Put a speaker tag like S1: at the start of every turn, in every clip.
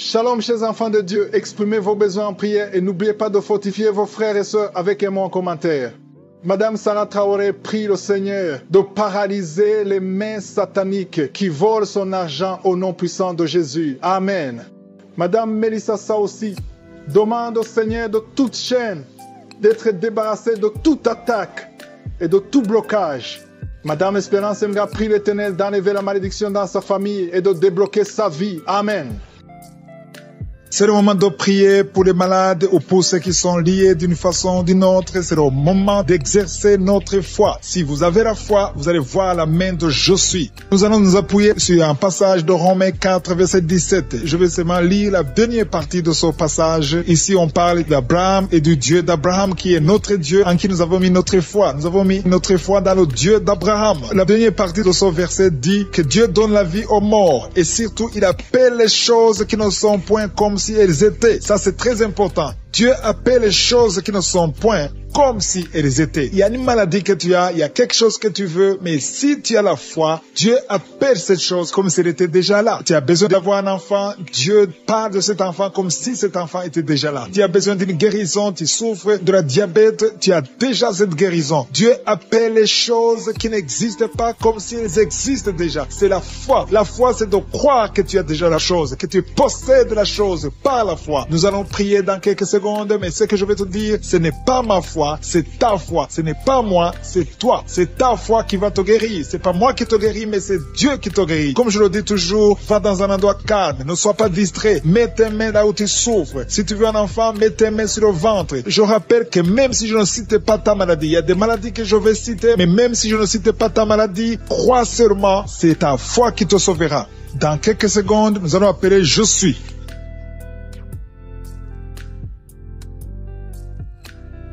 S1: Shalom, chers enfants de Dieu. Exprimez vos besoins en prière et n'oubliez pas de fortifier vos frères et sœurs avec un mot en commentaire. Madame Sarah Traoré prie le Seigneur de paralyser les mains sataniques qui volent son argent au nom puissant de Jésus. Amen. Madame Melissa Saoussi demande au Seigneur de toute chaîne d'être débarrassée de toute attaque et de tout blocage. Madame Espérance Emga prie l'Éternel d'enlever la malédiction dans sa famille et de débloquer sa vie. Amen.
S2: C'est le moment de prier pour les malades ou pour ceux qui sont liés d'une façon ou d'une autre. C'est le moment d'exercer notre foi. Si vous avez la foi, vous allez voir la main de Je suis. Nous allons nous appuyer sur un passage de Romains 4, verset 17. Je vais seulement lire la dernière partie de ce passage. Ici, on parle d'Abraham et du Dieu d'Abraham qui est notre Dieu en qui nous avons mis notre foi. Nous avons mis notre foi dans le Dieu d'Abraham. La dernière partie de ce verset dit que Dieu donne la vie aux morts et surtout, il appelle les choses qui ne sont point comme si elles étaient. Ça, c'est très important. Dieu appelle les choses qui ne sont point comme si elles étaient. Il y a une maladie que tu as, il y a quelque chose que tu veux, mais si tu as la foi, Dieu appelle cette chose comme si elle était déjà là. Tu as besoin d'avoir un enfant, Dieu parle de cet enfant comme si cet enfant était déjà là. Tu as besoin d'une guérison, tu souffres de la diabète, tu as déjà cette guérison. Dieu appelle les choses qui n'existent pas comme si elles existent déjà. C'est la foi. La foi, c'est de croire que tu as déjà la chose, que tu possèdes la chose par la foi. Nous allons prier dans quelques secondes, mais ce que je vais te dire, ce n'est pas ma foi, c'est ta foi. Ce n'est pas moi, c'est toi. C'est ta foi qui va te guérir. C'est pas moi qui te guéris, mais c'est Dieu qui te guérit. Comme je le dis toujours, va dans un endroit calme. Ne sois pas distrait. Mets tes mains là où tu souffres. Si tu veux un enfant, mets tes mains sur le ventre. Je rappelle que même si je ne cite pas ta maladie, il y a des maladies que je vais citer, mais même si je ne cite pas ta maladie, crois seulement, c'est ta foi qui te sauvera. Dans quelques secondes, nous allons appeler Je suis.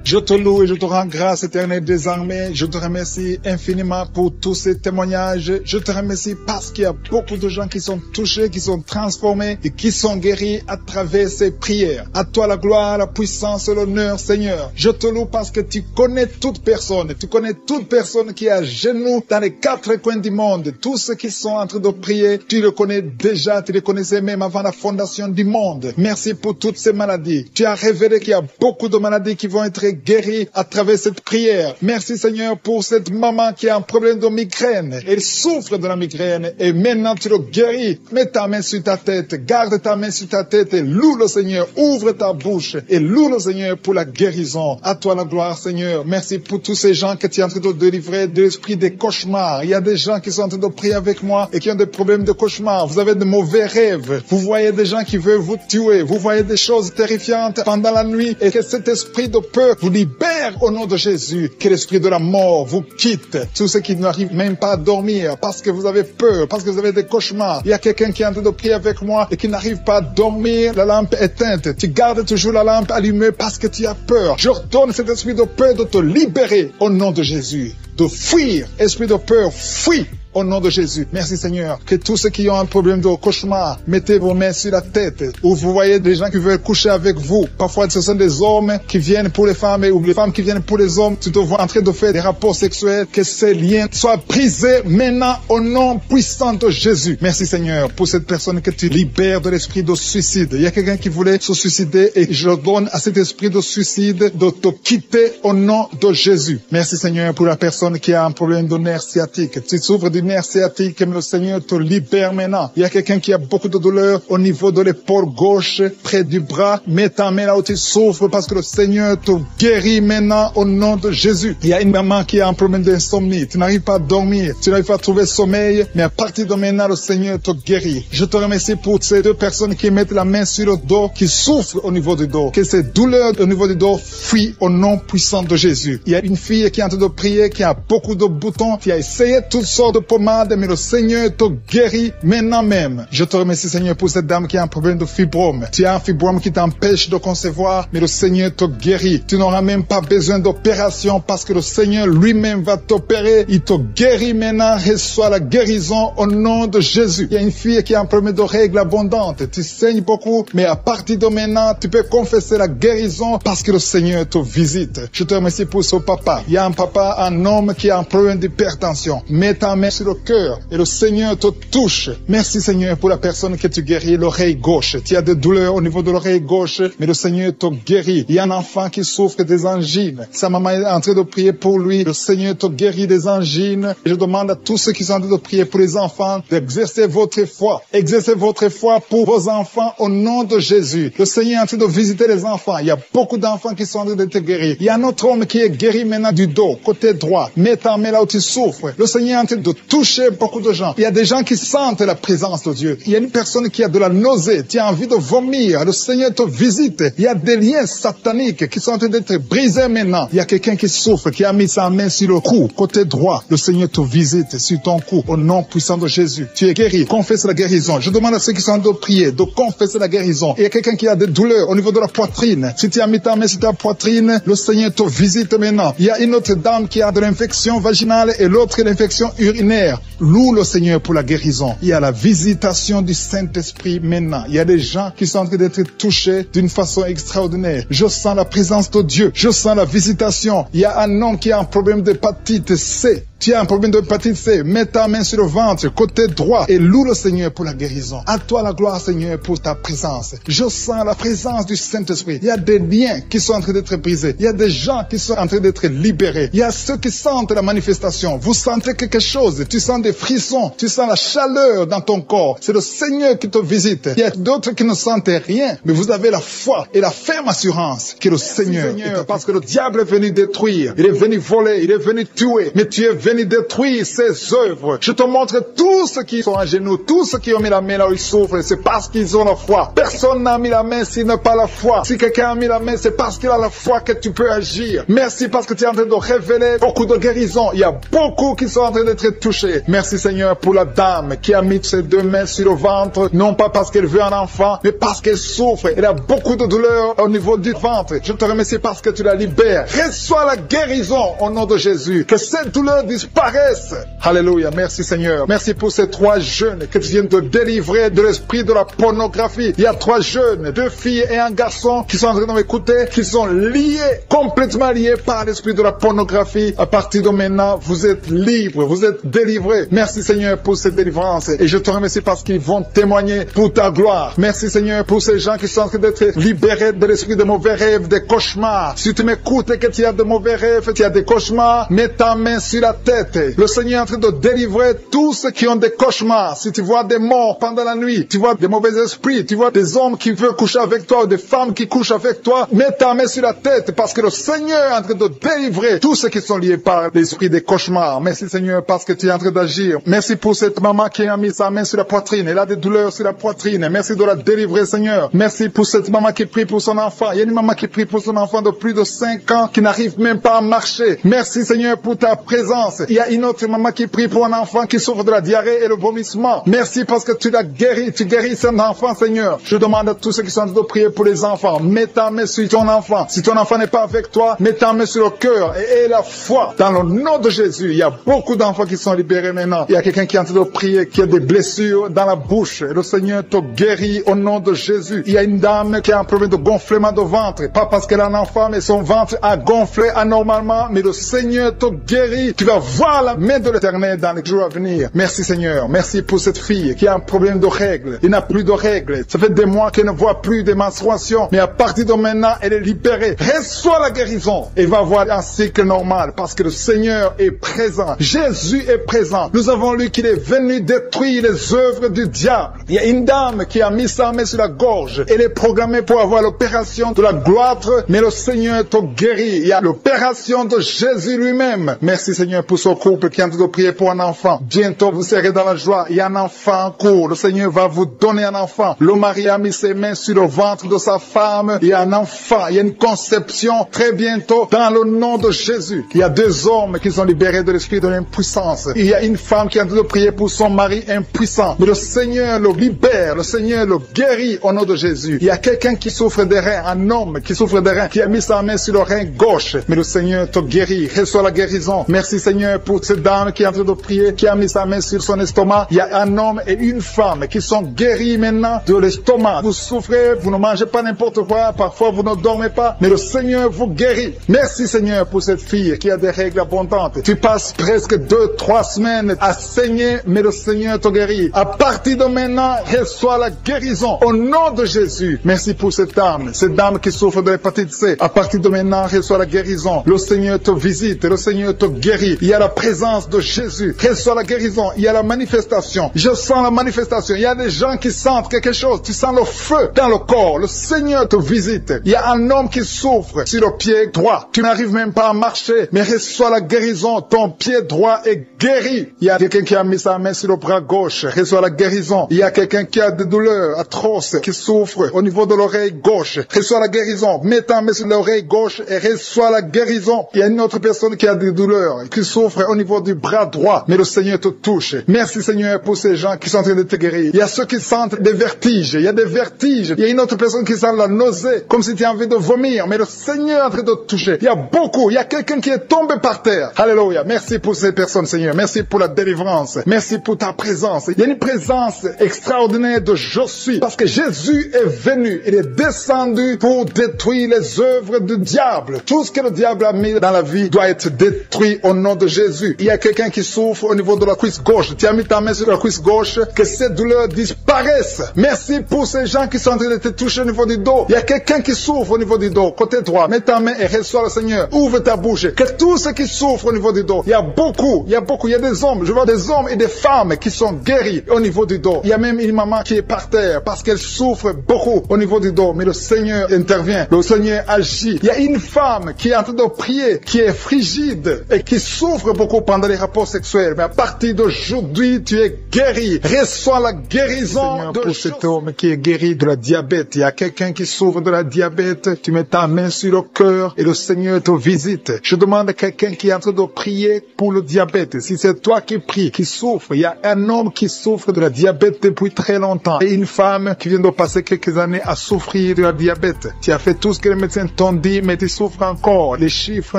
S2: Je te loue et je te rends grâce éternelle désormais. Je te remercie infiniment pour tous ces témoignages. Je te remercie parce qu'il y a beaucoup de gens qui sont touchés, qui sont transformés et qui sont guéris à travers ces prières. À toi la gloire, la puissance et l'honneur, Seigneur. Je te loue parce que tu connais toute personne. Tu connais toute personne qui est à genoux dans les quatre coins du monde. Tous ceux qui sont en train de prier, tu le connais déjà. Tu les connaissais même avant la fondation du monde. Merci pour toutes ces maladies. Tu as révélé qu'il y a beaucoup de maladies qui vont être guérie à travers cette prière. Merci Seigneur pour cette maman qui a un problème de migraine. Elle souffre de la migraine et maintenant tu le guéris. Mets ta main sur ta tête, garde ta main sur ta tête et loue le Seigneur. Ouvre ta bouche et loue le Seigneur pour la guérison. À toi la gloire Seigneur. Merci pour tous ces gens que tu es en train de délivrer de l'esprit des cauchemars. Il y a des gens qui sont en train de prier avec moi et qui ont des problèmes de cauchemars. Vous avez de mauvais rêves. Vous voyez des gens qui veulent vous tuer. Vous voyez des choses terrifiantes pendant la nuit et que cet esprit de peur vous libère au nom de Jésus. Que l'esprit de la mort vous quitte. Tous ceux qui n'arrivent même pas à dormir parce que vous avez peur, parce que vous avez des cauchemars. Il y a quelqu'un qui est en train de prier avec moi et qui n'arrive pas à dormir, la lampe éteinte. Tu gardes toujours la lampe allumée parce que tu as peur. Je ordonne cet esprit de peur de te libérer au nom de Jésus. De fuir. Esprit de peur, fuis. Au nom de Jésus. Merci Seigneur. Que tous ceux qui ont un problème de cauchemar, mettez vos mains sur la tête. Ou vous voyez des gens qui veulent coucher avec vous. Parfois ce sont des hommes qui viennent pour les femmes ou les femmes qui viennent pour les hommes. Tu te vois en train de faire des rapports sexuels. Que ces liens soient brisés maintenant au nom puissant de Jésus. Merci Seigneur pour cette personne que tu libères de l'esprit de suicide. Il y a quelqu'un qui voulait se suicider et je donne à cet esprit de suicide de te quitter au nom de Jésus. Merci Seigneur pour la personne qui a un problème de nerf sciatique. Tu souffres du nerf sciatique, que le Seigneur te libère maintenant. Il y a quelqu'un qui a beaucoup de douleur au niveau de l'épaule gauche, près du bras. Mets ta main là où tu souffres parce que le Seigneur te guérit maintenant au nom de Jésus. Il y a une maman qui a un problème d'insomnie. Tu n'arrives pas à dormir, tu n'arrives pas à trouver sommeil, mais à partir de maintenant, le Seigneur te guérit. Je te remercie pour ces deux personnes qui mettent la main sur le dos, qui souffrent au niveau du dos. Que ces douleurs au niveau du dos fuient au nom puissant de Jésus. Il y a une fille qui est en train de prier, qui a beaucoup de boutons, qui a essayé toutes sortes de pommades, mais le Seigneur te guérit maintenant même. Je te remercie Seigneur pour cette dame qui a un problème de fibrome. Tu as un fibrome qui t'empêche de concevoir, mais le Seigneur te guérit. Tu n'auras même pas besoin d'opération parce que le Seigneur lui-même va t'opérer. Il te guérit maintenant. Reçois la guérison au nom de Jésus. Il y a une fille qui a un problème de règles abondantes. Tu saignes beaucoup, mais à partir de maintenant, tu peux confesser la guérison parce que le Seigneur te visite. Je te remercie pour ce papa. Il y a un papa, un homme qui a un problème d'hypertension. Mets ta main sur sur le cœur et le Seigneur te touche. Merci Seigneur pour la personne que tu guéris, l'oreille gauche. Tu as des douleurs au niveau de l'oreille gauche, mais le Seigneur te guérit. Il y a un enfant qui souffre des angines. Sa maman est en train de prier pour lui. Le Seigneur te guérit des angines. Et je demande à tous ceux qui sont en train de prier pour les enfants d'exercer votre foi. Exercez votre foi pour vos enfants au nom de Jésus. Le Seigneur est en train de visiter les enfants. Il y a beaucoup d'enfants qui sont en train d'être guéris. Il y a un autre homme qui est guéri maintenant du dos, côté droit. Mets ta main là où tu souffres. Le Seigneur est en train de toucher beaucoup de gens. Il y a des gens qui sentent la présence de Dieu. Il y a une personne qui a de la nausée. Tu as envie de vomir. Le Seigneur te visite. Il y a des liens sataniques qui sont en train d'être brisés maintenant. Il y a quelqu'un qui souffre, qui a mis sa main sur le cou, côté droit. Le Seigneur te visite sur ton cou au nom puissant de Jésus. Tu es guéri. Confesse la guérison. Je demande à ceux qui sont en train de prier de confesser la guérison. Il y a quelqu'un qui a des douleurs au niveau de la poitrine. Si tu as mis ta main sur ta poitrine, le Seigneur te visite maintenant. Il y a une autre dame qui a de l'infection vaginale et l'autre l'infection urinaire. Loue le Seigneur pour la guérison. Il y a la visitation du Saint-Esprit maintenant. Il y a des gens qui sont en train d'être touchés d'une façon extraordinaire. Je sens la présence de Dieu. Je sens la visitation. Il y a un homme qui a un problème d'hépatite C. Tu as un problème d'hépatite C, mets ta main sur le ventre, côté droit, et loue le Seigneur pour la guérison. À toi la gloire, Seigneur, pour ta présence. Je sens la présence du Saint-Esprit. Il y a des liens qui sont en train d'être brisés. Il y a des gens qui sont en train d'être libérés. Il y a ceux qui sentent la manifestation. Vous sentez quelque chose. Tu sens des frissons. Tu sens la chaleur dans ton corps. C'est le Seigneur qui te visite. Il y a d'autres qui ne sentent rien, mais vous avez la foi et la ferme assurance que le Seigneur, parce que le diable est venu détruire. Il est venu voler. Il est venu tuer. Mais tu es venu détruire ses œuvres. Je te montre tous ceux qui sont à genoux, tous ceux qui ont mis la main là où ils souffrent, c'est parce qu'ils ont la foi. Personne n'a mis la main s'il n'a pas la foi. Si quelqu'un a mis la main, c'est parce qu'il a la foi que tu peux agir. Merci parce que tu es en train de révéler beaucoup de guérisons. Il y a beaucoup qui sont en train d'être touchés. Merci Seigneur pour la dame qui a mis ses deux mains sur le ventre, non pas parce qu'elle veut un enfant, mais parce qu'elle souffre. Elle a beaucoup de douleur au niveau du ventre. Je te remercie parce que tu la libères. Reçois la guérison au nom de Jésus. Que cette douleur disparaissent. Alléluia. Merci Seigneur. Merci pour ces 3 jeunes que tu viens de délivrer de l'esprit de la pornographie. Il y a 3 jeunes, 2 filles et un garçon qui sont en train de m'écouter, qui sont liés, complètement liés par l'esprit de la pornographie. À partir de maintenant, vous êtes libres, vous êtes délivrés. Merci Seigneur pour cette délivrance. Et je te remercie parce qu'ils vont témoigner pour ta gloire. Merci Seigneur pour ces gens qui sont en train d'être libérés de l'esprit de mauvais rêves, des cauchemars. Si tu m'écoutes et que tu as de mauvais rêves, tu as des cauchemars, mets ta main sur la tête. Le Seigneur est en train de délivrer tous ceux qui ont des cauchemars. Si tu vois des morts pendant la nuit, tu vois des mauvais esprits, tu vois des hommes qui veulent coucher avec toi ou des femmes qui couchent avec toi, mets ta main sur la tête parce que le Seigneur est en train de délivrer tous ceux qui sont liés par l'esprit des cauchemars. Merci Seigneur parce que tu es en train d'agir. Merci pour cette maman qui a mis sa main sur la poitrine. Elle a des douleurs sur la poitrine. Merci de la délivrer Seigneur. Merci pour cette maman qui prie pour son enfant. Il y a une maman qui prie pour son enfant de plus de 5 ans qui n'arrive même pas à marcher. Merci Seigneur pour ta présence. Il y a une autre maman qui prie pour un enfant qui souffre de la diarrhée et le vomissement. Merci parce que tu l'as guéri, tu guéris cet enfant, Seigneur. Je demande à tous ceux qui sont en train de prier pour les enfants, mets ta main sur ton enfant. Si ton enfant n'est pas avec toi, mets ta main sur le cœur et aie la foi. Dans le nom de Jésus, il y a beaucoup d'enfants qui sont libérés maintenant. Il y a quelqu'un qui est en train de prier, qui a des blessures dans la bouche. Et le Seigneur te guérit au nom de Jésus. Il y a une dame qui a un problème de gonflement de ventre. Pas parce qu'elle a un enfant, mais son ventre a gonflé anormalement. Mais le Seigneur te guérit. Tu vas voir la main de l'Éternel dans les jours à venir. Merci Seigneur. Merci pour cette fille qui a un problème de règles. Il n'a plus de règles. Ça fait des mois qu'elle ne voit plus de menstruations. Mais à partir de maintenant, elle est libérée. Reçois la guérison. Elle va avoir un cycle normal parce que le Seigneur est présent. Jésus est présent. Nous avons lu qu'il est venu détruire les œuvres du diable. Il y a une dame qui a mis sa main sur la gorge. Elle est programmée pour avoir l'opération de la gloire, mais le Seigneur te guérit. Il y a l'opération de Jésus lui-même. Merci Seigneur pour ce couple qui est en train de prier pour un enfant. Bientôt vous serez dans la joie. Il y a un enfant en cours. Le Seigneur va vous donner un enfant. Le mari a mis ses mains sur le ventre de sa femme. Il y a un enfant. Il y a une conception très bientôt dans le nom de Jésus. Il y a 2 hommes qui sont libérés de l'esprit de l'impuissance. Il y a une femme qui est en train de prier pour son mari impuissant. Mais le Seigneur le libère. Le Seigneur le guérit au nom de Jésus. Il y a quelqu'un qui souffre des reins. Un homme qui souffre des reins. Qui a mis sa main sur le rein gauche. Mais le Seigneur te guérit. Reçois la guérison. Merci Seigneur Seigneur, pour cette dame qui est en train de prier, qui a mis sa main sur son estomac. Il y a un homme et une femme qui sont guéris maintenant de l'estomac. Vous souffrez, vous ne mangez pas n'importe quoi, parfois vous ne dormez pas, mais le Seigneur vous guérit. Merci Seigneur pour cette fille qui a des règles abondantes. Tu passes presque 2-3 semaines à saigner, mais le Seigneur te guérit. À partir de maintenant, reçois la guérison au nom de Jésus. Merci pour cette dame qui souffre de l'hépatite C. À partir de maintenant, reçois la guérison. Le Seigneur te visite, le Seigneur te guérit. Il y a la présence de Jésus. Reçois la guérison. Il y a la manifestation. Je sens la manifestation. Il y a des gens qui sentent quelque chose. Tu sens le feu dans le corps. Le Seigneur te visite. Il y a un homme qui souffre sur le pied droit. Tu n'arrives même pas à marcher, mais reçois la guérison. Ton pied droit est guéri. Il y a quelqu'un qui a mis sa main sur le bras gauche. Reçois la guérison. Il y a quelqu'un qui a des douleurs atroces, qui souffre au niveau de l'oreille gauche. Reçois la guérison. Mets ta main sur l'oreille gauche et reçois la guérison. Il y a une autre personne qui a des douleurs, qui souffre au niveau du bras droit, mais le Seigneur te touche. Merci Seigneur pour ces gens qui sont en train de te guérir. Il y a ceux qui sentent des vertiges. Il y a des vertiges. Il y a une autre personne qui sent la nausée, comme si tu as envie de vomir, mais le Seigneur est en train de te toucher. Il y a beaucoup. Il y a quelqu'un qui est tombé par terre. Alléluia. Merci pour ces personnes, Seigneur. Merci pour la délivrance. Merci pour ta présence. Il y a une présence extraordinaire de je suis, parce que Jésus est venu. Il est descendu pour détruire les œuvres du diable. Tout ce que le diable a mis dans la vie doit être détruit au nom de Jésus. Il y a quelqu'un qui souffre au niveau de la cuisse gauche. Tu as mis ta main sur la cuisse gauche, que ces douleurs disparaissent. Merci pour ces gens qui sont en train de te toucher au niveau du dos. Il y a quelqu'un qui souffre au niveau du dos, côté droit. Mets ta main et reçois le Seigneur. Ouvre ta bouche. Que tous ceux qui souffrent au niveau du dos, il y a beaucoup. Il y a des hommes. Je vois des hommes et des femmes qui sont guéris au niveau du dos. Il y a même une maman qui est par terre parce qu'elle souffre beaucoup au niveau du dos. Mais le Seigneur intervient. Le Seigneur agit. Il y a une femme qui est en train de prier, qui est frigide et qui souffre beaucoup pendant les rapports sexuels. Mais à partir d'aujourd'hui, tu es guéri. Reçois la guérison. Seigneur, pour cet homme qui est guéri de la diabète. Il y a quelqu'un qui souffre de la diabète. Tu mets ta main sur le cœur et le Seigneur te visite. Je demande à quelqu'un qui est en train de prier pour le diabète. Si c'est toi qui pries, qui souffre, il y a un homme qui souffre de la diabète depuis très longtemps et une femme qui vient de passer quelques années à souffrir de la diabète. Tu as fait tout ce que les médecins t'ont dit, mais tu souffres encore. Les chiffres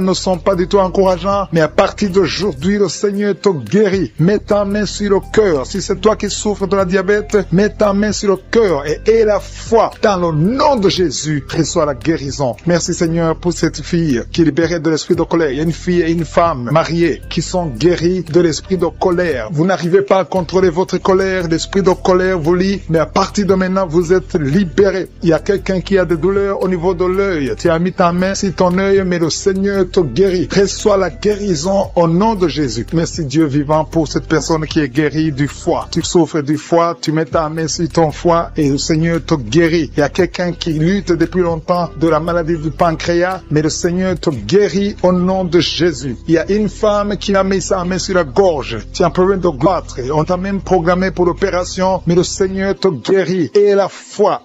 S2: ne sont pas du tout encourageants, mais à partir d'aujourd'hui, le Seigneur te guérit. Mets ta main sur le cœur. Si c'est toi qui souffres de la diabète, mets ta main sur le cœur et aie la foi. Dans le nom de Jésus, reçois la guérison. Merci Seigneur pour cette fille qui est libérée de l'esprit de colère. Il y a une fille et une femme mariées qui sont guéries de l'esprit de colère. Vous n'arrivez pas à contrôler votre colère. L'esprit de colère vous lie, mais à partir de maintenant, vous êtes libérés. Il y a quelqu'un qui a des douleurs au niveau de l'œil. Tu as mis ta main sur ton œil, mais le Seigneur te guérit. Reçois la guérison au nom de Jésus. Merci Dieu vivant pour cette personne qui est guérie du foie. Tu souffres du foie, tu mets ta main sur ton foie et le Seigneur te guérit. Il y a quelqu'un qui lutte depuis longtemps de la maladie du pancréas, mais le Seigneur te guérit au nom de Jésus. Il y a une femme qui a mis sa main sur la gorge. Tu as un problème de goitre. On t'a même programmé pour l'opération, mais le Seigneur te guérit. Et la foi.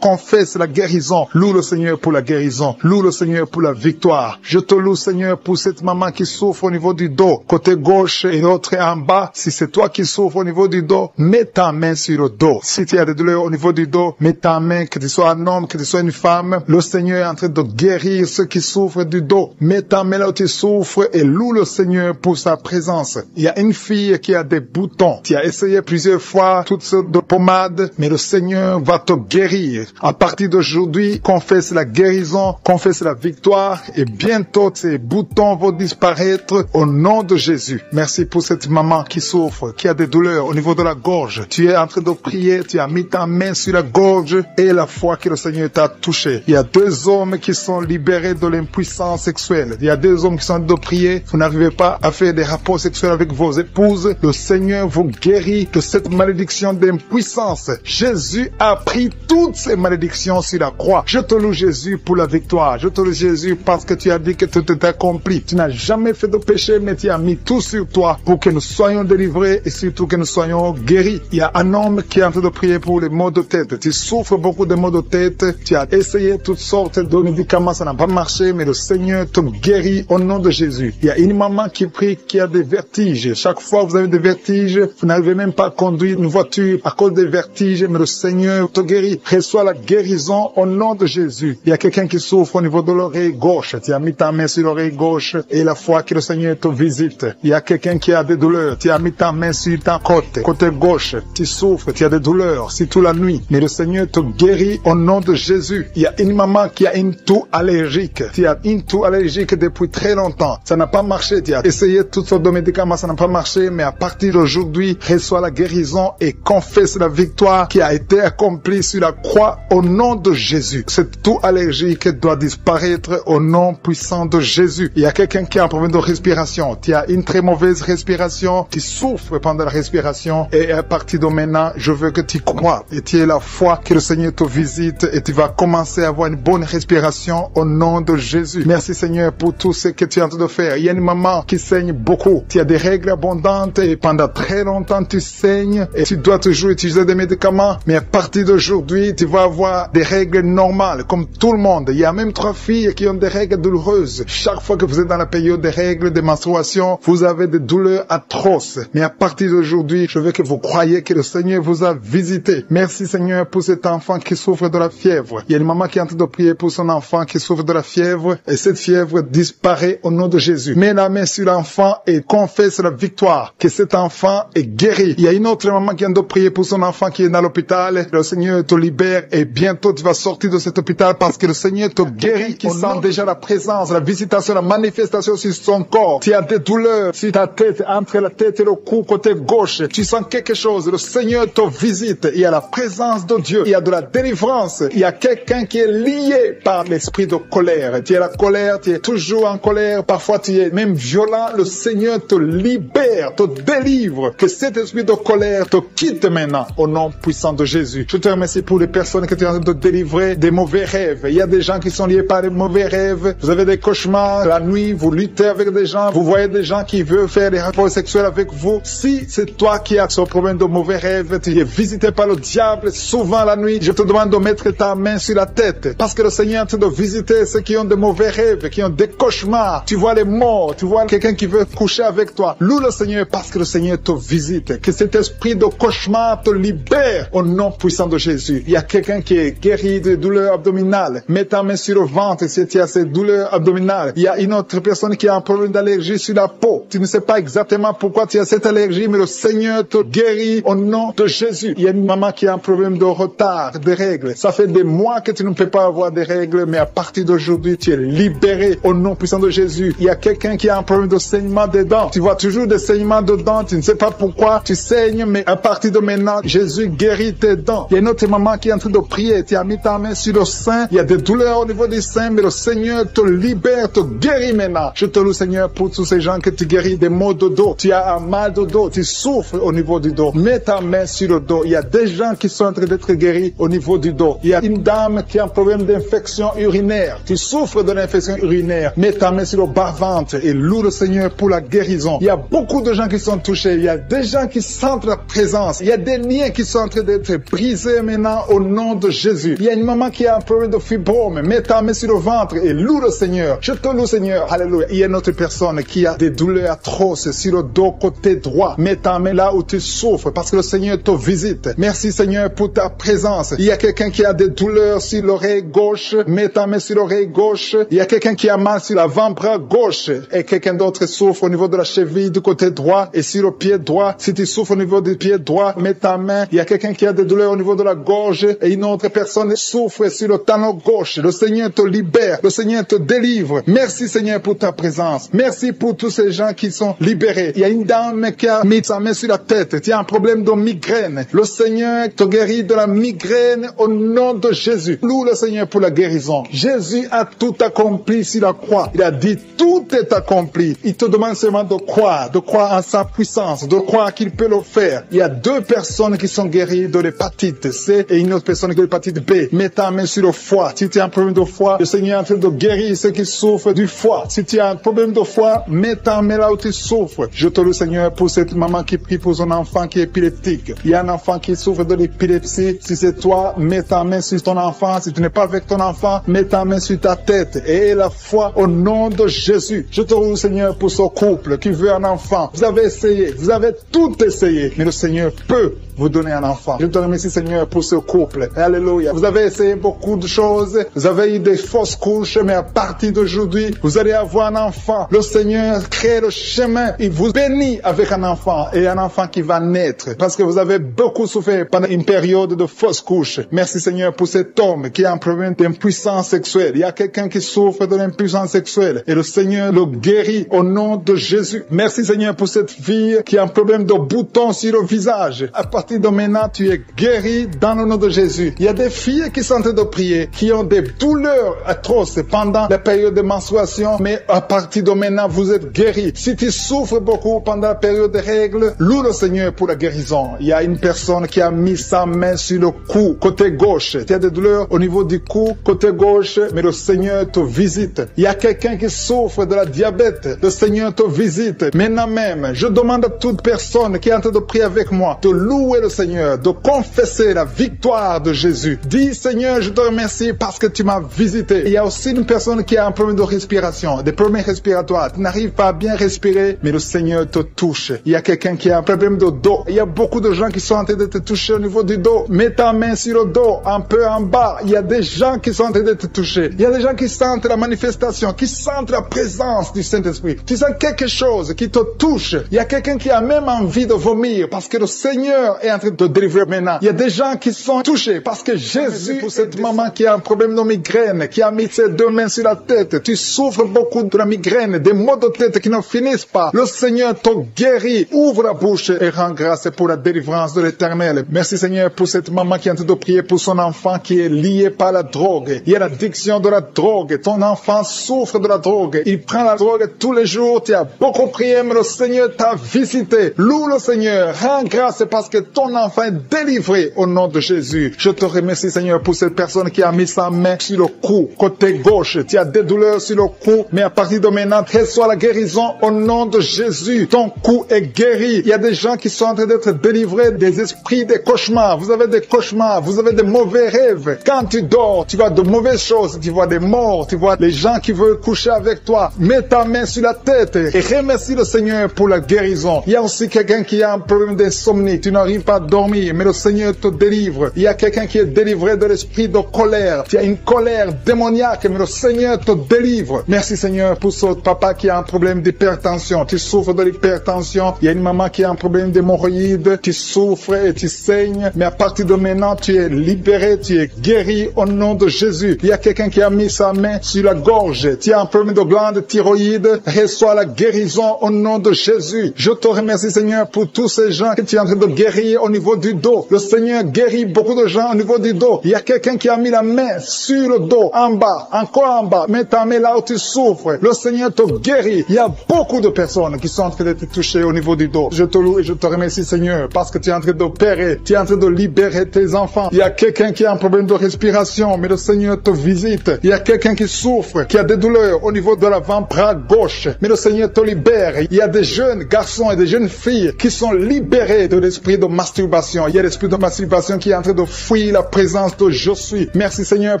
S2: Confesse la guérison. Loue le Seigneur pour la guérison. Loue le Seigneur pour la victoire. Je te loue Seigneur pour cette maman qui souffre au niveau du dos. Côté gauche et l'autre en bas. Si c'est toi qui souffres au niveau du dos, mets ta main sur le dos. Si tu as des douleurs au niveau du dos, mets ta main, que tu sois un homme, que tu sois une femme. Le Seigneur est en train de guérir ceux qui souffrent du dos. Mets ta main là où tu souffres et loue le Seigneur pour sa présence. Il y a une fille qui a des boutons. Tu as essayé plusieurs fois toutes sortes de pommades, mais le Seigneur va te guérir. À partir d'aujourd'hui, confesse la guérison, confesse la victoire et bientôt ces boutons vont disparaître au nom de Jésus. Merci pour cette maman qui souffre, qui a des douleurs au niveau de la gorge. Tu es en train de prier, tu as mis ta main sur la gorge et la foi que le Seigneur t'a touché. Il y a 2 hommes qui sont libérés de l'impuissance sexuelle. Il y a 2 hommes qui sont en train de prier. Vous n'arrivez pas à faire des rapports sexuels avec vos épouses. Le Seigneur vous guérit de cette malédiction d'impuissance. Jésus a pris toutes ces malédictions sur la croix. Je te loue Jésus pour la victoire. Je te loue Jésus parce que tu as dit que tout est accompli. Tu n'as jamais fait de péché, mais tu as mis tout sur toi pour que nous soyons délivrés et surtout que nous soyons guéris. Il y a un homme qui est en train de prier pour les maux de tête. Tu souffres beaucoup de maux de tête. Tu as essayé toutes sortes de médicaments, ça n'a pas marché, mais le Seigneur te guérit au nom de Jésus. Il y a une maman qui prie, qui a des vertiges. Chaque fois que vous avez des vertiges, vous n'arrivez même pas à conduire une voiture à cause des vertiges, mais le Seigneur te guérit. Reçois la guérison au nom de Jésus. Il y a quelqu'un qui souffre au niveau de l'oreille gauche. Tu as mis ta main sur l'oreille gauche et la foi que le Seigneur te visite. Il y a quelqu'un qui a des douleurs. Tu as mis ta main sur ta côté gauche. Tu souffres, tu as des douleurs, c'est toute la nuit. Mais le Seigneur te guérit au nom de Jésus. Il y a une maman qui a une toux allergique. Tu as une toux allergique depuis très longtemps. Ça n'a pas marché. Tu as essayé toutes sortes de médicaments, ça n'a pas marché. Mais à partir d'aujourd'hui, reçois la guérison et confesse la victoire qui a été accomplie sur la croix au nom de Jésus. Cette toux allergique doit disparaître au nom puissant de Jésus. Il y a quelqu'un qui a un problème de respiration. Tu as une très mauvaise respiration. Tu souffres pendant la respiration. Et à partir de maintenant, je veux que tu crois et tu aies la foi que le Seigneur te visite et tu vas commencer à avoir une bonne respiration au nom de Jésus. Merci Seigneur pour tout ce que tu es en train de faire. Il y a une maman qui saigne beaucoup. Tu as des règles abondantes et pendant très longtemps tu saignes et tu dois toujours utiliser des médicaments. Mais à partir d'aujourd'hui, tu vas avoir des règles normales comme tout le monde. Il y a même 3 filles qui ont des règles douloureuses. Chaque fois que vous êtes dans la période des règles, des menstruations, vous avez des douleurs atroces. Mais à partir d'aujourd'hui, je veux que vous croyez que le Seigneur vous a visité. Merci Seigneur pour cet enfant qui souffre de la fièvre. Il y a une maman qui est en train de prier pour son enfant qui souffre de la fièvre et cette fièvre disparaît au nom de Jésus. Mets la main sur l'enfant et confesse la victoire que cet enfant est guéri. Il y a une autre maman qui vient de prier pour son enfant qui est dans l'hôpital. Le Seigneur te libère et bientôt tu vas sortir de cet hôpital parce que le Seigneur te guérit. Qui sent déjà la présence, la visitation, la manifestation sur son corps. Tu as des douleurs sur ta tête, entre la tête et le cou, côté gauche. Tu sens quelque chose. Le Seigneur te visite. Il y a la présence de Dieu. Il y a de la délivrance. Il y a quelqu'un qui est lié par l'esprit de colère. Tu es la colère, tu es toujours en colère. Parfois tu es même violent. Le Seigneur te libère, te délivre. Que cet esprit de colère te quitte maintenant au nom puissant de Jésus. Je te remercie pour les personnes que tu es en train de délivrer des mauvais rêves. Il y a des gens qui sont liés par les mauvais rêves. Vous avez des cauchemars. La nuit, vous luttez avec des gens. Vous voyez des gens qui veulent faire des rapports sexuels avec vous. Si c'est toi qui as ce problème de mauvais rêves, tu es visité par le diable souvent la nuit, je te demande de mettre ta main sur la tête. Parce que le Seigneur est en train de visiter ceux qui ont de mauvais rêves, qui ont des cauchemars. Tu vois les morts, tu vois quelqu'un qui veut coucher avec toi. Loue le Seigneur parce que le Seigneur te visite. Que cet esprit de cauchemar te libère au nom puissant de Jésus. Il y a quelqu'un qui est guéri de douleurs abdominales. Mets ta main sur le ventre si tu as ces douleurs abdominales. Il y a une autre personne qui a un problème d'allergie sur la peau. Tu ne sais pas exactement pourquoi tu as cette allergie, mais le Seigneur te guérit au nom de Jésus. Il y a une maman qui a un problème de retard, de règles. Ça fait des mois que tu ne peux pas avoir des règles, mais à partir d'aujourd'hui, tu es libéré au nom puissant de Jésus. Il y a quelqu'un qui a un problème de saignement des dents. Tu vois toujours des saignements de dents, tu ne sais pas pourquoi tu saignes, mais à partir de maintenant, Jésus guérit tes dents. Il y a une autre maman qui est en train de prier. Tu as mis ta main sur le sein. Il y a des douleurs au niveau du sein, mais le Seigneur te libère, te guérit maintenant. Je te loue, Seigneur, pour tous ces gens que tu guéris des maux de dos. Tu as un mal de dos, tu souffres au niveau du dos. Mets ta main sur le dos. Il y a des gens qui sont en train d'être guéris au niveau du dos. Il y a une dame qui a un problème d'infection urinaire. Tu souffres de l'infection urinaire. Mets ta main sur le bas-ventre et loue le Seigneur pour la guérison. Il y a beaucoup de gens qui sont touchés. Il y a des gens qui sentent la présence. Il y a des liens qui sont en train d'être brisés maintenant au nom de Jésus. Il y a une maman qui a un problème de fibrome. Mets ta main sur le ventre et loue le Seigneur. Je te loue, Seigneur. Alléluia. Il y a une autre personne qui a des douleurs atroces sur le dos côté droit. Mets ta main là où tu souffres parce que le Seigneur te visite. Merci, Seigneur, pour ta présence. Il y a quelqu'un qui a des douleurs sur l'oreille gauche. Mets ta main sur l'oreille gauche. Il y a quelqu'un qui a mal sur l'avant-bras gauche et quelqu'un d'autre souffre au niveau de la cheville du côté droit et sur le pied droit. Si tu souffres au niveau du pied droit, mets ta main. Il y a quelqu'un qui a des douleurs au niveau de la gorge et une autre personne souffre sur le talon gauche. Le Seigneur te libère. Le Seigneur te délivre. Merci, Seigneur, pour ta présence. Merci pour tous ces gens qui sont libérés. Il y a une dame qui a mis sa main sur la tête. Tu as un problème de migraine. Le Seigneur te guérit de la migraine au nom de Jésus. Loue le Seigneur pour la guérison. Jésus a tout accompli sur la croix. Il a dit tout est accompli. Il te demande seulement de croire en sa puissance, de croire qu'il peut le faire. Il y a 2 personnes qui sont guéries de l'hépatite C et une autre personne qui a l'hépatite B. Mets ta main sur le foie. Si tu as un problème de foie, le Seigneur est en train de guérir ceux qui souffrent du foie. Si tu as un problème de foie, mets ta main là où tu souffres. Je te loue, Seigneur, pour cette maman qui prie pour son enfant qui est épileptique. Il y a un enfant qui souffre de l'épilepsie. Si c'est toi, mets ta main sur ton enfant. Si tu n'es pas avec ton enfant, mets ta main sur ta tête et la foi au nom de Jésus. Je te loue, Seigneur, pour ce coup.
S1: peuple qui veut un enfant. Vous avez essayé, vous avez tout essayé, mais le Seigneur peut vous donner un enfant. Je te remercie, Seigneur, pour ce couple. Alléluia. Vous avez essayé beaucoup de choses. Vous avez eu des fausses couches, mais à partir d'aujourd'hui, vous allez avoir un enfant. Le Seigneur crée le chemin. Il vous bénit avec un enfant et un enfant qui va naître. Parce que vous avez beaucoup souffert pendant une période de fausses couches. Merci, Seigneur, pour cet homme qui a un problème d'impuissance sexuelle. Il y a quelqu'un qui souffre de l'impuissance sexuelle et le Seigneur le guérit au nom de Jésus. Merci, Seigneur, pour cette fille qui a un problème de boutons sur le visage. À partir de maintenant, tu es guéri dans le nom de Jésus. Il y a des filles qui sont en train de prier, qui ont des douleurs atroces pendant la période de menstruation, mais à partir de maintenant, vous êtes guéris. Si tu souffres beaucoup pendant la période des règles, loue le Seigneur pour la guérison. Il y a une personne qui a mis sa main sur le cou, côté gauche. Tu as des douleurs au niveau du cou, côté gauche, mais le Seigneur te visite. Il y a quelqu'un qui souffre de la diabète. Le Seigneur te visite. Maintenant même, je demande à toute personne qui est en train de prier avec moi de louer le Seigneur, de confesser la victoire de Jésus. Dis, Seigneur, je te remercie parce que tu m'as visité. Il y a aussi une personne qui a un problème de respiration, des problèmes respiratoires. Tu n'arrives pas à bien respirer, mais le Seigneur te touche. Il y a quelqu'un qui a un problème de dos. Il y a beaucoup de gens qui sont en train de te toucher au niveau du dos. Mets ta main sur le dos, un peu en bas. Il y a des gens qui sont en train de te toucher. Il y a des gens qui sentent la manifestation, qui sentent la présence du Saint-Esprit. Tu sens quelque chose qui te touche. Il y a quelqu'un qui a même envie de vomir parce que le Seigneur est en train de te délivrer maintenant. Il y a des gens qui sont touchés parce que Jésus, pour cette maman qui a un problème de migraine, qui a mis ses deux mains sur la tête, tu souffres beaucoup de la migraine, des maux de tête qui ne finissent pas. Le Seigneur te guérit. Ouvre la bouche et rends grâce pour la délivrance de l'Éternel. Merci, Seigneur, pour cette maman qui est en train de prier pour son enfant qui est lié par la drogue. Il y a l'addiction de la drogue. Ton enfant souffre de la drogue. Il prend la drogue tous les jours. Tu as beaucoup prié, mais le Seigneur t'a visité. Loue le Seigneur. Rends grâce parce que ton enfant est délivré au nom de Jésus. Je te remercie, Seigneur, pour cette personne qui a mis sa main sur le cou, côté gauche. Tu as des douleurs sur le cou, mais à partir de maintenant, reçois la guérison au nom de Jésus. Ton cou est guéri. Il y a des gens qui sont en train d'être délivrés des esprits des cauchemars. Vous avez des cauchemars, vous avez des mauvais rêves. Quand tu dors, tu vois de mauvaises choses. Tu vois des morts, tu vois les gens qui veulent coucher avec toi. Mets ta main sur la tête et remercie le Seigneur pour la guérison. Il y a aussi quelqu'un qui a un problème d'insomnie. Tu n'arrives pas à dormir, mais le Seigneur te délivre. Il y a quelqu'un qui est délivré de l'esprit de colère. Tu as une colère démoniaque, mais le Seigneur te délivre. Merci, Seigneur, pour ce papa qui a un problème d'hypertension. Tu souffres de l'hypertension. Il y a une maman qui a un problème d'hémorroïdes. Tu souffres et tu saignes, mais à partir de maintenant, tu es libéré, tu es guéri au nom de Jésus. Il y a quelqu'un qui a mis sa main sur la gorge. Tu as un problème de glande thyroïde. Reçois la guérison au nom de Jésus. Je te remercie, Seigneur, pour tous ces gens que tu es en train de guérir au niveau du dos. Le Seigneur guérit beaucoup de gens au niveau du dos. Il y a quelqu'un qui a mis la main sur le dos, en bas, encore en bas. Mets ta main là où tu souffres. Le Seigneur te guérit. Il y a beaucoup de personnes qui sont en train de te toucher au niveau du dos. Je te loue et je te remercie, Seigneur, parce que tu es en train d'opérer. Tu es en train de libérer tes enfants. Il y a quelqu'un qui a un problème de respiration, mais le Seigneur te visite. Il y a quelqu'un qui souffre, qui a des douleurs au niveau de l'avant-bras gauche, mais le Seigneur te libère. Il y a des jeunes garçons et des jeunes filles qui sont libérés de l'esprit de masturbation. Il y a l'esprit de masturbation qui est en train de fuir la présence de je suis. Merci, Seigneur,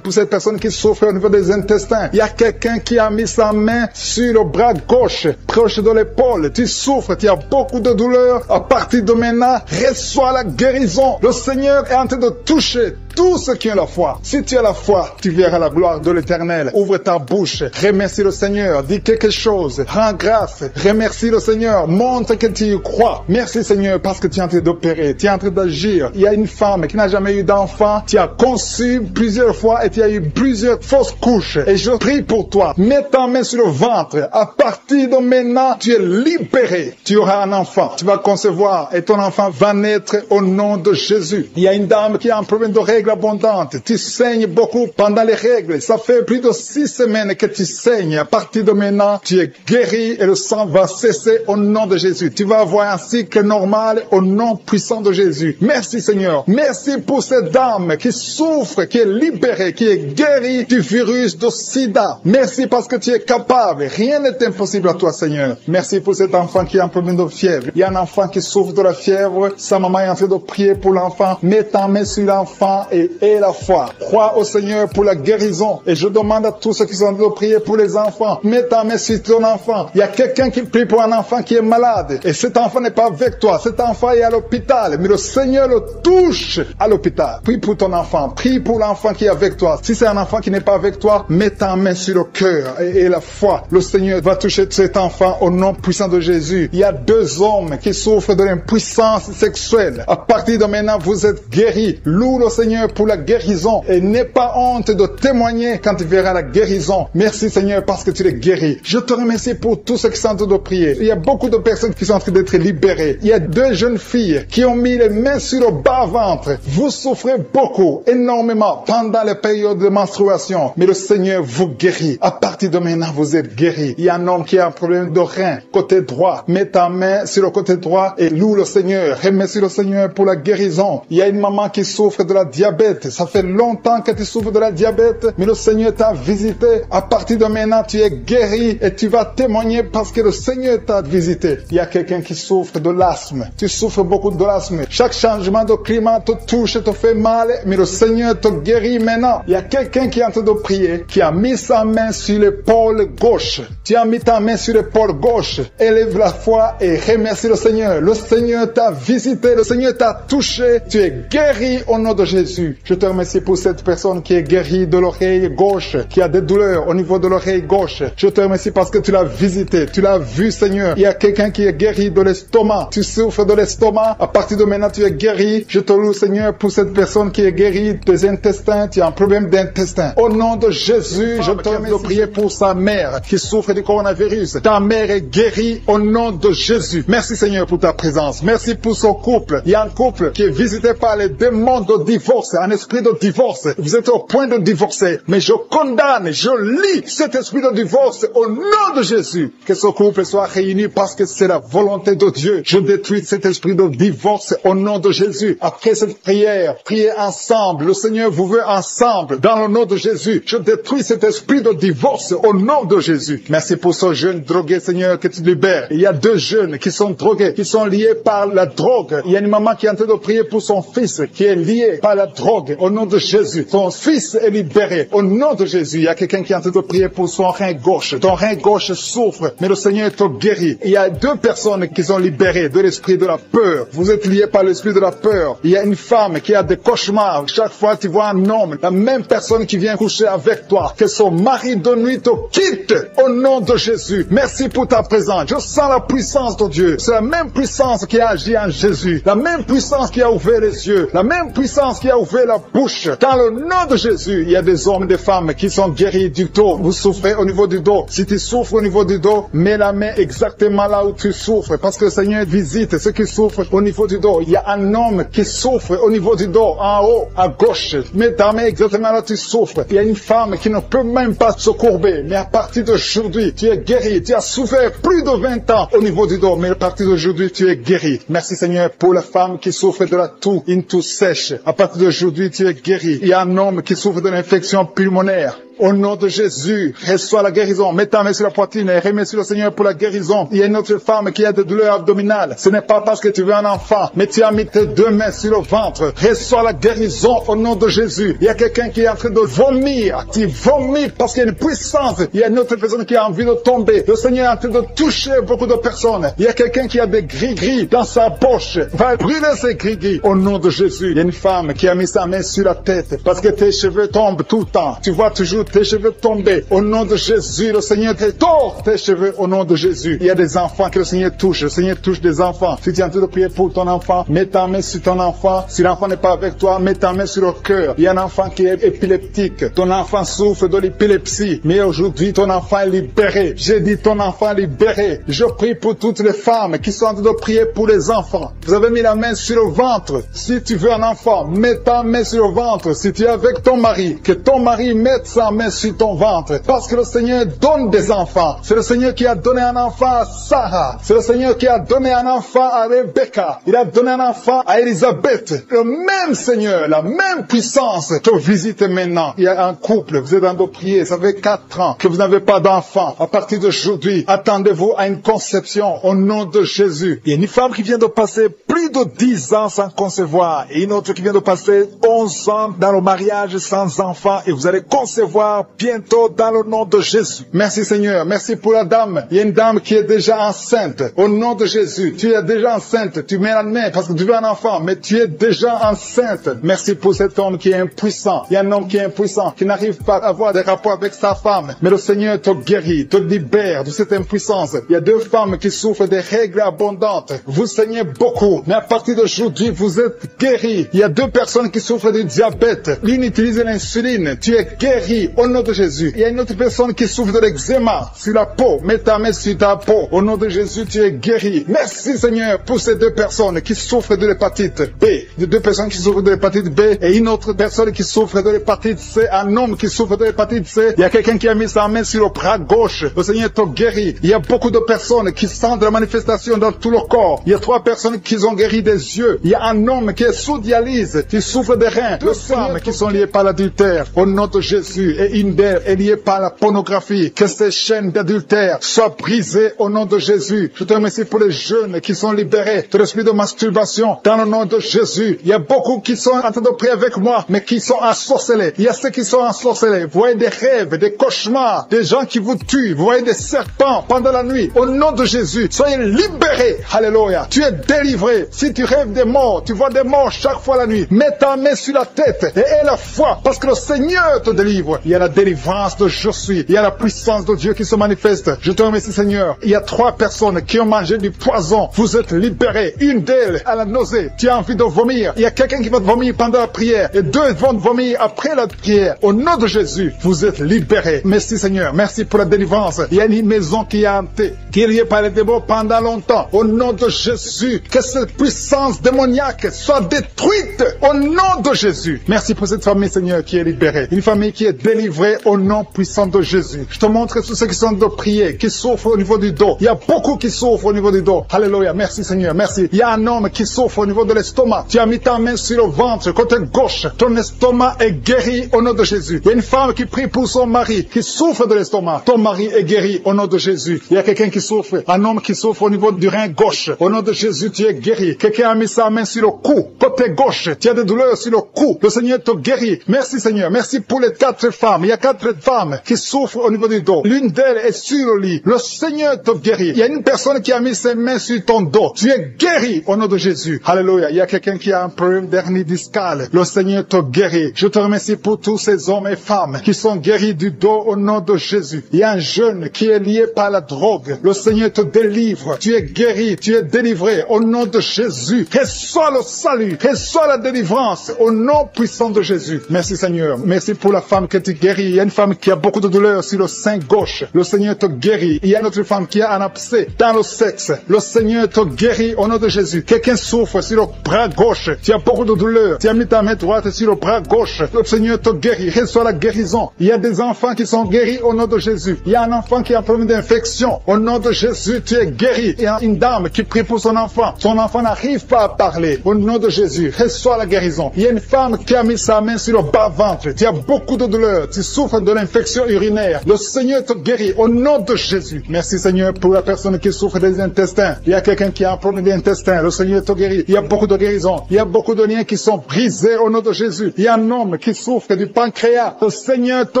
S1: pour cette personne qui souffre au niveau des intestins. Il y a quelqu'un qui a mis sa main sur le bras gauche, proche de l'épaule. Tu souffres, tu as beaucoup de douleurs. À partir de maintenant, reçois la guérison. Le Seigneur est en train de toucher tous ceux qui ont la foi. Si tu as la foi, tu verras la gloire de l'Éternel. Ouvre ta bouche, remercie le Seigneur, dis quelque chose, rends grâce, remercie le Seigneur, montre que tu y crois. Merci, Seigneur, parce que tu es en train d'opérer, tu es en train d'agir. Il y a une femme qui n'a jamais eu d'enfant, tu as conçu plusieurs fois et tu as eu plusieurs fausses couches. Et je prie pour toi, mets ta main sur le ventre. À partir de maintenant, tu es libéré. Tu auras un enfant, tu vas concevoir et ton enfant va naître au nom de Jésus. Il y a une dame qui a un problème de règles abondantes. Tu saignes beaucoup pendant les règles. Ça fait plus de 6 semaines que tu saignes. À partir de maintenant, tu es guéri et le sang va cesser au nom de Jésus. Tu vas avoir un cycle normal au nom puissant de Jésus. Merci, Seigneur. Merci pour cette dame qui souffre, qui est libérée, qui est guérie du virus de sida. Merci parce que tu es capable. Rien n'est impossible à toi, Seigneur. Merci pour cet enfant qui a un problème de fièvre. Il y a un enfant qui souffre de la fièvre. Sa maman est en train de prier pour l'enfant. Mets ta main sur l'enfant
S2: et aie la foi. Crois au Seigneur pour la guérison. Et je demande à tous ceux qui sont en train de prier pour les enfants, mets ta main sur ton enfant. Il y a quelqu'un qui prie pour un enfant qui est malade. Et cet enfant n'est pas avec toi. Cet enfant est à l'hôpital. Mais le Seigneur le touche à l'hôpital. Prie pour ton enfant. Prie pour l'enfant qui est avec toi. Si c'est un enfant qui n'est pas avec toi, mets ta main sur le cœur et la foi. Le Seigneur va toucher cet enfant au nom puissant de Jésus. Il y a 2 hommes qui souffrent de l'impuissance sexuelle. À partir de maintenant, vous êtes guéris. Loue le Seigneur pour la guérison. Et n'aie pas honte de témoigner quand tu verras la guérison. Merci Seigneur parce que tu es guéri. Je te remercie pour tous ceux qui sont en train de prier. Il y a beaucoup de personnes qui sont en train d'être libérées. Il y a 2 jeunes filles qui ont mis les mains sur le bas-ventre. Vous souffrez beaucoup, énormément, pendant les périodes de menstruation. Mais le Seigneur vous guérit. À partir de maintenant, vous êtes guéris. Il y a un homme qui a un problème de rein, côté droit. Mets ta main sur le côté droit et loue le Seigneur. Remercie le Seigneur pour la guérison. Il y a une maman qui souffre de la diabète. Ça fait longtemps que tu souffres de la diabète, mais le Seigneur t'a visité. À partir de maintenant, tu es guéri et tu vas témoigner parce que le Seigneur t'a visité. Il y a quelqu'un qui souffre de l'asthme. Tu souffres beaucoup de l'asthme. Chaque changement de climat te touche, te fait mal, mais le Seigneur te guérit maintenant. Il y a quelqu'un qui est en train de prier, qui a mis sa main sur l'épaule gauche. Tu as mis ta main sur l'épaule gauche. Élève la foi et remercie le Seigneur. Le Seigneur t'a visité, le Seigneur t'a touché. Tu es guéri au nom de Jésus. Je te remercie pour cette personne qui est guérie de l'oreille gauche, qui a des douleurs au niveau de l'oreille gauche. Je te remercie parce que tu l'as visité, tu l'as vu Seigneur. Il y a quelqu'un qui est guéri de l'estomac. Tu souffres de l'estomac. À partir de maintenant, tu es guéri. Je te loue Seigneur pour cette personne qui est guérie des intestins. Tu as un problème d'intestin. Au nom de Jésus, je te remercie de prier pour sa mère qui souffre du coronavirus. Ta mère est guérie au nom de Jésus. Merci Seigneur pour ta présence. Merci pour son couple. Il y a un couple qui est visité par les démons de divorce, un esprit de divorce. Vous êtes au point de divorcer, mais je condamne, je lie cet esprit de divorce au nom de Jésus. Que ce couple soit réuni parce que c'est la volonté de Dieu. Je détruis cet esprit de divorce au nom de Jésus. Après cette prière, priez ensemble. Le Seigneur vous veut ensemble dans le nom de Jésus. Je détruis cet esprit de divorce au nom de Jésus. Merci pour ce jeune drogué, Seigneur, que tu libères. Il y a 2 jeunes qui sont drogués, qui sont liés par la drogue. Il y a une maman qui est en train de prier pour son fils qui est lié par la drogue au nom de Jésus. Ton fils est libéré au nom de Jésus. Il y a quelqu'un qui est en train de prier pour son rein gauche. Ton rein gauche souffre, mais le Seigneur te guérit. Il y a 2 personnes qui sont libérées de l'esprit de la peur. Vous êtes liés par l'esprit de la peur. Il y a une femme qui a des cauchemars. Chaque fois tu vois un homme, la même personne qui vient coucher avec toi, que son mari de nuit te quitte au nom de Jésus. Merci pour ta présence. Je sens la puissance de Dieu. C'est la même puissance qui a agi en Jésus. La même puissance qui a ouvert les yeux. La même puissance qui a ouvert la bouche. Dans le nom de Jésus, il y a des hommes et des femmes qui sont guéris du dos. Vous souffrez au niveau du dos. Si tu souffres au niveau du dos, mets la main exactement là où tu souffres. Parce que le Seigneur visite ceux qui souffrent au niveau du dos. Il y a un homme qui souffre au niveau du dos, en haut, à gauche. Mets ta main exactement là où tu souffres. Il y a une femme qui ne peut même pas se courber. Mais à partir d'aujourd'hui, tu es guéri. Tu as souffert plus de 20 ans au niveau du dos. Mais à partir d'aujourd'hui, tu es guéri. Merci Seigneur pour la femme qui souffre de la toux, une toux sèche. À partir d'aujourd'hui, tu es guéri. Il y a un homme qui souffre de l'infection pulmonaire. Au nom de Jésus, reçois la guérison. Mets ta main sur la poitrine et remercie le Seigneur pour la guérison. Il y a une autre femme qui a des douleurs abdominales. Ce n'est pas parce que tu veux un enfant, mais tu as mis tes 2 mains sur le ventre. Reçois la guérison au nom de Jésus. Il y a quelqu'un qui est en train de vomir. Tu vomis parce qu'il y a une puissance. Il y a une autre personne qui a envie de tomber. Le Seigneur est en train de toucher beaucoup de personnes. Il y a quelqu'un qui a des gris-gris dans sa poche. Va brûler ces gris-gris au nom de Jésus. Il y a une femme qui a mis sa main sur la tête parce que tes cheveux tombent tout le temps. Tu vois toujours tes cheveux tomber. Au nom de Jésus, le Seigneur te tord tes cheveux au nom de Jésus. Il y a des enfants que le Seigneur touche. Le Seigneur touche des enfants. Si tu es en train de prier pour ton enfant, mets ta main sur ton enfant. Si l'enfant n'est pas avec toi, mets ta main sur le cœur. Il y a un enfant qui est épileptique. Ton enfant souffre de l'épilepsie. Mais aujourd'hui, ton enfant est libéré. J'ai dit ton enfant est libéré. Je prie pour toutes les femmes qui sont en train de prier pour les enfants. Vous avez mis la main sur le ventre. Si tu veux un enfant, mets ta main sur le ventre. Si tu es avec ton mari, que ton mari mette sa
S1: main sur ton ventre. Parce que le Seigneur donne des enfants. C'est le Seigneur qui a donné un enfant à Sarah. C'est le Seigneur qui a donné un enfant à Rebecca. Il a donné un enfant à Élisabeth. Le même Seigneur, la même puissance te visite maintenant. Il y a un couple, vous êtes en train de prier, ça fait 4 ans que vous n'avez pas d'enfant. À partir d'aujourd'hui, attendez-vous à une conception au nom de Jésus. Il y a une femme qui vient de passer plus de 10 ans sans concevoir et une autre qui vient de passer 11 ans dans le mariage sans enfant et vous allez concevoir bientôt dans le nom de Jésus. Merci Seigneur, merci pour la dame. Il y a une dame qui est déjà enceinte. Au nom de Jésus, tu es déjà enceinte. Tu mets la main parce que tu veux un enfant, mais tu es déjà enceinte. Merci pour cet homme qui est impuissant. Il y a un homme qui est impuissant, qui n'arrive pas à avoir des rapports avec sa femme. Mais le Seigneur te guérit, te libère de cette impuissance. Il y a 2 femmes qui souffrent des règles abondantes. Vous saignez beaucoup, mais à partir d'aujourd'hui, vous êtes guéris. Il y a 2 personnes qui souffrent du diabète. L'une utilise l'insuline. Tu es guéri au nom de Jésus. Il y a une autre personne qui souffre de l'eczéma sur la peau. Mets ta main sur ta peau. Au nom de Jésus, tu es guéri. Merci Seigneur pour ces 2 personnes qui souffrent de l'hépatite B. Les 2 personnes qui souffrent de l'hépatite B et une autre personne qui souffre de l'hépatite C. Un homme qui souffre de l'hépatite C. Il y a quelqu'un qui a mis sa main sur le bras gauche. Le Seigneur te guérit. Il y a beaucoup de personnes qui sentent la manifestation dans tout le corps. Il y a 3 personnes qui ont guéri des yeux. Il y a un homme qui est sous dialyse, qui souffre des reins. 2 femmes qui sont liées par l'adultère. Au nom de Jésus. Et une d'elles est liée par la pornographie. Que ces chaînes d'adultère soient brisées au nom de Jésus. Je te remercie pour les jeunes qui sont libérés de l'esprit de masturbation. Dans le nom de Jésus. Il y a beaucoup qui sont en train de prier avec moi, mais qui sont ensorcelés. Il y a ceux qui sont ensorcelés. Vous voyez des rêves, des cauchemars, des gens qui vous tuent. Vous voyez des serpents pendant la nuit. Au nom de Jésus, soyez libérés. Alléluia. Tu es délivré. Si tu rêves des morts, tu vois des morts chaque fois la nuit. Mets ta main sur la tête et aie la foi parce que le Seigneur te délivre. Il y a la délivrance de je suis. Il y a la puissance de Dieu qui se manifeste. Je te remercie Seigneur. Il y a 3 personnes qui ont mangé du poison. Vous êtes libérés. Une d'elles a la nausée. Tu as envie de vomir. Il y a quelqu'un qui va te vomir pendant la prière et 2 vont te vomir après la prière. Au nom de Jésus, vous êtes libérés. Merci Seigneur. Merci pour la délivrance. Il y a une maison qui est hantée, qui est liée par les démons pendant longtemps. Au nom de Jésus, que cette puissance démoniaque soit détruite au nom de Jésus. Merci pour cette famille Seigneur qui est libérée. Une famille qui est délivrée au nom puissant de Jésus. Je te montre tous ceux qui sont de prier, qui souffrent au niveau du dos. Il y a beaucoup qui souffrent au niveau du dos. Alléluia. Merci Seigneur. Merci. Il y a un homme qui souffre au niveau de l'estomac. Tu as mis ta main sur le ventre, côté gauche. Ton estomac est guéri au nom de Jésus. Il y a une femme qui prie pour son mari, qui souffre de l'estomac. Ton mari est guéri au nom de Jésus. Il y a quelqu'un qui souffre, un homme qui souffre au niveau du rein gauche. Au nom de Jésus, tu es guéri. Quelqu'un a mis sa main sur le cou, côté gauche. Tu as des douleurs sur le cou. Le Seigneur te guérit. Merci Seigneur. Merci pour les 4 femmes. Il y a 4 femmes qui souffrent au niveau du dos. L'une d'elles est sur le lit. Le Seigneur te guérit. Il y a une personne qui a mis ses mains sur ton dos. Tu es guéri au nom de Jésus. Alléluia. Il y a quelqu'un qui a un problème d'hernie discale. Le Seigneur te guérit. Je te remercie pour tous ces hommes et femmes qui sont guéris du dos au nom de Jésus. Il y a un jeune qui est lié par la drogue. Le Seigneur te délivre. Tu es guéri. Tu es délivré au nom de Jésus. Reçois le salut. Reçois la délivrance au nom puissant de Jésus. Merci Seigneur. Merci pour la femme que tu guéris. Il y a une femme qui a beaucoup de douleurs sur le sein gauche. Le Seigneur te guérit. Il y a une autre femme qui a un abcès dans le sexe. Le Seigneur te guérit au nom de Jésus. Quelqu'un souffre sur le bras gauche. Tu as beaucoup de douleurs. Tu as mis ta main droite sur le bras gauche. Le Seigneur te guérit. Reçois la guérison. Il y a des enfants qui sont guéris au nom de Jésus. Il y a un enfant qui a un problème d'infection. Au nom de Jésus, tu es guéri. Il y a une dame qui prie pour son enfant. Son enfant n'arrive pas à parler. Au nom de Jésus, reçois la guérison. Il y a une femme qui a mis sa main sur le bas-ventre. Tu as beaucoup de douleurs. Tu souffres de l'infection urinaire. Le Seigneur te guérit au nom de Jésus. Merci Seigneur pour la personne qui souffre des intestins. Il y a quelqu'un qui a un problème d'intestin. Le Seigneur te guérit. Il y a beaucoup de guérisons. Il y a beaucoup de liens qui sont brisés au nom de Jésus. Il y a un homme qui souffre du pancréas. Le Seigneur te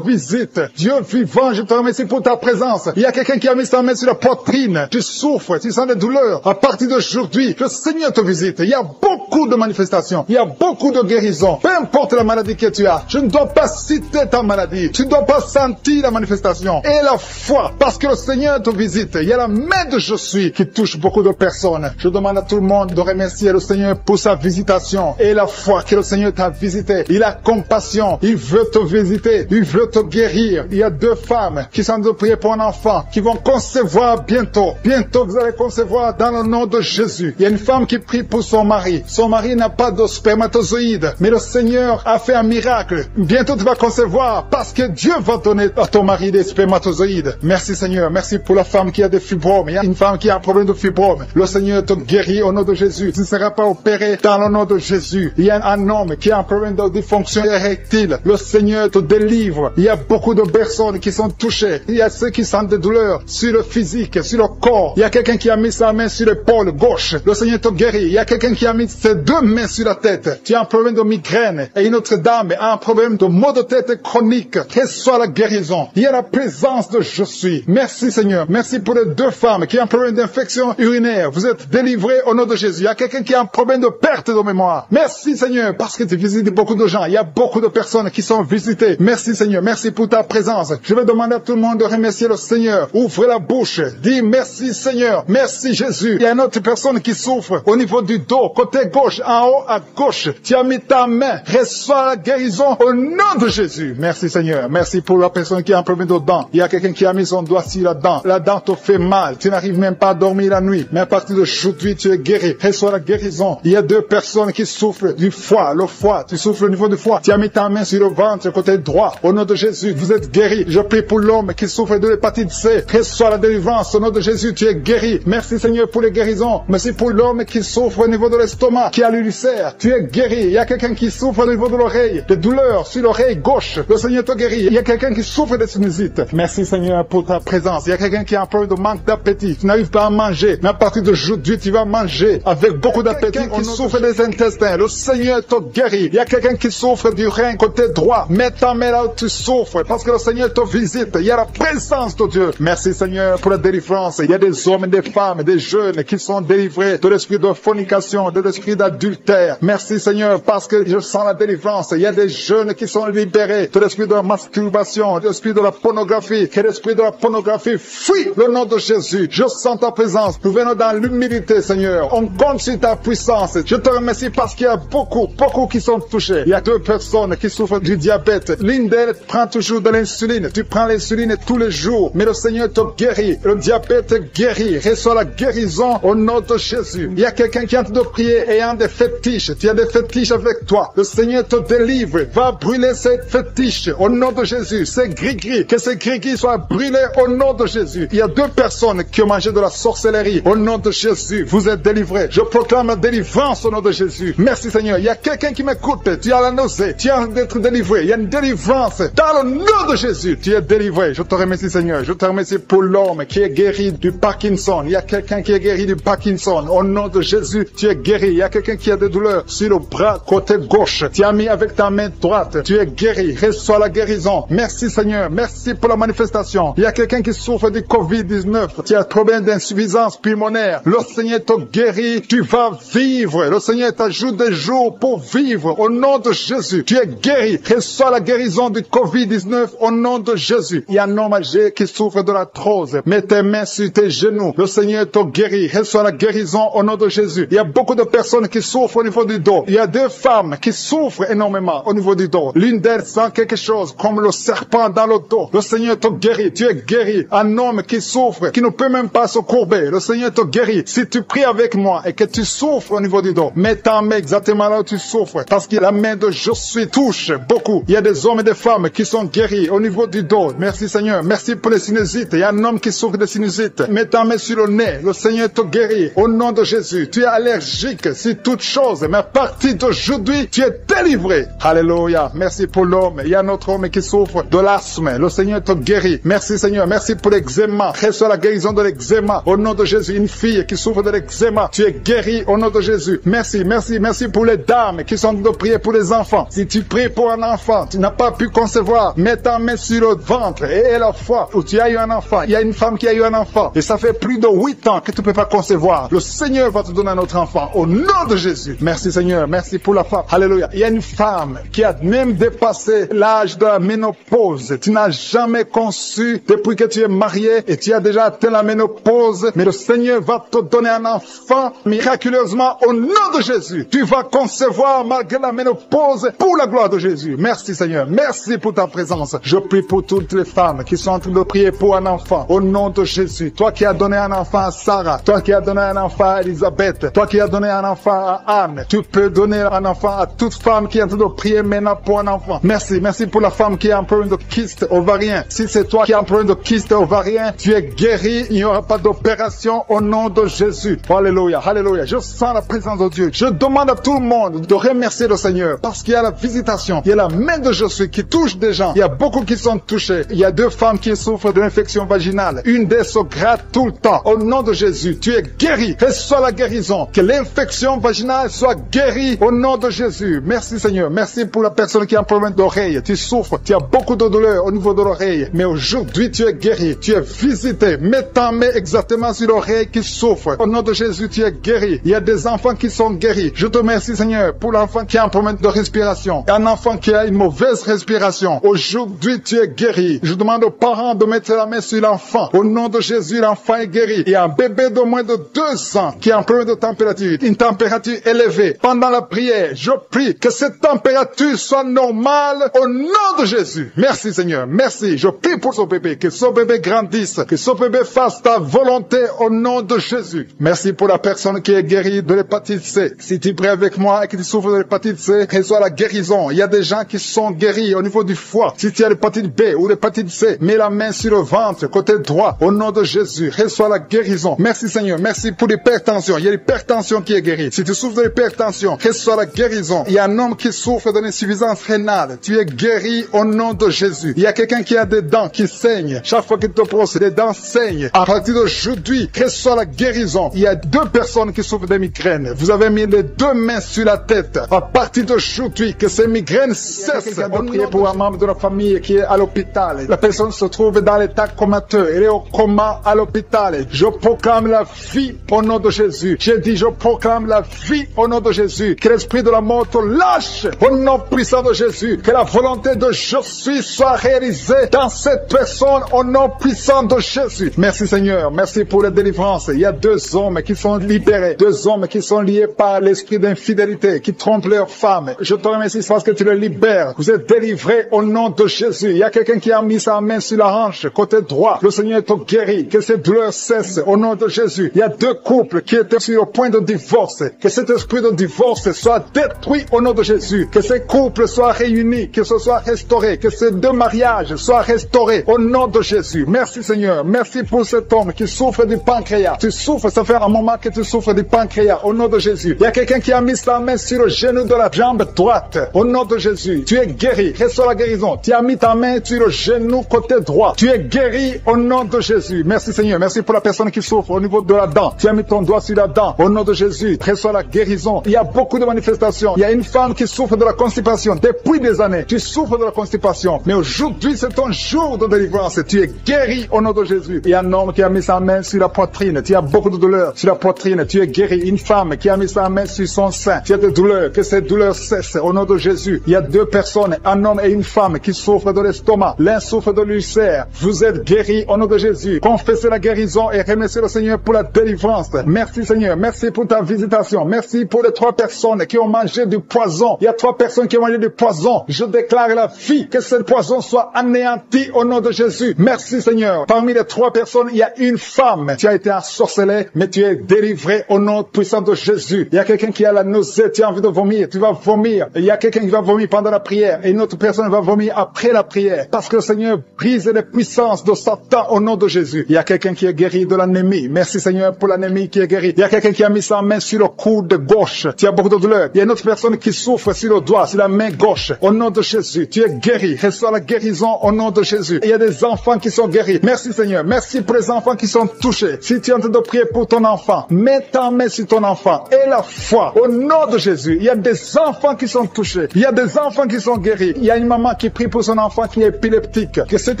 S1: visite. Dieu vivant, je te remercie pour ta présence. Il y a quelqu'un qui a mis sa main sur la poitrine. Tu souffres, tu sens des douleurs. À partir d'aujourd'hui, le Seigneur te visite. Il y a beaucoup de manifestations. Il y a beaucoup de guérisons. Peu importe la maladie que tu as, je ne dois pas citer ta maladie. Tu ne dois pas sentir la manifestation. Et la foi, parce que le Seigneur te visite. Il y a la main de je suis qui touche beaucoup de personnes. Je demande à tout le monde de remercier le Seigneur pour sa visitation. Et la foi que le Seigneur t'a visité. Il a compassion. Il veut te visiter. Il veut te guérir. Il y a 2 femmes qui sont de prier pour un enfant, qui vont concevoir bientôt. Bientôt, vous allez concevoir dans le nom de Jésus. Il y a une femme qui prie pour son mari. Son mari n'a pas de spermatozoïdes, mais le Seigneur a fait un miracle. Bientôt, tu vas concevoir Pourquoi? Parce que Dieu va donner à ton mari des spermatozoïdes. Merci Seigneur. Merci pour la femme qui a des fibromes. Il y a une femme qui a un problème de fibromes. Le Seigneur te guérit au nom de Jésus. Tu ne seras pas opéré dans le nom de Jésus. Il y a un homme qui a un problème de dysfonction érectile. Le Seigneur te délivre. Il y a beaucoup de personnes qui sont touchées. Il y a ceux qui sentent des douleurs sur le physique, sur le corps. Il y a quelqu'un qui a mis sa main sur l'épaule gauche. Le Seigneur te guérit. Il y a quelqu'un qui a mis ses deux mains sur la tête. Tu as un problème de migraine. Et une autre dame a un problème de maux de tête chronique. Quelle soit la guérison. Il y a la présence de je suis. Merci Seigneur. Merci pour les deux femmes qui ont un problème d'infection urinaire. Vous êtes délivrés au nom de Jésus. Il y a quelqu'un qui a un problème de perte de mémoire. Merci Seigneur parce que tu visites beaucoup de gens. Il y a beaucoup de personnes qui sont visitées. Merci Seigneur. Merci pour ta présence. Je vais demander à tout le monde de remercier le Seigneur. Ouvrez la bouche. Dis merci Seigneur. Merci Jésus. Il y a une autre personne qui souffre au niveau du dos, côté gauche, en haut à gauche. Tu as mis ta main. Reçois la guérison au nom de Jésus. Merci Seigneur. Merci pour la personne qui a un problème de dents. Il y a quelqu'un qui a mis son doigt sur la dent. La dent te fait mal. Tu n'arrives même pas à dormir la nuit. Mais à partir d'aujourd'hui, tu es guéri. Reçois la guérison. Il y a deux personnes qui souffrent du foie. Le foie. Tu souffres au niveau du foie. Tu as mis ta main sur le ventre, côté droit. Au nom de Jésus, vous êtes guéri. Je prie pour l'homme qui souffre de l'hépatite C. Reçois la délivrance. Au nom de Jésus, tu es guéri. Merci Seigneur pour les guérisons. Merci pour l'homme qui souffre au niveau de l'estomac, qui a l'ulcère. Tu es guéri. Il y a quelqu'un qui souffre au niveau de l'oreille. Des douleurs sur l'oreille gauche. Le Seigneur te guérit. Il y a quelqu'un qui souffre de sinusite. Merci Seigneur pour ta présence. Il y a quelqu'un qui a un problème de manque d'appétit. Tu n'arrives pas à manger. Mais à partir d'aujourd'hui, tu vas manger avec beaucoup d'appétit. Qui souffre des intestins. Le Seigneur te guérit. Il y a quelqu'un qui souffre du rein côté droit. Mets ta main là où tu souffres. Parce que le Seigneur te visite. Il y a la présence de Dieu. Merci Seigneur pour la délivrance. Il y a des hommes et des femmes, des jeunes qui sont délivrés de l'esprit de fornication, de l'esprit d'adultère. Merci Seigneur parce que je sens la délivrance. Il y a des jeunes qui sont libérés de l'esprit de la masturbation, de l'esprit de la pornographie. Que l'esprit de la pornographie fuit le nom de Jésus. Je sens ta présence. Nous venons dans l'humilité Seigneur. On compte sur ta puissance. Je te remercie parce qu'il y a beaucoup qui sont touchés. Il y a deux personnes qui souffrent du diabète. L'une d'elles prend toujours de l'insuline. Tu prends l'insuline tous les jours. Mais le Seigneur te guérit. Le diabète guérit. Reçois la guérison au nom de Jésus. Il y a quelqu'un qui est en train de prier ayant des fétiches. Tu as des fétiches avec toi. Le Seigneur te délivre. Va brûler ces fétiches au nom de Jésus. Ces gris-gris. Que ces gris-gris soient brûlés au nom de Jésus. Il y a deux personnes qui ont mangé de la sorcellerie. Au nom de Jésus, vous êtes délivrés. Je proclame la délivrance au nom de Jésus. Merci Seigneur. Il y a quelqu'un qui m'écoute. Tu as la nausée. Tu as d'être délivré. Il y a une délivrance. Dans le nom de Jésus, tu es délivré. Je te remercie Seigneur. Je te remercie pour l'homme qui est guéri du Parkinson. Il y a quelqu'un qui est guéri du Parkinson. Au nom de Jésus, tu es guéri. Il y a quelqu'un qui a des douleurs sur le bras côté gauche. Tu as mis avec ta main droite. Tu es guéri. Reçois la guérison. Merci Seigneur. Merci pour la manifestation. Il y a quelqu'un qui souffre du COVID-19. Tu as un problème d'insuffisance pulmonaire. Le Seigneur te guérit. Tu vas vivre. Le Seigneur t'ajoute des jours pour vivre. Au nom de Jésus, tu es guéri. Reçois la guérison du COVID-19 au nom de Jésus. Il y a un homme âgé qui souffre de l'arthrose. Mets tes mains sur tes genoux. Le Seigneur te guérit. Reçois la guérison au nom de Jésus. Il y a beaucoup de personnes qui souffrent au niveau du dos. Il y a deux femmes qui souffrent énormément au niveau du dos. L'une d'elles sent quelque chose comme le serpent dans le dos. Le Seigneur te guérit. Tu es guéri. Un homme qui souffre, qui ne peut même pas se courber. Le Seigneur te guérit. Si tu pries avec moi et que tu souffres au niveau du dos, mets ta main exactement là où tu souffres. Parce que la main de je suis touche beaucoup. Il y a des hommes et des femmes qui sont guéris au niveau du dos. Merci Seigneur. Merci pour les sinusites. Il y a un homme qui souffre de sinusite. Mets ta main sur le nez. Le Seigneur te guérit. Au nom de Jésus. Tu es allergique sur toute chose. Mais à partir d'aujourd'hui, tu es délivré. Alléluia. Merci pour l'homme. Il y a un autre homme qui souffre de l'asthme. Le Seigneur te guérit. Merci Seigneur. Merci pour l'eczéma. Reçois la guérison de l'eczéma. Au nom de Jésus. Une fille qui souffre de l'eczéma. Tu es guéri au nom de Jésus. Merci, merci, merci pour les dames qui sont en train de prier pour les enfants. Si tu pries pour un enfant, tu n'as pas pu concevoir, mets ta main sur le ventre et la fois où tu as eu un enfant. Il y a une femme qui a eu un enfant et ça fait plus de 8 ans que tu ne peux pas concevoir. Le Seigneur va te donner un autre enfant au nom de Jésus. Merci Seigneur. Merci pour la femme. Alléluia. Il y a une femme qui a même dépassé l'âge de la ménopause. Tu n'as jamais conçu depuis que tu es marié et tu as déjà atteint la ménopause. Mais le Seigneur va te donner un enfant miraculeusement au nom de Jésus. Tu vas concevoir malgré la ménopause pour la gloire de Jésus. Merci Seigneur. Merci pour ta présence. Je prie pour toutes les femmes qui sont en train de prier pour un enfant au nom de Jésus. Toi qui as donné un enfant à Sarah, toi qui as donné un enfant à Elisabeth, toi qui as donné un enfant à Anne, tu peux donner un enfant à toute femme qui est en train de prier maintenant pour un enfant. Merci, merci pour la femme qui est en problème de kyste ovarien. Si c'est toi qui es en problème de kyste ovarien, tu es guéri. Il n'y aura pas d'opération au nom de Jésus. Alléluia, alléluia. Je sens la présence de Dieu. Je demande à tout le monde de remercier le Seigneur parce qu'il y a la visitation. Il y a la main de Jésus qui touche des gens. Il y a beaucoup qui sont touchés. Il y a 2 femmes qui souffrent de l'infection vaginale. Une d'elles se gratte tout le temps. Au nom de Jésus, tu es guéri. Reçois la guérison. Que l'infection vaginale soit guérie au nom de Jésus. Merci Seigneur. Merci pour la personne qui a un problème d'oreille. Tu souffres. Tu as beaucoup de douleur au niveau de l'oreille. Mais aujourd'hui, tu es guéri. Tu es visité. Mets ta main exactement sur l'oreille qui souffre. Au nom de Jésus, tu es guéri. Il y a des enfants qui sont guéris. Je te remercie Seigneur pour l'enfant qui a un problème de respiration. Un enfant qui a une mauvaise respiration. Aujourd'hui, tu es guéri. Je demande aux parents de mettre la main sur l'enfant. Au nom de Jésus, l'enfant est guéri. Il y a un bébé de moins de 2 ans qui a un problème de température. Une température élevée. Pendant la prière, je prie que cette température soit normale au nom de Jésus. Merci Seigneur. Merci. Je prie pour ce bébé. Que ce bébé grandisse. Que ce bébé fasse ta volonté au nom de Jésus. Merci pour la personne qui est guérie de l'hépatite C. Si tu pries avec moi et que tu souffres de l'hépatite C, reçois la guérison. Il y a des gens qui sont guéris au niveau du foie. Si tu as l'hépatite B ou l'hépatite C, mets la main sur le ventre, côté droit, au nom de Jésus. Reçois la guérison. Merci Seigneur. Merci pour l'hypertension. Il y a l'hypertension qui est guérie. Si tu souffres de l'hypertension, reçois la guérison. Il y a un homme qui souffre de l'insuffisance rénale. Tu es guéri au nom de Jésus. Il y a quelqu'un qui a des dents qui saignent. Chaque fois qu'il te brosse, les dents saignent. À partir d'aujourd'hui, reçois la guérison. Il y a 2 personnes qui souffrent de migraines. Vous avez mis les 2 mains sur la tête. À partir d'aujourd'hui, que ces migraines cessent. On prie pour un membre de la famille qui est à l'hôpital. La personne se trouve dans l'état comateux. Elle est au coma à l'hôpital. Je proclame la vie au nom de Jésus. J'ai dit, je proclame la vie au nom de Jésus. Que l'esprit de la mort te lâche au nom puissant de Jésus. Que la volonté de Jésus soit réalisée dans cette personne au nom puissant de Jésus. Merci Seigneur. Merci pour la délivrance. Il y a 2 hommes qui sont libérés. 2 hommes qui sont liés par l'esprit d'infidélité, qui trompent leurs femmes. Je te remercie parce que tu les libères. Vous êtes délivrés au nom de Jésus. Il y a quelqu'un qui a mis sa main sur la hanche, côté droit. Le Seigneur te guérit. Que ces douleurs cessent au nom de Jésus. Il y a 2 couples qui étaient sur le point de divorce. Que cet esprit de divorce soit détruit au nom de Jésus. Que ces couples soient réunis, que ce soit restauré. Que ces 2 mariages soient restaurés au nom de Jésus. Merci Seigneur. Merci pour cet homme qui souffre du pancréas. Tu souffres, ça fait un moment que tu souffres du pancréas au nom de Jésus. Il y a quelqu'un qui a mis sa main sur le genou de la jambe droite au nom de Jésus. Tu es guéri. Reçois la guérison. Tu as mis ta main sur le genou côté droit. Tu es guéri au nom de Jésus. Merci Seigneur. Merci pour la personne qui souffre au niveau de la dent. Tu as mis ton doigt sur la dent au nom de Jésus. Reçois la guérison. Il y a beaucoup de manifestations. Il y a une femme qui souffre de la constipation depuis des années. Tu souffres de la constipation. Mais aujourd'hui, c'est ton jour de délivrance. Tu es guéri au nom de Jésus. Il y a un homme qui a mis sa main sur la poitrine. Tu as beaucoup de douleurs sur la poitrine. Tu es guéri. Une femme qui a mis sa main sur son sein. Tu as des douleurs. Que ces douleurs cessent au nom de Jésus. Il y a 2 personnes, un homme et une femme qui souffrent de l'estomac. L'un souffre de l'ulcère. Vous êtes guéris au nom de Jésus. Confessez la guérison et remerciez le Seigneur pour la délivrance. Merci Seigneur. Merci pour ta visitation. Merci pour les 3 personnes qui ont mangé du poison. Il y a 3 personnes qui ont mangé du poison. Je déclare la vie. Que ce poison soit anéanti au nom de Jésus. Merci Seigneur. Parmi les 3 personnes, il y a une femme. Tu as été ensorcelé, mais tu es délivré au nom puissant de Jésus. Il y a quelqu'un qui a la nausée. Tu as envie de vomir. Tu vas vomir. Il y a quelqu'un qui va vomir pendant la prière. Et une autre personne va vomir après la prière. Parce que le Seigneur brise les puissances de Satan au nom de Jésus. Il y a quelqu'un qui est guéri de l'anémie. Merci Seigneur pour l'anémie qui est guérie. Il y a quelqu'un qui a mis sa main sur le coude gauche. Tu as beaucoup de douleur. Il y a une autre personne qui souffre sur le doigt, sur la main gauche. Au nom de Jésus, tu es guéri. Reçois la guérison au nom de Jésus. Il y a des enfants qui sont guéris. Merci Seigneur. Merci pour les enfants qui sont touchés. Si tu es en train de prier pour ton enfant, mets ta main sur ton enfant et la foi au nom de Jésus. Il y a des enfants qui sont touchés. Il y a des enfants qui sont guéris. Il y a une maman qui prie pour son enfant qui est épileptique. Que cet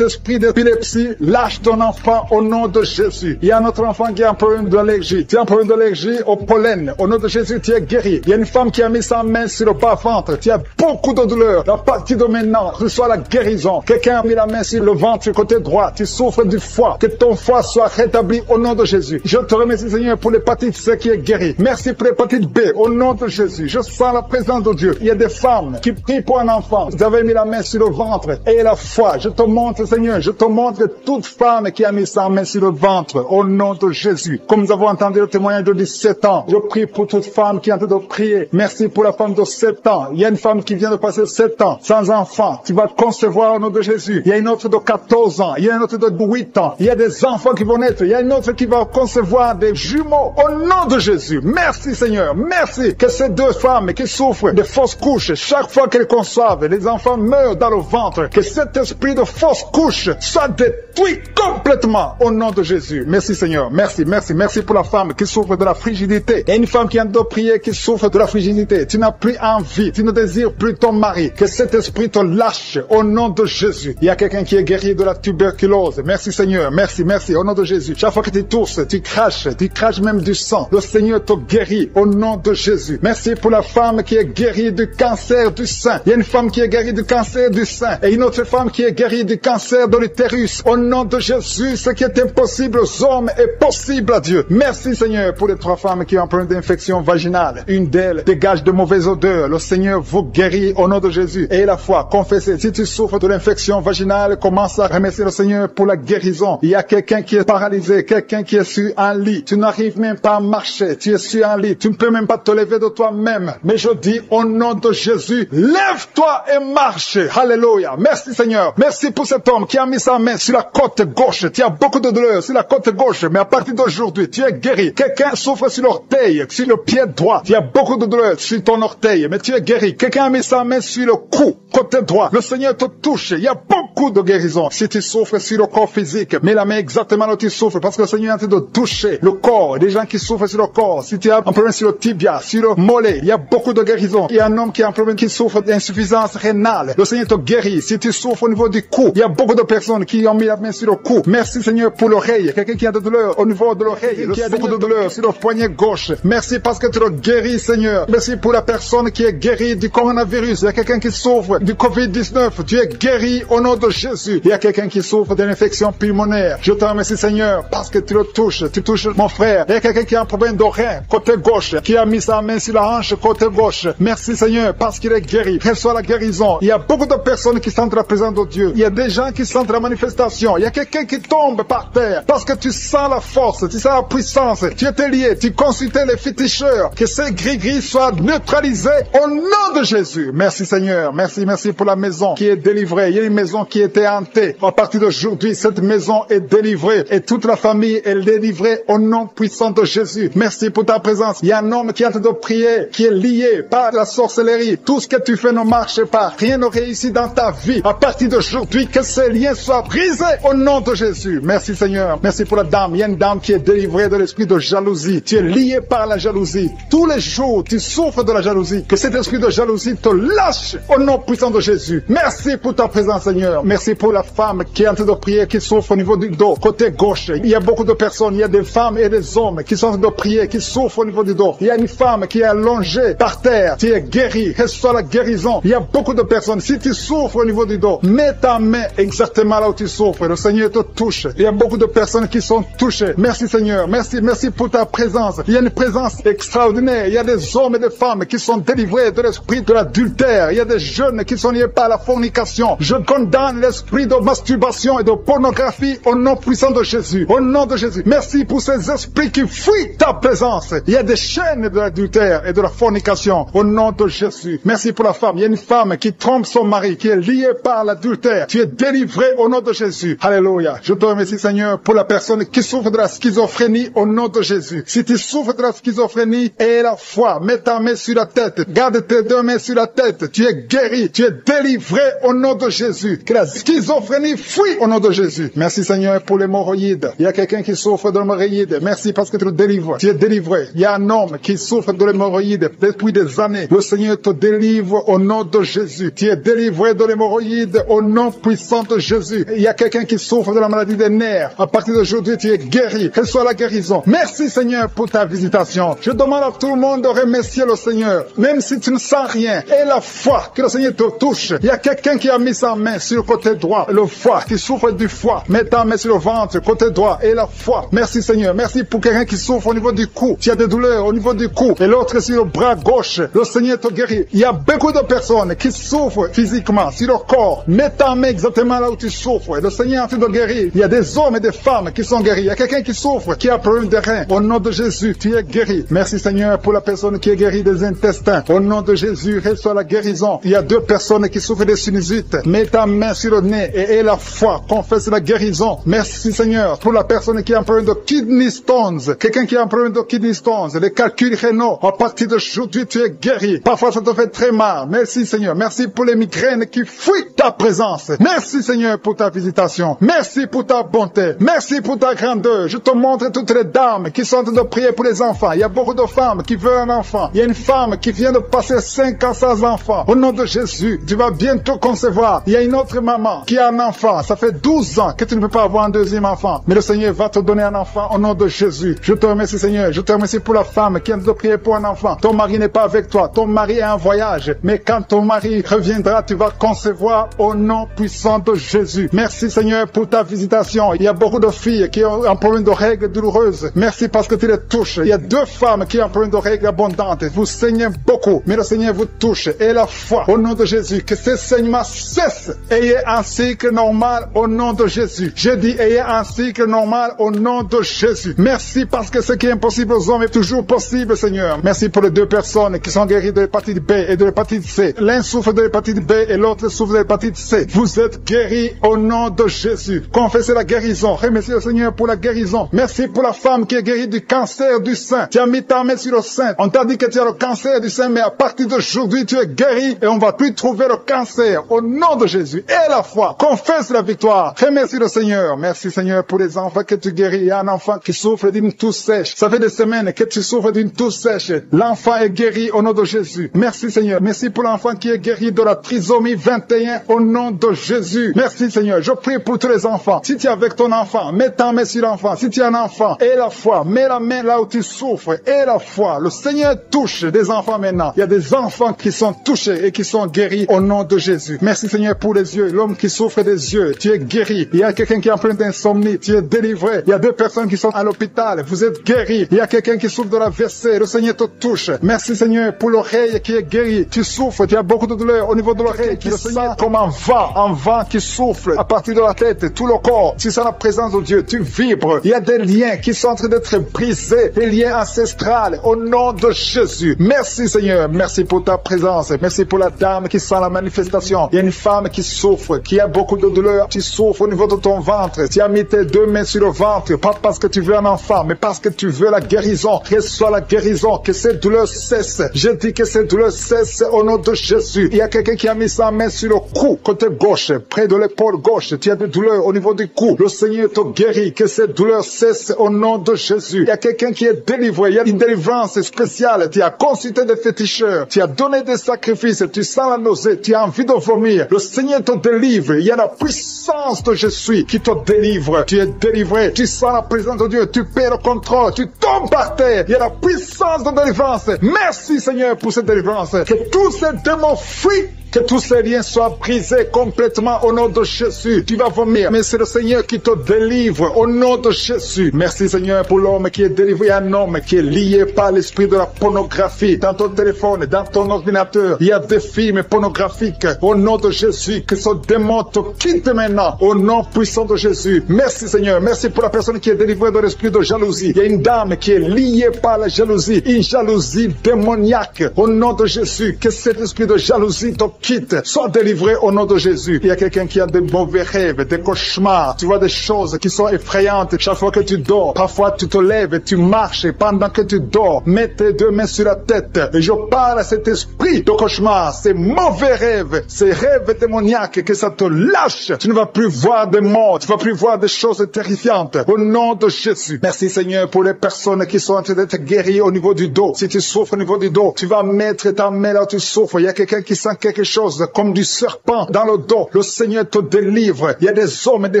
S1: esprit d'épilepsie lâche ton enfant au nom de Jésus. Il y a un autre enfant qui a un problème d'allergie. Tu as un problème d'allergie au pollen. Au nom de Jésus, tu es guéri. Il y a une femme qui a mis sa main sur le bas-ventre. Tu as beaucoup de douleur. À partir de maintenant, reçois la guérison. Quelqu'un a mis la main sur le ventre côté droit. Tu souffres du foie. Que ton foie soit rétabli au nom de Jésus. Je te remercie Seigneur pour l'hépatite C qui est guérie. Merci pour l'hépatite B au nom de Jésus. Je sens la présence de Dieu. Il y a des femmes qui prient pour un enfant. Vous avez mis la main sur le ventre et la foi. Je te montre Seigneur. Je te montre toute femme qui a mis sa main sur le ventre au nom de Jésus. Comme nous avons entendu le témoignage de 17 ans, je prie pour toute femme qui est en train de prier. Merci pour la femme de 7 ans. Il y a une femme qui vient de passer 7 ans sans enfant. Tu vas concevoir au nom de Jésus. Il y a une autre de 14 ans. Il y a une autre de 8 ans. Il y a des enfants qui vont naître. Il y a une autre qui va concevoir des jumeaux au nom de Jésus. Merci Seigneur. Merci que ces deux femmes qui souffrent de fausses couches, chaque fois qu'elles conçoivent, les enfants meurent dans le ventre. Que cet esprit de fausse couche soit détruit complètement au nom de Jésus. Merci Seigneur. Merci, merci, merci pour la femme qui souffre de la frigidité. Il y a une femme qui a de prier qui souffre de la frigidité. Tu n'as plus envie, tu ne désires plus ton mari. Que cet esprit te lâche au nom de Jésus. Il y a quelqu'un qui est guéri de la tuberculose. Merci Seigneur. Merci, merci au nom de Jésus. Chaque fois que tu tousses, tu craches même du sang. Le Seigneur te guérit au nom de Jésus. Merci pour la femme qui est guérie du cancer du sein. Il y a une femme qui est guérie du cancer du sein et une autre femme qui est guérie du cancer de l'utérus. Au nom de Jésus, ce qui est impossible aux hommes est possible à Dieu. Merci Seigneur pour les 3 femmes qui ont un problème d'infection vaginale. Une d'elles dégage de mauvaises odeurs. Le Seigneur vous guérit au nom de Jésus. Et la foi, confessez. Si tu souffres de l'infection vaginale, commence à remercier le Seigneur pour la guérison. Il y a quelqu'un qui est paralysé, quelqu'un qui est sur un lit. Tu n'arrives même pas à marcher. Tu es sur un lit. Tu ne peux même pas te lever de toi-même. Mais je dis au nom de Jésus, lève-toi et marche. Alléluia. Merci Seigneur. Merci pour cet homme qui a mis sa main sur la côte gauche. Tu as beaucoup de douleur sur la côte gauche, mais à partir d'aujourd'hui, tu es guéri. Quelqu'un souffre sur l'orteil, sur le pied droit. Tu as beaucoup de douleur sur ton orteil, mais tu es guéri. Quelqu'un a mis sa main sur le cou, côté droit. Le Seigneur te touche. Il y a beaucoup de guérison. Si tu souffres sur le corps physique, mets la main exactement là où tu souffres, parce que le Seigneur est en train de toucher le corps. Des gens qui souffrent sur le corps. Si tu as un problème sur le tibia, sur le mollet, il y a beaucoup de guérison. Il y a un homme qui a un problème qui souffre d'insuffisance rénale. Le Seigneur te guérit. Si tu souffres au niveau du cou, il y a beaucoup de personnes qui ont mis la main sur le cou. Merci Seigneur pour l'oreille. Quelqu'un qui a de douleur au niveau de l'oreille, qui a beaucoup de douleur sur le poignet gauche. Merci parce que tu le guéris Seigneur. Merci pour la personne qui est guérie du coronavirus. Il y a quelqu'un qui souffre du Covid-19. Tu es guéri au nom de Jésus. Il y a quelqu'un qui souffre d'une infection pulmonaire. Je te remercie Seigneur parce que tu le touches. Tu touches mon frère. Il y a quelqu'un qui a un problème de rein côté gauche, qui a mis sa main sur la hanche côté gauche. Merci Seigneur parce qu'il est guéri. Reçois la guérison. Il y a beaucoup de personnes qui sentent la présence de Dieu. Il y a des gens qui sentent la manifestation. Il y a quelqu'un qui tombe par terre parce que tu sens la force, tu sens la puissance. Tu étais lié, tu consultais les féticheurs. Que ces gris-gris soient neutralisés au nom de Jésus. Merci Seigneur. Merci, merci pour la maison qui est délivrée. Il y a une maison qui était hantée. À partir d'aujourd'hui, cette maison est délivrée et toute la famille est délivrée au nom puissant de Jésus. Merci pour ta présence. Il y a un homme qui est en train de prier, qui est lié par la sorcellerie. Tout ce que tu fais ne marche pas. Rien ne réussit dans ta vie. À partir d'aujourd'hui, que ces liens soient brisés au nom de Jésus. Merci Seigneur. Merci pour la dame. Il y a une dame qui est délivrée de l'esprit de jalousie. Tu es lié par la jalousie. Tous les jours, tu souffres de la jalousie. Que cet esprit de jalousie te lâche au nom puissant de Jésus. Merci pour ta présence Seigneur. Merci pour la femme qui est en train de prier, qui souffre au niveau du dos, côté gauche. Il y a beaucoup de personnes, il y a des femmes et des hommes qui sont en train de prier, qui souffrent au niveau du dos. Il y a une femme qui est allongée par terre. Tu es guéri. Reçois la guérison. Il y a beaucoup de personnes. Si tu souffres au niveau du dos, mets ta main exactement là où tu souffres. Le Seigneur te touche. Il y a beaucoup de personnes qui sont touchées. Merci Seigneur. Merci, merci pour ta présence. Il y a une présence extraordinaire. Il y a des hommes et des femmes qui sont délivrés de l'esprit de l'adultère. Il y a des jeunes qui sont liés par la fornication. Je condamne l'esprit de masturbation et de pornographie au nom puissant de Jésus. Au nom de Jésus. Merci pour ces esprits qui fuient ta présence. Il y a des chaînes de l'adultère et de la fornication au nom de Jésus. Merci pour la femme. Il y a une femme qui trompe son mari, qui est liée par l'adultère. Tu es délivré au nom de Jésus. Alléluia. Je te remercie Seigneur pour la personne qui souffre de la schizophrénie au nom de Jésus. Si tu souffres de la schizophrénie, aie la foi. Mets ta main sur la tête. Garde tes deux mains sur la tête. Tu es guéri. Tu es délivré au nom de Jésus. Que la schizophrénie fuit au nom de Jésus. Merci Seigneur pour l'hémorroïde. Il y a quelqu'un qui souffre de l'hémorroïde. Merci parce que tu le délivres. Tu es délivré. Il y a un homme qui souffre de l'hémorroïde depuis des années. Le Seigneur te délivre au nom de Jésus. Tu es délivré de l'hémorroïde au nom puissant de Jésus. Il y a quelqu'un qui souffre de la maladie des nerfs. À partir d'aujourd'hui, tu es guéri. Reçois la guérison. Merci Seigneur pour ta visitation. Je demande à tout le monde de remercier le Seigneur. Même si tu ne sens rien, aie la foi que le Seigneur te touche. Il y a quelqu'un qui a mis sa main sur le côté droit, le foie, qui souffre du foie. Mets ta main sur le ventre, côté droit, et la foi. Merci Seigneur. Merci pour quelqu'un qui souffre au niveau du cou. Tu as des douleurs au niveau du cou. Et l'autre sur le bras gauche. Le Seigneur te guérit. Il y a beaucoup de personnes qui souffrent physiquement sur leur corps. Mets ta main exactement là où tu souffres. Et le Seigneur est en train de guérir. Il y a des hommes et des femmes qui sont guéris. Il y a quelqu'un qui souffre, qui a un problème de rein. Au nom de Jésus, tu es guéri. Merci Seigneur pour la personne qui est guérie des intestins. Au nom de Jésus, reçois la guérison. Il y a deux personnes
S2: personne qui souffre de sinusite, mets ta main sur le nez et aie la foi, confesse la guérison. Merci Seigneur pour la personne qui a un problème de kidney stones, quelqu'un qui a un problème de kidney stones, les calculs rénaux, à partir d'aujourd'hui tu es guéri. Parfois ça te fait très mal. Merci Seigneur, merci pour les migraines qui fuient ta présence. Merci Seigneur pour ta visitation. Merci pour ta bonté. Merci pour ta grandeur. Je te montre toutes les dames qui sont en train de prier pour les enfants. Il y a beaucoup de femmes qui veulent un enfant. Il y a une femme qui vient de passer 5 ans sans enfant. Au nom de Jésus, tu vas bientôt concevoir. Il y a une autre maman qui a un enfant. Ça fait 12 ans que tu ne peux pas avoir un deuxième enfant. Mais le Seigneur va te donner un enfant au nom de Jésus. Je te remercie Seigneur. Je te remercie pour la femme qui vient de prier pour un enfant. Ton mari n'est pas avec toi. Ton mari est en voyage. Mais quand ton mari reviendra, tu vas concevoir au nom puissant de Jésus. Merci Seigneur pour ta visitation. Il y a beaucoup de filles qui ont un problème de règles douloureuses. Merci parce que tu les touches. Il y a 2 femmes qui ont un problème de règles abondantes. Vous saignez beaucoup, mais le Seigneur vous touche. Et la foi, au nom de Jésus, que ces saignements cessent. Ayez un cycle normal au nom de Jésus. Je dis, ayez un cycle normal au nom de Jésus. Merci parce que ce qui est impossible aux hommes est toujours possible, Seigneur. Merci pour les 2 personnes qui sont guéries de l'hépatite B et de l'hépatite C. L'un souffre de l'hépatite B et l'autre souffre de l'hépatite C. Vous êtes guéris au nom de Jésus. Confessez la guérison. Remerciez le Seigneur pour la guérison. Merci pour la femme qui est guérie du cancer du sein. Tu as mis ta main sur le sein. On t'a dit que tu as le cancer du sein, mais à partir d'aujourd'hui, tu es guéri et on va plus trouver le cancer. Au nom de Jésus. Et la foi. Confesse la victoire. Remercie le Seigneur. Merci Seigneur pour les enfants que tu guéris. Il y a un enfant qui souffre d'une toux sèche. Ça fait des semaines que tu souffres d'une toux sèche. L'enfant est guéri au nom de Jésus. Merci Seigneur. Merci pour l'enfant qui est guéri de la trisomie 21 au nom de Jésus. Merci Seigneur. Je prie pour tous les enfants. Si tu es avec ton enfant, mets ta main sur l'enfant. Si tu es un enfant, aie la foi. Mets la main là où tu souffres. Aie la foi. Le Seigneur touche des enfants maintenant. Il y a des enfants qui sont touchés et qui sont guéris au nom de Jésus. Merci Seigneur pour les yeux. L'homme qui souffre des yeux, tu es guéri. Il y a quelqu'un qui est en plein d'insomnie, tu es délivré. Il y a 2 personnes qui sont à l'hôpital, vous êtes guéris. Il y a quelqu'un qui souffre de la l'AVC, le Seigneur te touche. Merci Seigneur pour l'oreille qui est guérie. Tu souffres, tu as beaucoup de douleur au niveau de l'oreille. Tu sens comme un vent qui souffle à partir de la tête, tout le corps. Tu sens la présence de Dieu, tu vibres. Il y a des liens qui sont en train d'être brisés, des liens ancestrales au nom de Jésus. Merci Seigneur, merci pour ta présence. Merci pour la dame qui sent la manifestation. Il y a une femme qui souffre, qui a beaucoup de douleur. Tu souffres au niveau de ton ventre. Tu as mis tes 2 mains sur le ventre, pas parce que tu veux un enfant, mais parce que tu veux la guérison. Reçois la guérison, que cette douleur cesse. Je dis que cette douleur cesse au nom de Jésus. Il y a quelqu'un qui a mis sa main sur le cou, côté gauche, près de l'épaule gauche. Tu as des douleurs au niveau du cou. Le Seigneur te guérit, que cette douleur cesse au nom de Jésus. Il y a quelqu'un qui est délivré. Il y a une délivrance spéciale. Tu as consulté des féticheurs. Tu as donné des sacrifices. Tu sens la nausée. Tu as envie de vomir. Le Seigneur te délivre. Il y a la puissance de Jésus qui te délivre. Tu es délivré. Tu sens la présence de Dieu. Tu perds le contrôle. Tu tombes par terre. Il y a la puissance de délivrance. Merci Seigneur pour cette délivrance. Que tous ces démons fuient. Que tous ces liens soient brisés complètement au nom de Jésus. Tu vas vomir, mais c'est le Seigneur qui te délivre au nom de Jésus. Merci Seigneur pour l'homme qui est délivré, un homme qui est lié par l'esprit de la pornographie. Dans ton téléphone, dans ton ordinateur, il y a des films pornographiques. Au nom de Jésus, que ce démon te quitte maintenant au nom puissant de Jésus. Merci Seigneur, merci pour la personne qui est délivrée de l'esprit de jalousie. Il y a une dame qui est liée par la jalousie, une jalousie démoniaque. Au nom de Jésus, que cet esprit de jalousie te quitte, sois délivré au nom de Jésus. Il y a quelqu'un qui a des mauvais rêves, des cauchemars. Tu vois des choses qui sont effrayantes chaque fois que tu dors. Parfois tu te lèves et tu marches pendant que tu dors. Mets tes 2 mains sur la tête et je parle à cet esprit de cauchemar, ces mauvais rêves, ces rêves démoniaques, que ça te lâche. Tu ne vas plus voir des morts, tu ne vas plus voir des choses terrifiantes. Au nom de Jésus. Merci Seigneur pour les personnes qui sont en train d'être guéries au niveau du dos. Si tu souffres au niveau du dos, tu vas mettre ta main là où tu souffres. Il y a quelqu'un qui sent quelque chose comme du serpent dans le dos. Le Seigneur te délivre. Il y a des hommes et des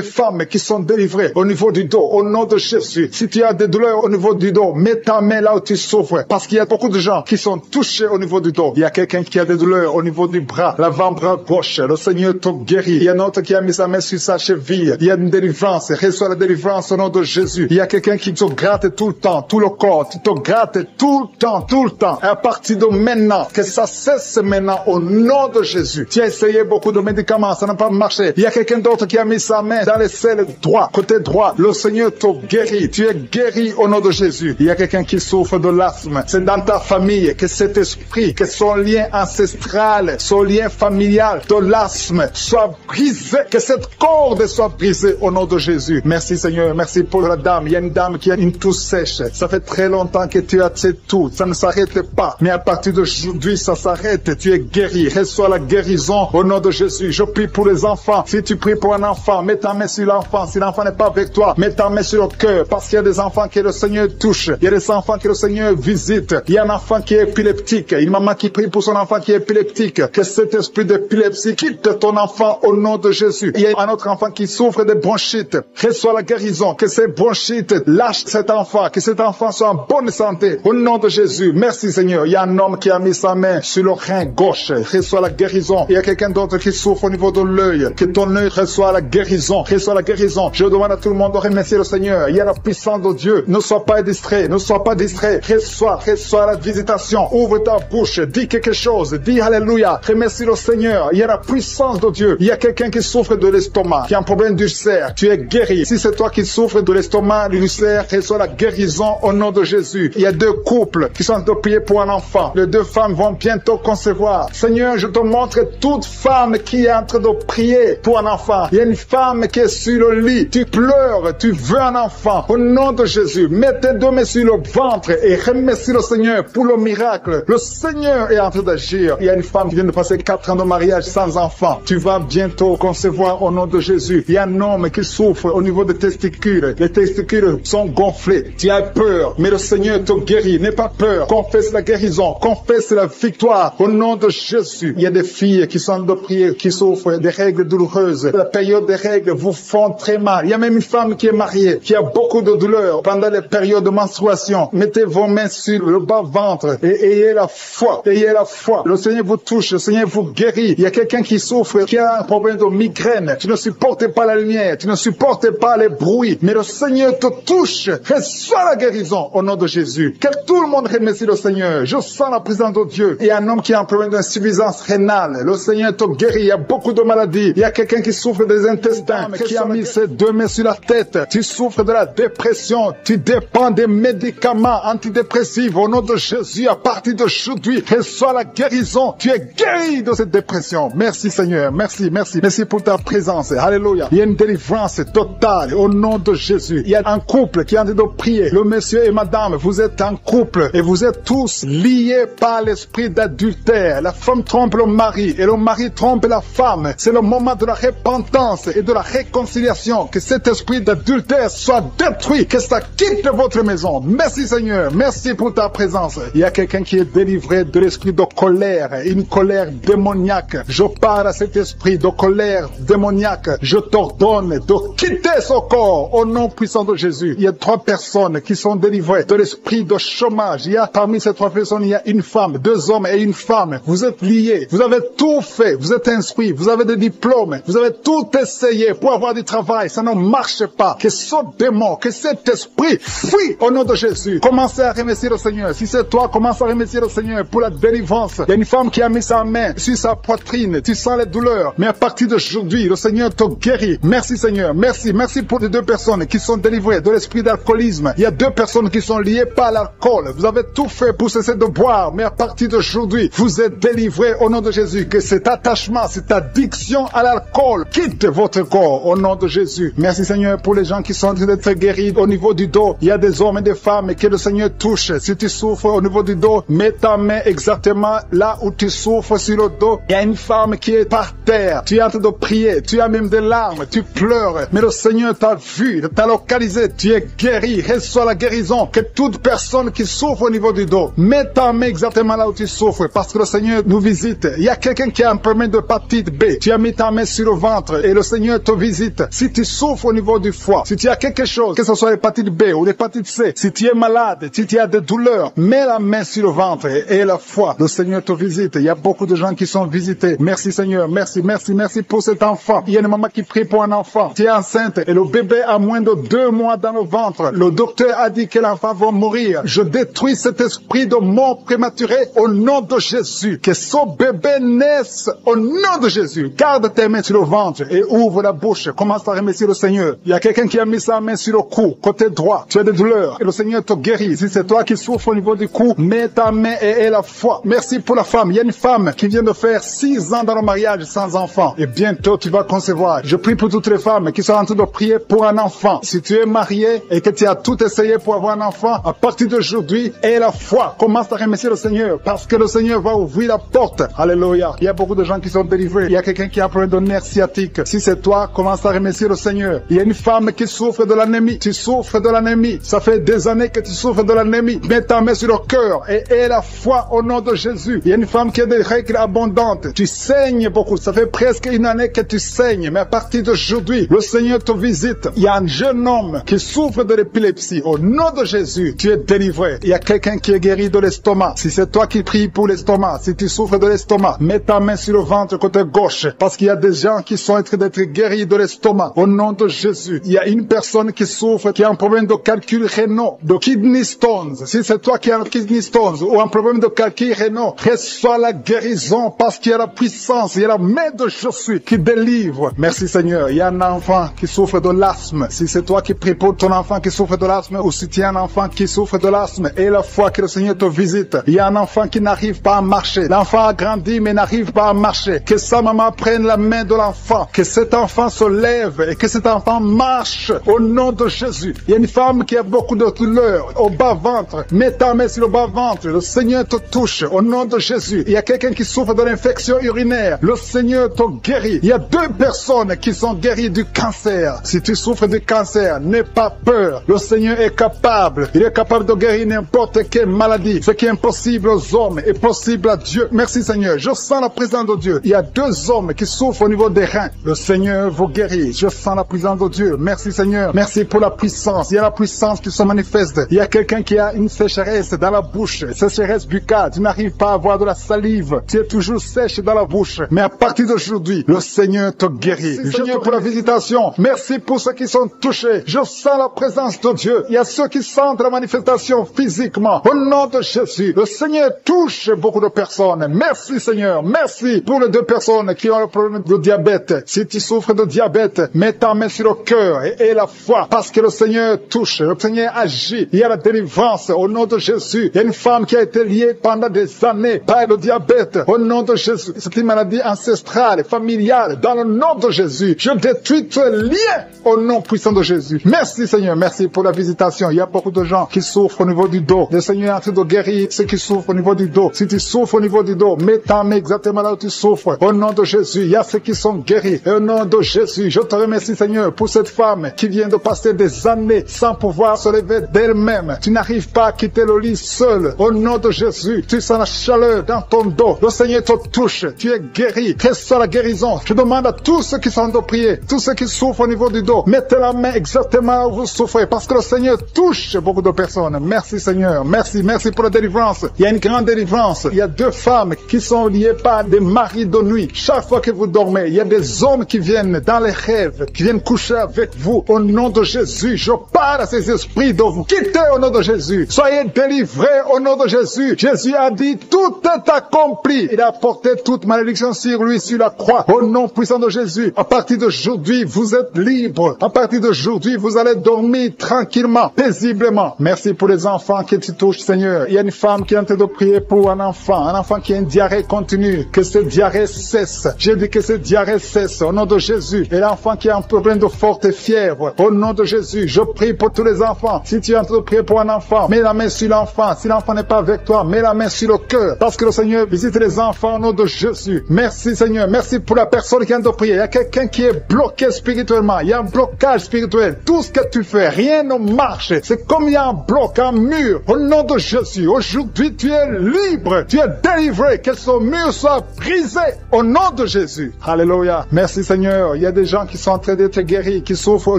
S2: femmes qui sont délivrés au niveau du dos, au nom de Jésus. Si tu as des douleurs au niveau du dos, mets ta main là où tu souffres, parce qu'il y a beaucoup de gens qui sont touchés au niveau du dos. Il y a quelqu'un qui a des douleurs au niveau du bras, l'avant-bras gauche. Le Seigneur te guérit. Il y a un autre qui a mis sa main sur sa cheville. Il y a une délivrance. Reçois la délivrance au nom de Jésus. Il y a quelqu'un qui te gratte tout le temps, tout le corps. Tu te grattes tout le temps, tout le temps. Et à partir de maintenant, que ça cesse maintenant au nom de
S1: de Jésus. Tu as essayé beaucoup de médicaments, ça n'a pas marché. Il y a quelqu'un d'autre qui a mis sa main dans les selles droit, côté droit. Le Seigneur te guérit. Tu es guéri au nom de Jésus. Il y a quelqu'un qui souffre de l'asthme. C'est dans ta famille que cet esprit, que son lien ancestral, son lien familial de l'asthme soit brisé, que cette corde soit brisée au nom de Jésus. Merci Seigneur, merci pour la dame. Il y a une dame qui a une toux sèche. Ça fait très longtemps que tu as cette toux. Ça ne s'arrête pas. Mais à partir d'aujourd'hui, ça s'arrête. Tu es guéri. Reçois la guérison au nom de Jésus. Je prie pour les enfants. Si tu pries pour un enfant, mets ta main sur l'enfant. Si l'enfant n'est pas avec toi, mets ta main sur le cœur. Parce qu'il y a des enfants que le Seigneur touche. Il y a des enfants que le Seigneur visite. Il y a un enfant qui est épileptique. Une maman qui prie pour son enfant qui est épileptique. Que cet esprit d'épilepsie quitte ton enfant au nom de Jésus. Il y a un autre enfant qui souffre de bronchite. Reçois la guérison. Que ces bronchites lâchent cet enfant. Que cet enfant soit en bonne santé. Au nom de Jésus. Merci Seigneur. Il y a un homme qui a mis sa main sur le rein gauche. Reçois la guérison. Il y a quelqu'un d'autre qui souffre au niveau de l'œil. Que ton œil reçoit la guérison. Reçois la guérison. Je demande à tout le monde de remercier le Seigneur. Il y a la puissance de Dieu. Ne sois pas distrait. Ne sois pas distrait. Reçois la visitation. Ouvre ta bouche. Dis quelque chose. Dis Alléluia. Remercie le Seigneur. Il y a la puissance de Dieu. Il y a quelqu'un qui souffre de l'estomac, qui a un problème d'ulcère. Tu es guéri. Si c'est toi qui souffres de l'estomac, de l'ulcère, reçois la guérison au nom de Jésus. Il y a deux couples qui sont en train de prier pour un enfant. Les deux femmes vont bientôt concevoir. Seigneur, je te montre toute femme qui est en train de prier pour un enfant. Il y a une femme qui est sur le lit. Tu pleures, tu veux un enfant. Au nom de Jésus, mets tes deux mains sur le ventre et remercie le Seigneur pour le miracle. Le Seigneur est en train d'agir. Il y a une femme qui vient de passer 4 ans de mariage sans enfant. Tu vas bientôt concevoir au nom de Jésus. Il y a un homme qui souffre au niveau des testicules. Les testicules sont gonflés. Tu as peur, mais le Seigneur te guérit. N'aie pas peur. Confesse la guérison. Confesse la victoire au nom de Jésus. Il y a des filles qui sont de prier, qui souffrent des règles douloureuses. La période des règles vous font très mal. Il y a même une femme qui est mariée, qui a beaucoup de douleurs pendant les périodes de menstruation. Mettez vos mains sur le bas-ventre et ayez la foi. Ayez la foi. Le Seigneur vous touche. Le Seigneur vous guérit. Il y a quelqu'un qui souffre, qui a un problème de migraine. Tu ne supportes pas la lumière. Tu ne supportes pas les bruits. Mais le Seigneur te touche. Reçois la guérison au nom de Jésus. Que tout le monde remercie le Seigneur. Je sens la présence de Dieu. Il y a un homme qui a un problème d'insuffisance rénale. Le Seigneur te guérit. Il y a beaucoup de maladies. Il y a quelqu'un qui souffre des intestins, qui a mis ses deux mains sur la tête. Tu souffres de la dépression. Tu dépends des médicaments antidépressifs. Au nom de Jésus, à partir d'aujourd'hui, reçois la guérison. Tu es guéri de cette dépression. Merci Seigneur. Merci, merci. Merci pour ta présence. Alléluia. Il y a une délivrance totale au nom de Jésus. Il y a un couple qui est en train de prier. Le monsieur et madame, vous êtes un couple et vous êtes tous liés par l'esprit d'adultère. La femme trompe le mari et le mari trompe la femme. C'est le moment de la repentance et de la réconciliation. Que cet esprit d'adultère soit détruit. Que ça quitte votre maison. Merci Seigneur. Merci pour ta présence. Il y a quelqu'un qui est délivré de l'esprit de colère. Une colère démoniaque. Je parle à cet esprit de colère démoniaque. Je t'ordonne de quitter ce corps au nom puissant de Jésus. Il y a 3 personnes qui sont délivrées de l'esprit de chômage. Il y a parmi ces 3 personnes, il y a une femme, 2 hommes et une femme. Vous êtes liés. Vous avez tout fait. Vous êtes instruits. Vous avez des diplômes. Vous avez tout essayé pour avoir du travail. Ça ne marche pas. Que ce démon, que cet esprit fuit au nom de Jésus. Commencez à remercier le Seigneur. Si c'est toi, commence à remercier le Seigneur pour la délivrance. Il y a une femme qui a mis sa main sur sa poitrine. Tu sens les douleurs. Mais à partir d'aujourd'hui, le Seigneur te guérit. Merci Seigneur. Merci. Merci pour les 2 personnes qui sont délivrées de l'esprit d'alcoolisme. Il y a 2 personnes qui sont liées par l'alcool. Vous avez tout fait pour cesser de boire. Mais à partir d'aujourd'hui, vous êtes délivrés au nom de Jésus. Que cet attachement, cette addiction à l'alcool quitte votre corps au nom de Jésus. Merci Seigneur pour les gens qui sont en train d'être guéris au niveau du dos. Il y a des hommes et des femmes que le Seigneur touche. Si tu souffres au niveau du dos, mets ta main exactement là où tu souffres sur le dos. Il y a une femme qui est par terre. Tu es en train de prier. Tu as même des larmes. Tu pleures. Mais le Seigneur t'a vu, t'a localisé. Tu es guéri. Reçois la guérison. Que toute personne qui souffre au niveau du dos, mets ta main exactement là où tu souffres. Parce que le Seigneur nous visite. Il y a quelqu'un qui a un problème de hépatite B. Tu as mis ta main sur le ventre et le Seigneur te visite. Si tu souffres au niveau du foie, si tu as quelque chose, que ce soit l'hépatite B ou l'hépatite C, si tu es malade, si tu as des douleurs, mets la main sur le ventre et la foi. Le Seigneur te visite. Il y a beaucoup de gens qui sont visités. Merci Seigneur. Merci, merci, merci pour cet enfant. Il y a une maman qui prie pour un enfant. Tu es enceinte et le bébé a moins de 2 mois dans le ventre. Le docteur a dit que l'enfant va mourir. Je détruis cet esprit de mort prématurée au nom de Jésus. Que ce bébé
S2: bébé naisse au nom de Jésus. Garde tes mains sur le ventre et ouvre la bouche. Commence à remercier le Seigneur. Il y a quelqu'un qui a mis sa main sur le cou, côté droit. Tu as des douleurs et le Seigneur te guérit. Si c'est toi qui souffres au niveau du cou, mets ta main et aie la foi. Merci pour la femme. Il y a une femme qui vient de faire 6 ans dans le mariage sans enfant. Et bientôt tu vas concevoir. Je prie pour toutes les femmes qui sont en train de prier pour un enfant. Si tu es marié et que tu as tout essayé pour avoir un enfant, à partir d'aujourd'hui, aie la foi. Commence à remercier le Seigneur parce que le Seigneur va ouvrir la porte. Alléluia. Il y a beaucoup de gens qui sont délivrés. Il y a quelqu'un qui a un problème de nerf sciatique. Si c'est toi, commence à remercier le Seigneur. Il y a une femme qui souffre de l'anémie. Tu souffres de l'anémie. Ça fait des années que tu souffres de l'anémie. Mets ta main sur le cœur et aie la foi au nom de Jésus. Il y a une femme qui a des règles abondantes. Tu saignes beaucoup. Ça fait presque une année que tu saignes. Mais à partir d'aujourd'hui, le Seigneur te visite. Il y a un jeune homme qui souffre de l'épilepsie. Au nom de Jésus, tu es délivré. Il y a quelqu'un qui est guéri de l'estomac. Si c'est toi qui pries pour l'estomac, si tu souffres de l'estomac, mets ta main sur le ventre côté gauche. Parce qu'il y a des gens qui sont en train d'être guéris de l'estomac. Au nom de Jésus. Il y a une personne qui souffre, qui a un problème de calcul rénal, de kidney stones. Si c'est toi qui as un kidney stones ou un problème de calcul rénal, reçois la guérison parce qu'il y a la puissance, il y a la main de Jésus qui délivre. Merci Seigneur. Il y a un enfant qui souffre de l'asthme. Si c'est toi qui pries pour ton enfant qui souffre de l'asthme ou si tu as un enfant qui souffre de l'asthme et la foi que le Seigneur te visite. Il y a un enfant qui n'arrive pas à marcher. L'enfant a grandi mais n'arrive pas à marcher. Que sa maman prenne la main de l'enfant. Que cet enfant se lève et que cet enfant marche au nom de Jésus. Il y a une femme qui a beaucoup de douleurs au bas-ventre. Mets ta main sur le bas-ventre. Le Seigneur te touche au nom de Jésus. Il y a quelqu'un qui souffre de l'infection urinaire. Le Seigneur te guérit. Il y a 2 personnes qui sont guéries du cancer. Si tu souffres du cancer, n'aie pas peur. Le Seigneur est capable. Il est capable de guérir n'importe quelle maladie. Ce qui est impossible aux hommes est possible à Dieu. Merci Seigneur. Je sens la présence de Dieu. Il y a 2 hommes qui souffrent au niveau des reins. Le Seigneur vous guérit. Je sens la présence de Dieu. Merci Seigneur. Merci pour la puissance. Il y a la puissance qui se manifeste. Il y a quelqu'un qui a une sécheresse dans la bouche. Sécheresse buccale. Tu n'arrives pas à avoir de la salive. Tu es toujours sèche dans la bouche. Mais à partir d'aujourd'hui, le Seigneur te guérit. Merci Seigneur pour la visitation. Merci pour ceux qui sont touchés. Je sens la présence de Dieu. Il y a ceux qui sentent la manifestation physiquement. Au nom de Jésus, le Seigneur touche beaucoup de personnes. Merci Seigneur. Merci pour les 2 personnes qui ont le problème de diabète. Si tu souffres de diabète, mets ta main sur le cœur et aie la foi parce que le Seigneur touche. Le Seigneur agit. Il y a la délivrance au nom de Jésus. Il y a une femme qui a été liée pendant des années par le diabète. Au nom de Jésus. C'est une maladie ancestrale, familiale. Dans le nom de Jésus, je détruis tous les liens au nom puissant de Jésus. Merci Seigneur. Merci pour la visitation. Il y a beaucoup de gens qui souffrent au niveau du dos. Le Seigneur est en train de guérir ceux qui souffrent au niveau du dos. Si tu souffres au niveau du dos, mets ta main exactement là où tu souffres. Au nom de Jésus, il y a ceux qui sont guéris. Et au nom de Jésus, je te remercie Seigneur pour cette femme qui vient de passer des années sans pouvoir se lever d'elle-même. Tu n'arrives pas à quitter le lit seul. Au nom de Jésus, tu sens la chaleur dans ton dos. Le Seigneur te touche. Tu es guéri. Reçois la guérison. Je demande à tous ceux qui sont en train de prier, tous ceux qui souffrent au niveau du dos, mettez la main exactement là où vous souffrez parce que le Seigneur touche beaucoup de personnes. Merci Seigneur. Merci. Merci pour la délivrance. Il y a une grande délivrance. Il y a 2 femmes qui sont liées par des maris de nuit. Chaque fois que vous dormez, il y a des hommes qui viennent dans les rêves, qui viennent coucher avec vous. Au nom de Jésus, je parle à ces esprits de vous quitter au nom de Jésus. Soyez délivrés au nom de Jésus. Jésus a dit, tout est accompli. Il a porté toute malédiction sur lui, sur la croix. Au nom puissant de Jésus, à partir d'aujourd'hui, vous êtes libres. À partir d'aujourd'hui, vous allez dormir tranquillement, paisiblement. Merci pour les enfants qui te touchent, Seigneur. Il y a une femme qui est en train de prier pour un enfant qui a une diarrhée continue. Que cette diarrhée cesse. J'ai dit que cette diarrhée cesse au nom de Jésus. Et l'enfant qui a un problème de forte fièvre, au nom de Jésus, je prie pour tous les enfants. Si tu es en train de prier pour un enfant, mets la main sur l'enfant. Si l'enfant n'est pas avec toi, mets la main sur le cœur. Parce que le Seigneur visite les enfants au nom de Jésus. Merci Seigneur. Merci pour la personne qui est en train de prier. Il y a quelqu'un qui est bloqué spirituellement. Il y a un blocage spirituel. Tout ce que tu fais, rien ne marche. C'est comme il y a un bloc, un mur. Au nom de Jésus, aujourd'hui tu es libre. Tu es délivré. Que ce mur soit brisé au nom de Jésus. Alléluia. Merci Seigneur. Il y a des gens qui sont en train d'être guéris, qui souffrent au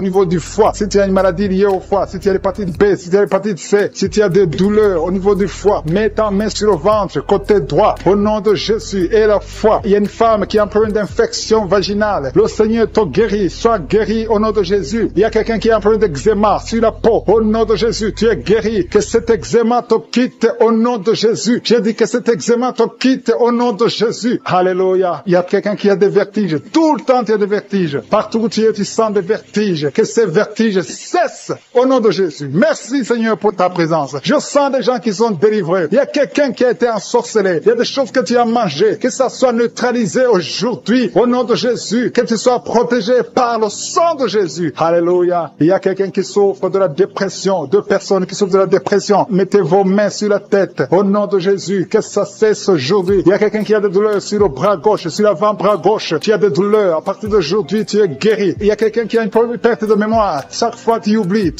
S2: niveau du foie. Si tu as une maladie liée au foie, si tu as l'hépatite B, si tu as l'hépatite C, si tu as des douleurs au niveau du foie, mets ta main sur le ventre, côté droit, au nom de Jésus et la foi. Il y a une femme qui a un problème d'infection vaginale. Le Seigneur te guérit. Sois guéri au nom de Jésus. Il y a quelqu'un qui a un problème d'eczéma sur la peau. Au nom de Jésus, tu es guéri. Que cet eczéma te quitte au nom de Jésus. J'ai dit que cet eczéma te quitte au nom nom de Jésus. Alléluia. Il y a quelqu'un qui a des vertiges. Tout le temps, tu as des vertiges. Partout où tu es, tu sens des vertiges. Que ces vertiges cessent au nom de Jésus. Merci, Seigneur, pour ta présence. Je sens des gens qui sont délivrés. Il y a quelqu'un qui a été ensorcelé. Il y a des choses que tu as mangées. Que ça soit neutralisé aujourd'hui au nom de Jésus. Que tu sois protégé par le sang de Jésus. Alléluia. Il y a quelqu'un qui souffre de la dépression. Deux personnes qui souffrent de la dépression. Mettez vos mains sur la tête au nom de Jésus. Que ça cesse aujourd'hui. Il y a quelqu'un qui a des douleurs sur le bras gauche, sur l'avant-bras gauche. Tu as des douleurs. À partir d'aujourd'hui, tu es guéri. Il y a quelqu'un qui a une perte de mémoire. Chaque fois, tu oublies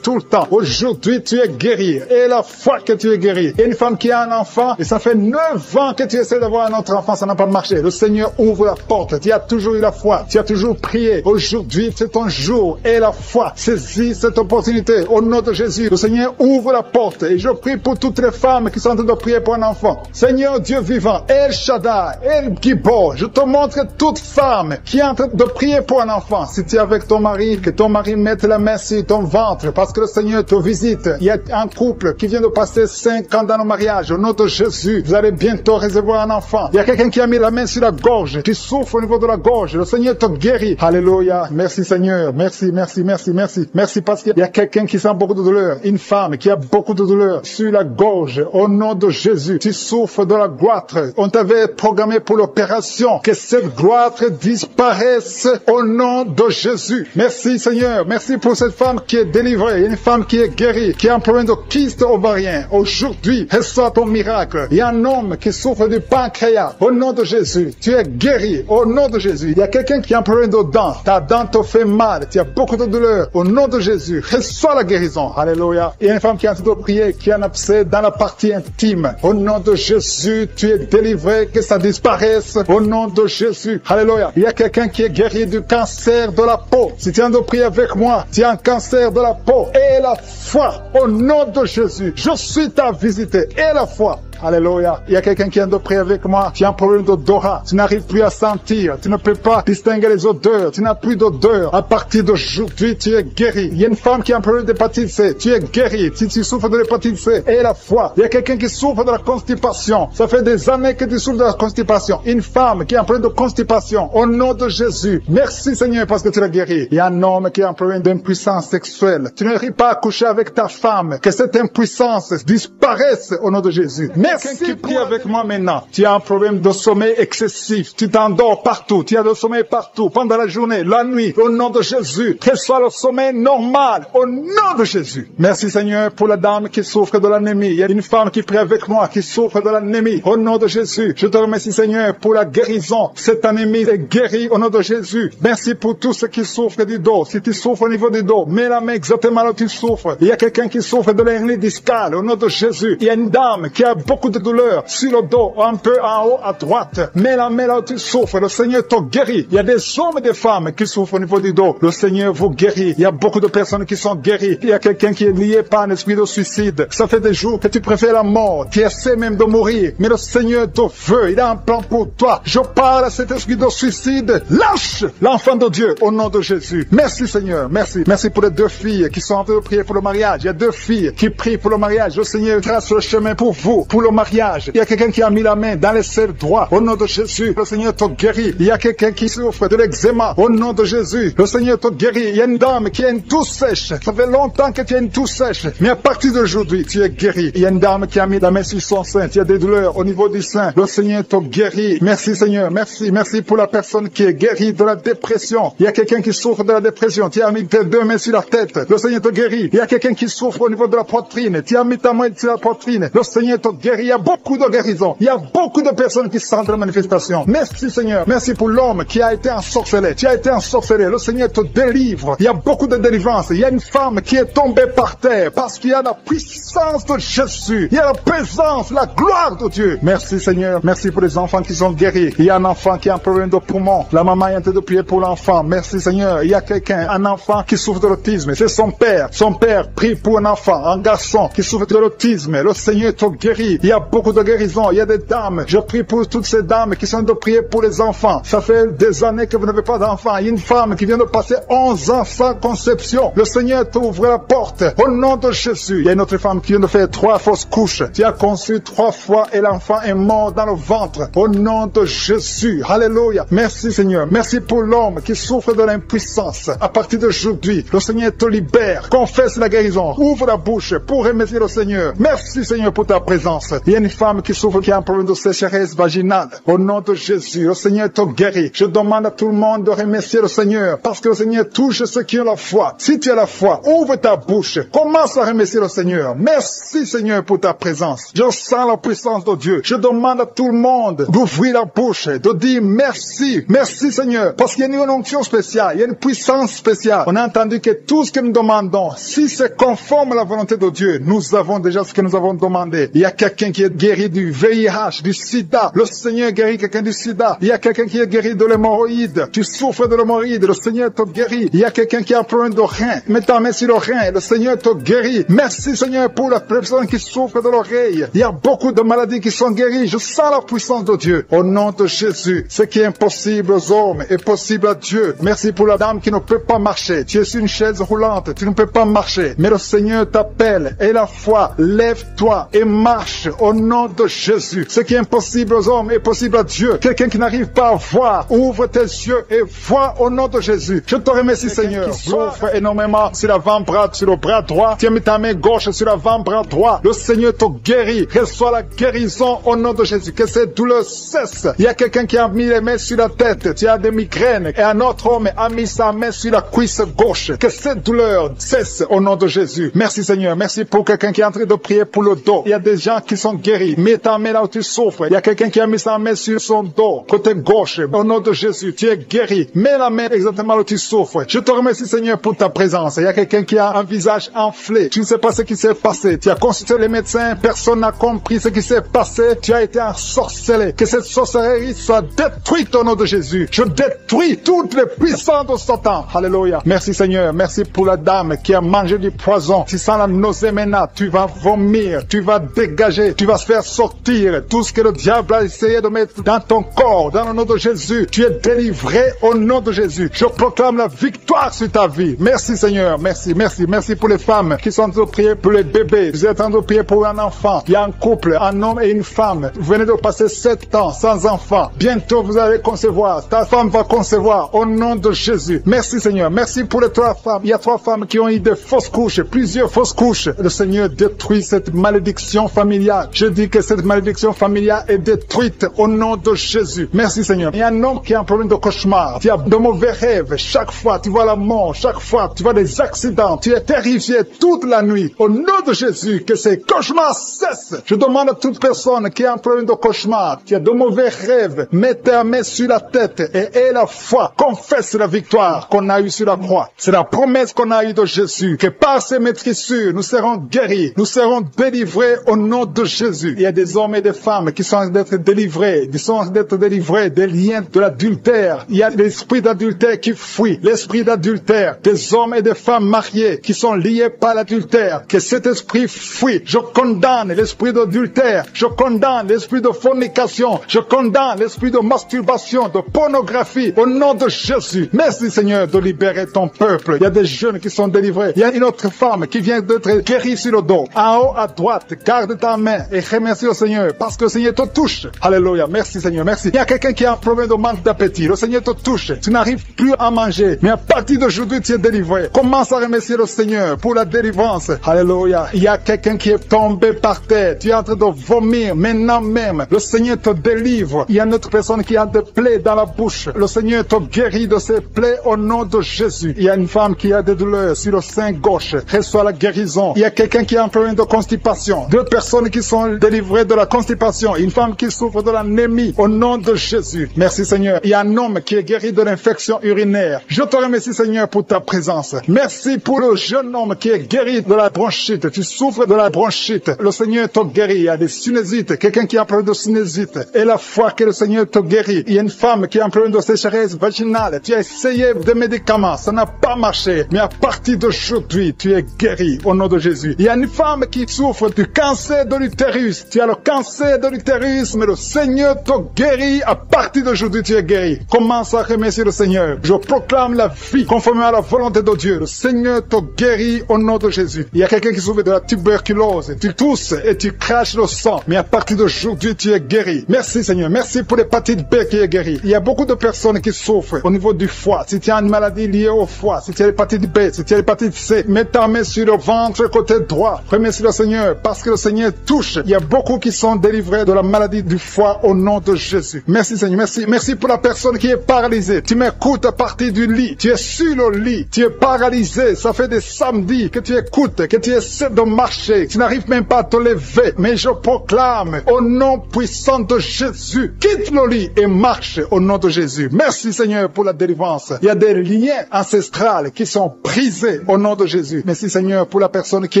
S2: tout le temps. Aujourd'hui, tu es guéri. Et la foi que tu es guéri. Il y a une femme qui a un enfant et ça fait 9 ans que tu essaies d'avoir un autre enfant, ça n'a pas marché. Le Seigneur ouvre la porte. Tu as toujours eu la foi. Tu as toujours prié. Aujourd'hui, c'est ton jour. Et la foi. Saisis cette opportunité. Au nom de Jésus, le Seigneur ouvre la porte. Et je prie pour toutes les femmes qui sont en train de prier pour un enfant. Seigneur Dieu vivant, El Shaddai, El Gibor, je te montre toute femme qui est en train de prier pour un enfant. Si tu es avec ton mari, que ton mari mette la main sur ton ventre parce que le Seigneur te visite. Il y a un couple qui vient de passer 5 ans dans le mariage. Au nom de Jésus, vous allez bientôt recevoir un enfant. Il y a quelqu'un qui a mis la main sur la gorge, qui souffre au niveau de la gorge. Le Seigneur te guérit. Alléluia. Merci Seigneur. Merci, merci, merci, merci. Merci parce qu'il y a quelqu'un qui sent beaucoup de douleur. Une femme qui a beaucoup de douleur sur la gorge. Au nom de Jésus, tu souffres de la goitre. On t'avait programmé pour l'opération. Que cette goitre disparaisse au nom de Jésus. Merci Seigneur. Merci pour cette femme qui est délivrée. Une femme qui est guérie, qui a un problème de kyste ovarien. Aujourd'hui, reçois ton miracle. Il y a un homme qui souffre du pancréas. Au nom de Jésus, tu es guéri. Au nom de Jésus. Il y a quelqu'un qui a un problème de dents. Ta dent te fait mal. Tu as beaucoup de douleur. Au nom de Jésus, reçois la guérison. Alléluia. Il y a une femme qui est en train de prier, qui a un abcès dans la partie intime. Au nom de Jésus, tu es délivré. Que ça disparaisse. Au nom de Jésus. Alléluia. Il y a quelqu'un qui est guéri du cancer de la peau. Si tu es en train de prier avec moi, tu as un cancer de la peau. Et la foi. Au nom de Jésus. Je suis ta visite. Et la foi. Alléluia. Il y a quelqu'un qui vient de prier avec moi. Tu as un problème d'odorat. Tu n'arrives plus à sentir. Tu ne peux pas distinguer les odeurs. Tu n'as plus d'odeur. À partir d'aujourd'hui, tu es guéri. Il y a une femme qui a un problème d'hépatite C. Tu es guéri. Si tu souffres de l'hépatite C, et la foi. Il y a quelqu'un qui souffre de la constipation. Ça fait des années que tu souffres de la constipation. Une femme qui a un problème de constipation. Au nom de Jésus. Merci Seigneur parce que tu l'as guéri. Il y a un homme qui a un problème d'impuissance sexuelle. Tu n'arrives pas à coucher avec ta femme. Que cette impuissance disparaisse au nom de Jésus. Merci qui prie avec moi maintenant. Tu as un problème de sommeil excessif. Tu t'endors partout. Tu as le sommeil partout. Pendant la journée, la nuit. Au nom de Jésus. Que soit le sommeil normal. Au nom de Jésus. Merci Seigneur pour la dame qui souffre de l'anémie. Il y a une femme qui prie avec moi qui souffre de l'anémie. Au nom de Jésus. Je te remercie Seigneur pour la guérison. Cette anémie est guérie au nom de Jésus. Merci pour tous ceux qui souffrent du dos. Si tu souffres au niveau du dos, mets la main exactement là où tu souffres. Il y a quelqu'un qui souffre de l'hernie discale. Au nom de Jésus. Il y a une dame qui a beaucoup de douleur sur le dos, un peu en haut à droite. Mets la main là où tu souffres. Le Seigneur te guérit. Il y a des hommes et des femmes qui souffrent au niveau du dos. Le Seigneur vous guérit. Il y a beaucoup de personnes qui sont guéries. Il y a quelqu'un qui est lié par un esprit de suicide. Ça fait des jours que tu préfères la mort. Tu essaies même de mourir. Mais le Seigneur te veut. Il a un plan pour toi. Je parle à cet esprit de suicide. Lâche l'enfant de Dieu au nom de Jésus. Merci Seigneur. Merci. Merci pour les 2 filles qui sont en train de prier pour le mariage. Il y a 2 filles qui prient pour le mariage. Le Seigneur trace le chemin pour vous, pour le mariage. Il y a quelqu'un qui a mis la main dans les selles droits. Au nom de Jésus, le Seigneur te guérit. Il y a quelqu'un qui souffre de l'eczéma. Au nom de Jésus, le Seigneur te guérit. Il y a une dame qui a une toux sèche. Ça fait longtemps que tu as une toux sèche. Mais à partir d'aujourd'hui, tu es guéri. Il y a une dame qui a mis la main sur son sein. Tu as des douleurs au niveau du sein. Le Seigneur te guérit. Merci Seigneur. Merci. Merci pour la personne qui est guérie de la dépression. Il y a quelqu'un qui souffre de la dépression. Tu as mis tes 2 mains sur la tête. Le Seigneur te guérit. Il y a quelqu'un qui souffre au niveau de la poitrine. Tu as mis ta main sur la poitrine. Le Seigneur te guérit. Il y a beaucoup de guérisons. Il y a beaucoup de personnes qui sentent la manifestation. Merci Seigneur. Merci pour l'homme qui a été ensorcelé. Tu as été ensorcelé. Le Seigneur te délivre. Il y a beaucoup de délivrance. Il y a une femme qui est tombée par terre parce qu'il y a la puissance de Jésus. Il y a la présence, la gloire de Dieu. Merci Seigneur. Merci pour les enfants qui sont guéris. Il y a un enfant qui a un problème de poumon. La maman est en train de prier pour l'enfant. Merci Seigneur. Il y a quelqu'un, un enfant qui souffre de l'autisme. C'est son père. Son père prie pour un enfant, un garçon qui souffre de l'autisme. Le Seigneur te guérit. Il y a beaucoup de guérisons. Il y a des dames. Je prie pour toutes ces dames qui sont de prier pour les enfants. Ça fait des années que vous n'avez pas d'enfants. Il y a une femme qui vient de passer 11 ans sans conception. Le Seigneur t'ouvre la porte. Au nom de Jésus. Il y a une autre femme qui vient de faire 3 fausses couches. Tu as conçu 3 fois et l'enfant est mort dans le ventre. Au nom de Jésus. Alléluia. Merci Seigneur. Merci pour l'homme qui souffre de l'impuissance. À partir d'aujourd'hui, le Seigneur te libère. Confesse la guérison. Ouvre la bouche pour remercier le Seigneur. Merci Seigneur pour ta présence. Il y a une femme qui souffre, qui a un problème de sécheresse vaginale. Au nom de Jésus, le Seigneur te guérit. Je demande à tout le monde de remercier le Seigneur parce que le Seigneur touche ceux qui ont la foi. Si tu as la foi, ouvre ta bouche. Commence à remercier le Seigneur. Merci Seigneur pour ta présence. Je sens la puissance de Dieu. Je demande à tout le monde d'ouvrir la bouche, de dire merci. Merci Seigneur parce qu'il y a une onction spéciale. Il y a une puissance spéciale. On a entendu que tout ce que nous demandons, si c'est conforme à la volonté de Dieu, nous avons déjà ce que nous avons demandé. Il y a quelqu'un qui est guéri du VIH, du sida. Le Seigneur guérit quelqu'un du sida. Il y a quelqu'un qui est guéri de l'hémorroïde. Tu souffres de l'hémorroïde. Le Seigneur te guérit. Il y a quelqu'un qui a un problème de rein. Mets ta main sur le rein. Le Seigneur te guérit. Merci Seigneur pour la personne qui souffre de l'oreille. Il y a beaucoup de maladies qui sont guéries. Je sens la puissance de Dieu. Au nom de Jésus, ce qui est impossible aux hommes est possible à Dieu. Merci pour la dame qui ne peut pas marcher. Tu es sur une chaise roulante. Tu ne peux pas marcher. Mais le Seigneur t'appelle. Et la foi, lève-toi et marche au nom de Jésus. Ce qui est impossible aux hommes est possible à Dieu. Quelqu'un qui n'arrive pas à voir, ouvre tes yeux et vois au nom de Jésus. Je te remercie Seigneur. Qui souffre énormément sur l'avant-bras, sur le bras droit. Tu as mis ta main gauche sur l'avant-bras droit. Le Seigneur te guérit. Reçois la guérison au nom de Jésus. Que cette douleur cesse. Il y a quelqu'un qui a mis les mains sur la tête. Tu as des migraines. Et un autre homme a mis sa main sur la cuisse gauche. Que cette douleur cesse au nom de Jésus. Merci Seigneur. Merci pour quelqu'un qui est en train de prier pour le dos. Il y a des gens qui sont guéris. Mets ta main là où tu souffres. Il y a quelqu'un qui a mis sa main sur son dos, côté gauche. Au nom de Jésus, tu es guéri. Mets la main exactement là où tu souffres. Je te remercie Seigneur pour ta présence. Il y a quelqu'un qui a un visage enflé. Tu ne sais pas ce qui s'est passé. Tu as consulté les médecins. Personne n'a compris ce qui s'est passé. Tu as été ensorcelé. Que cette sorcellerie soit détruite au nom de Jésus. Je détruis toutes les puissances de Satan. Alléluia. Merci Seigneur. Merci pour la dame qui a mangé du poison. Tu sens la nausée maintenant. Tu vas vomir. Tu vas dégager. Tu vas se faire sortir tout ce que le diable a essayé de mettre dans ton corps. Dans le nom de Jésus. Tu es délivré au nom de Jésus. Je proclame la victoire sur ta vie. Merci Seigneur. Merci, merci, merci pour les femmes qui sont en train de prier pour les bébés. Vous êtes en train de prier pour un enfant. Il y a un couple, un homme et une femme. Vous venez de passer 7 ans sans enfant. Bientôt vous allez concevoir. Ta femme va concevoir au nom de Jésus. Merci Seigneur. Merci pour les 3 femmes. Il y a 3 femmes qui ont eu des fausses couches, plusieurs fausses couches. Le Seigneur détruit cette malédiction familiale. Je dis que cette malédiction familiale est détruite au nom de Jésus. Merci Seigneur. Il y a un homme qui a un problème de cauchemar. Tu as de mauvais rêves. Chaque fois tu vois la mort. Chaque fois tu vois des accidents. Tu es terrifié toute la nuit. Au nom de Jésus, que ces cauchemars cessent. Je demande à toute personne qui a un problème de cauchemar, qui a de mauvais rêves, mets ta main sur la tête et aie la foi. Confesse la victoire qu'on a eue sur la croix. C'est la promesse qu'on a eue de Jésus, que par ces maîtrissures, nous serons guéris, nous serons délivrés au nom de Jésus. Il y a des hommes et des femmes qui sont en train d'être délivrés, des liens de l'adultère. Il y a l'esprit d'adultère qui fuit, l'esprit d'adultère, des hommes et des femmes mariés qui sont liés par l'adultère. Que cet esprit fuit. Je condamne l'esprit d'adultère, je condamne l'esprit de fornication, je condamne l'esprit de masturbation, de pornographie, au nom de Jésus. Merci Seigneur de libérer ton peuple. Il y a des jeunes qui sont délivrés. Il y a une autre femme qui vient d'être guérie sur le dos. En haut à droite, garde ta main et remercie le Seigneur parce que le Seigneur te touche. Alléluia. Merci Seigneur. Merci. Il y a quelqu'un qui a un problème de manque d'appétit. Le Seigneur te touche. Tu n'arrives plus à manger. Mais à partir d'aujourd'hui, tu es délivré. Commence à remercier le Seigneur pour la délivrance. Alléluia. Il y a quelqu'un qui est tombé par terre. Tu es en train de vomir maintenant même. Le Seigneur te délivre. Il y a une autre personne qui a des plaies dans la bouche. Le Seigneur te guérit de ces plaies au nom de Jésus. Il y a une femme qui a des douleurs sur le sein gauche. Reçoit la guérison. Il y a quelqu'un qui a un problème de constipation. 2 personnes qui sont délivrées de la constipation. Une femme qui souffre de l'anémie au nom de Jésus. Merci Seigneur. Il y a un homme qui est guéri de l'infection urinaire. Je te remercie Seigneur pour ta présence. Merci pour le jeune homme qui est guéri de la bronchite. Tu souffres de la bronchite. Le Seigneur te guérit. Il y a des sinusites. Quelqu'un qui a un problème de sinusite. Et la foi que le Seigneur te guérit. Il y a une femme qui a un problème de sécheresse vaginale. Tu as essayé des médicaments. Ça n'a pas marché. Mais à partir d'aujourd'hui, tu es guéri au nom de Jésus. Il y a une femme qui souffre du cancer de l'utérus.
S1: l'utérus. Tu as le cancer de l'utérus, mais le Seigneur te guérit. À partir d'aujourd'hui, tu es guéri. Commence à remercier le Seigneur. Je proclame la vie conformément à la volonté de Dieu. Le Seigneur te guérit au nom de Jésus. Il y a quelqu'un qui souffre de la tuberculose. Tu tousses et tu craches le sang. Mais à partir d'aujourd'hui, tu es guéri. Merci Seigneur. Merci pour l'hépatite B qui est guérie. Il y a beaucoup de personnes qui souffrent au niveau du foie. Si tu as une maladie liée au foie, si tu as l'hépatite B, si tu as l'hépatite C, mets ta main sur le ventre côté droit. Remercie le Seigneur parce que le Seigneur touche. Il y a beaucoup qui sont délivrés de la maladie du foie au nom de Jésus. Merci Seigneur. Merci. Merci pour la personne qui est paralysée. Tu m'écoutes à partir du lit. Tu es sur le lit. Tu es paralysé. Ça fait des samedis que tu écoutes, que tu essaies de marcher. Tu n'arrives même pas à te lever. Mais je proclame au nom puissant de Jésus, quitte le lit et marche au nom de Jésus. Merci Seigneur pour la délivrance. Il y a des liens ancestrales qui sont brisés au nom de Jésus. Merci Seigneur pour la personne qui